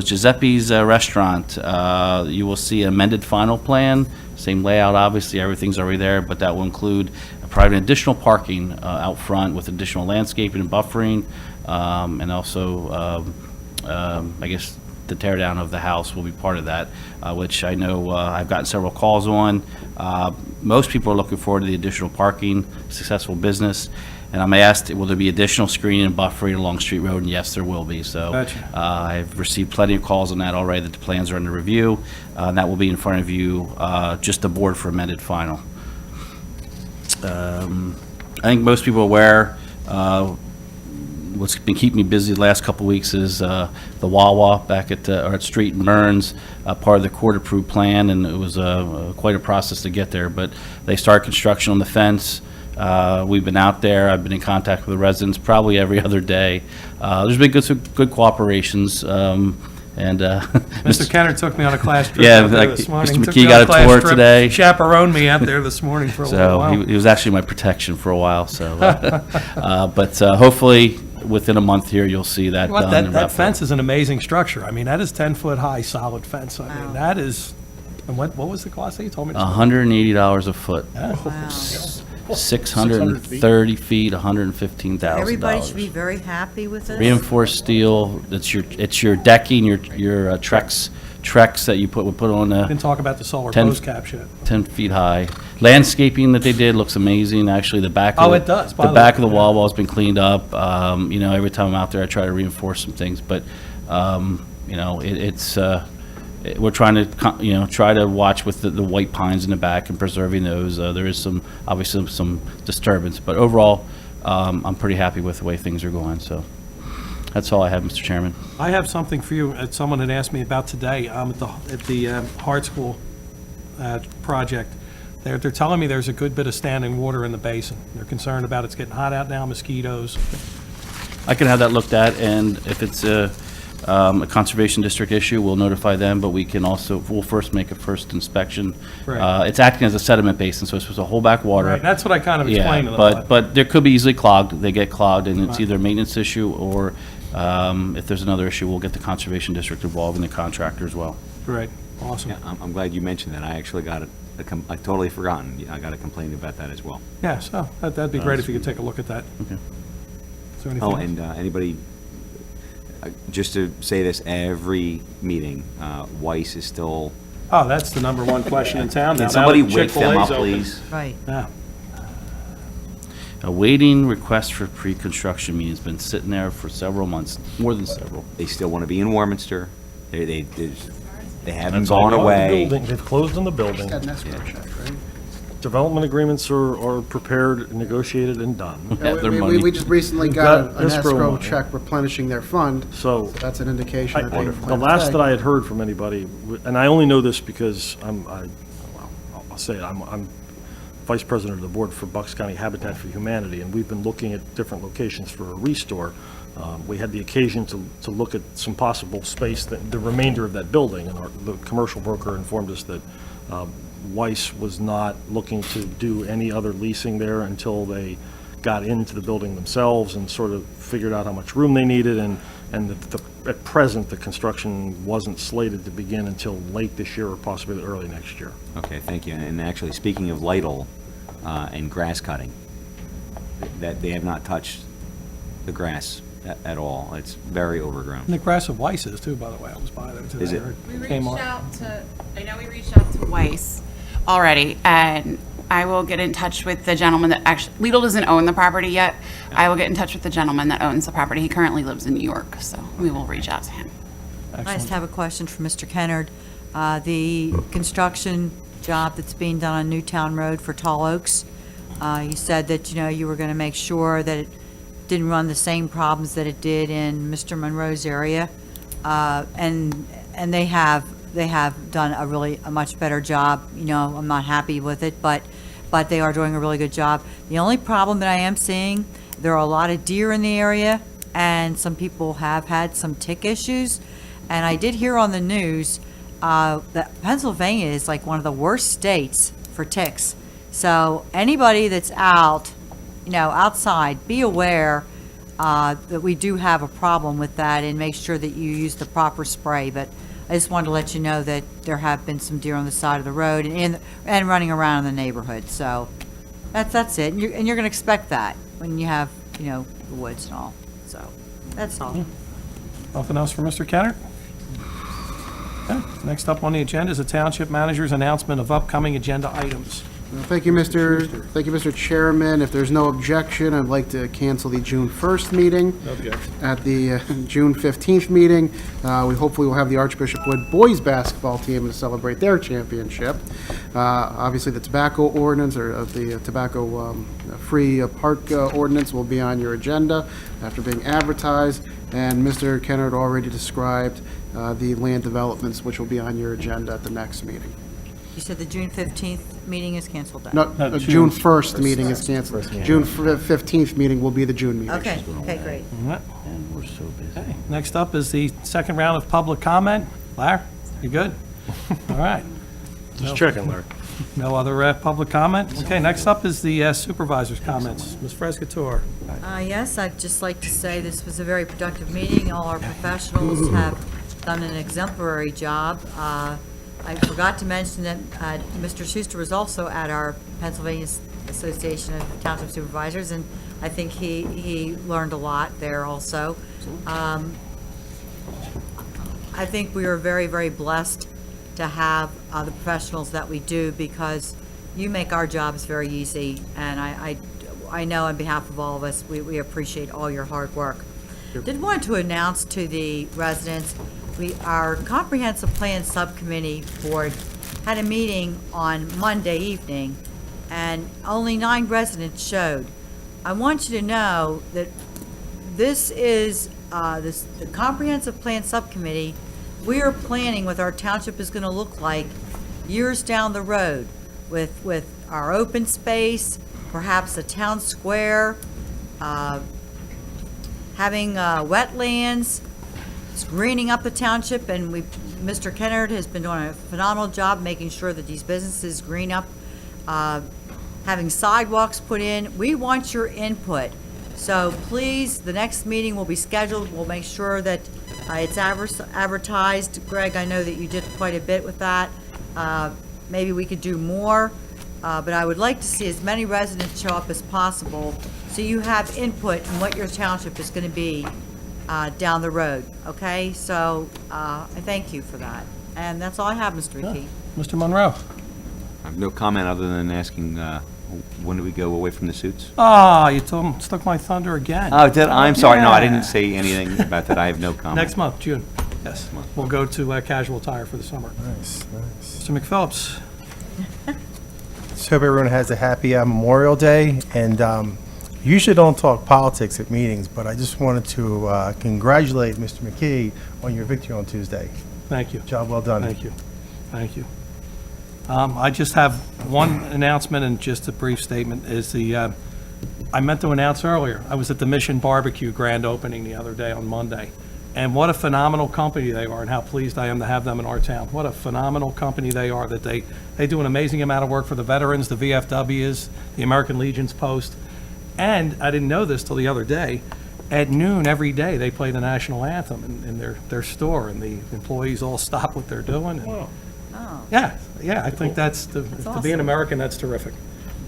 Giuseppe's Restaurant. You will see amended final plan, same layout, obviously, everything's already there, but that will include probably additional parking out front with additional landscaping and buffering, and also, I guess, the tear down of the house will be part of that, which I know I've gotten several calls on. Most people are looking forward to the additional parking, successful business. And I'm asked, will there be additional screening and buffering along Street Road? And yes, there will be. So Gotcha. I've received plenty of calls on that already, that the plans are under review. And that will be in front of you, just the board for amended final. I think most people are aware, what's been keeping me busy the last couple of weeks is the Wawa back at Street and Burns, part of the court-approved plan, and it was quite a process to get there. But they started construction on the fence. We've been out there. I've been in contact with the residents probably every other day. There's been good cooperations. Mr. Kenner took me on a class trip Yeah, out there like this morning. Mr. Took me McKee on got a class tour trip, today. Chaperoned me out there this morning for a little So while. he was actually my protection for a while. So, but hopefully within a month here, you'll see that What, done. that and wrapped up. fence is an amazing structure. I mean, that is 10-foot high, solid fence. I mean, that is, and what was the cost that you told me? $180 a foot. Yeah. Wow. 630 feet, $115,000. Everybody should be very happy with this. Reinforced steel. It's your decking, your Trex that you would put on Didn't talk about the solar 10 post cap yet. 10 feet high. Landscaping that they did looks amazing. Actually, the back Oh, of it does, by the the back way, of the yeah. wall has been cleaned up. Every time I'm out there, I try to reinforce some things, but we're trying to try to watch with the white pines in the back and preserving those. There is obviously some disturbance, but overall, I'm pretty happy with the way things are going. So that's all I have, Mr. Chairman. I have something for you. Someone had asked me about today at the Hart School project. They're telling me there's a good bit of standing water in the basin. They're concerned about it's getting hot out now, mosquitoes. I can have that looked at, and if it's a conservation district issue, we'll notify them, but we'll first make a first inspection. Right. It's acting as a sediment basin, so it's supposed to hold back water. Right, that's what I kind of explained to them. But there could be easily clogged. They get clogged, and it's Right. either a maintenance issue or if there's another issue, we'll get the conservation district involved and the contractor as well. Great, awesome. Yeah, I'm glad you mentioned that. I actually got I totally forgotten. I got a complaint about that as well. Yeah, so that'd be great if you could take a look at that. Okay. Is there anything Oh, else? and anybody, just to say this, every meeting, Weiss is still Oh, that's the number one question in town. now. Can somebody Now that wake them Chick-fil-A's up, open. please? Right. Yeah. Awaiting request for pre-construction meeting has been sitting there for several months, more than several. They still want to be in Warminster. They haven't That's all gone about the away. building. They've closed on the building. Got an escrow check, right? Development agreements are prepared, negotiated, and done. Yeah, their We money. just recently We've got got an escrow escrow money. check replenishing their fund. So That's an indication that they the plan to last stay. that I had heard from anybody, and I only know this because I'll say it, I'm vice president of the board for Bucks County Habitat for Humanity, and we've been looking at different locations for a restore. We had the occasion to look at some possible space, the remainder of that building, and the commercial broker informed us that Weiss was not looking to do any other leasing there until they got into the building themselves and sort of figured out how much room they needed, and at present, the construction wasn't slated to begin until late this year or possibly early next year. Okay, thank you. And actually, speaking of Lytle and grass cutting, that they have not touched the grass at all. It's very overgrown. And the grass of Weiss's too, by the way. I was by there today. Is it? We reached Kmart. out to, I know we reached out to Weiss already, and I will get in touch with the gentleman that actually, Lidl doesn't own the property yet. I will get in touch with the gentleman that owns the property. He currently lives in New York, so we will reach out to him. I just have a question for Mr. Kennard. The construction job that's being done on Newtown Road for Tall Oaks, you said that, you were going to make sure that it didn't run the same problems that it did in Mr. Monroe's area. And they have done a much better job. I'm not happy with it, but they are doing a really good job. The only problem that I am seeing, there are a lot of deer in the area, and some people have had some tick issues. And I did hear on the news that Pennsylvania is like one of the worst states for ticks. So anybody that's out, outside, be aware that we do have a problem with that, and make sure that you use the proper spray. But I just wanted to let you know that there have been some deer on the side of the road and running around in the neighborhood. So that's it. And you're going to expect that when you have, the woods and all. So that's all. Nothing else for Mr. Kennard? Okay. Next up on the agenda is the Township Manager's announcement of upcoming agenda items. Thank you, Mr. Chairman. If there's no objection, I'd like to cancel the June 1st meeting. No objection. At the June 15th meeting, we hopefully will have the Archbishop Wood boys basketball team to celebrate their championship. Obviously, the tobacco ordinance, or the tobacco-free park ordinance, will be on your agenda after being advertised. And Mr. Kennard already described the land developments, which will be on your agenda at the next meeting. You said the June 15th meeting is canceled then? No, June 1st meeting is canceled. June 15th meeting will be the June meeting. Okay, great. All right. And we're so busy. Next up is the second round of public comment. Larry, you good? All right. Just checking, Larry. No other public comment? Okay, next up is the supervisor's comments. Ms. Frescatore. Yes, I'd just like to say this was a very productive meeting. All our professionals have done an exemplary job. I forgot to mention that Mr. Schuster was also at our Pennsylvania Association of Township Supervisors, and I think he learned a lot there also. I think we are very, very blessed to have the professionals that we do, because you make our jobs very easy, and I know on behalf of all of us, we appreciate all your hard work. Did want to announce to the residents, our Comprehensive Plan Subcommittee Board had a meeting on Monday evening, and only 9 residents showed. I want you to know that this is the Comprehensive Plan Subcommittee. We are planning what our township is going to look like years down the road, with our open space, perhaps a town square, having wetlands, greening up the township, and Mr. Kennard has been doing a phenomenal job making sure that these businesses green up, having sidewalks put in. We want your input. So please, the next meeting will be scheduled. We'll make sure that it's advertised. Greg, I know that you did quite a bit with that. Maybe we could do more, but I would like to see as many residents show up as possible, so you have input in what your township is going to be down the road, okay? So I thank you for that. And that's all I have, Mr. McKee. Mr. Monroe? I have no comment other than asking, when do we go away from the suits? Ah, you took my thunder again. Oh, I'm sorry, no, I Yeah. didn't say anything about that, I have no comment. Next month, June. Yes, we'll go to casual attire for the summer. Nice, nice. Mr. McPhillips? Just hope everyone has a happy Memorial Day, and usually don't talk politics at meetings, but I just wanted to congratulate Mr. McKee on your victory on Tuesday. Thank you. Job well done. Thank you. Thank you. I just have one announcement and just a brief statement is I meant to announce earlier, I was at the Mission Barbecue grand opening the other day on Monday. And what a phenomenal company they are and how pleased I am to have them in our town. What a phenomenal company they are, that they do an amazing amount of work for the veterans, the VFWs, the American Legion's Post. And I didn't know this till the other day, at noon every day, they play the national anthem in their store, and the employees all stop what they're doing. And yeah, I think to be an American, that's terrific.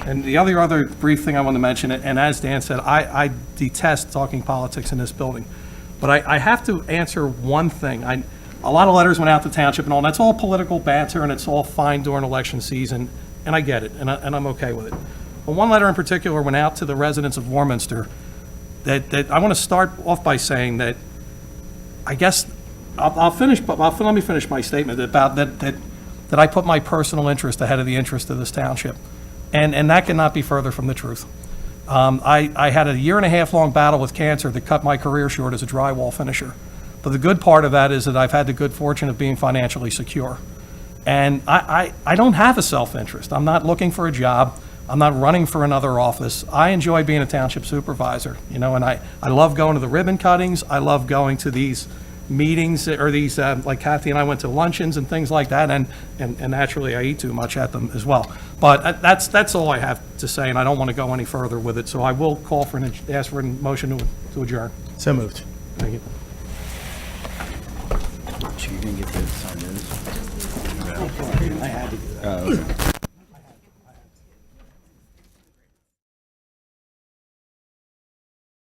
And the other brief thing I want to mention, and as Dan said, I detest talking politics in this building. But I have to answer one thing. A lot of letters went out to Township and all, and that's all political banter, and it's all fine during election season, and I get it, and I'm okay with it. But one letter in particular went out to the residents of Warminster that I want to start off by saying that I guess I'll finish, but let me finish my statement about that I put my personal interest ahead of the interest of this township, and that cannot be further from the truth. I had a 1.5-year-long battle with cancer that cut my career short as a drywall finisher. But the good part of that is that I've had the good fortune of being financially secure. And I don't have a self-interest. I'm not looking for a job. I'm not running for another office. I enjoy being a township supervisor, and I love going to the ribbon cuttings. I love going to these meetings, or these, like Kathy and I went to luncheons and things like that, and naturally I eat too much at them as well. But that's all I have to say, and I don't want to go any further with it, so I will call for ask for a motion to adjourn. So moved. Thank you. So you're gonna get to sign those? I had to do that.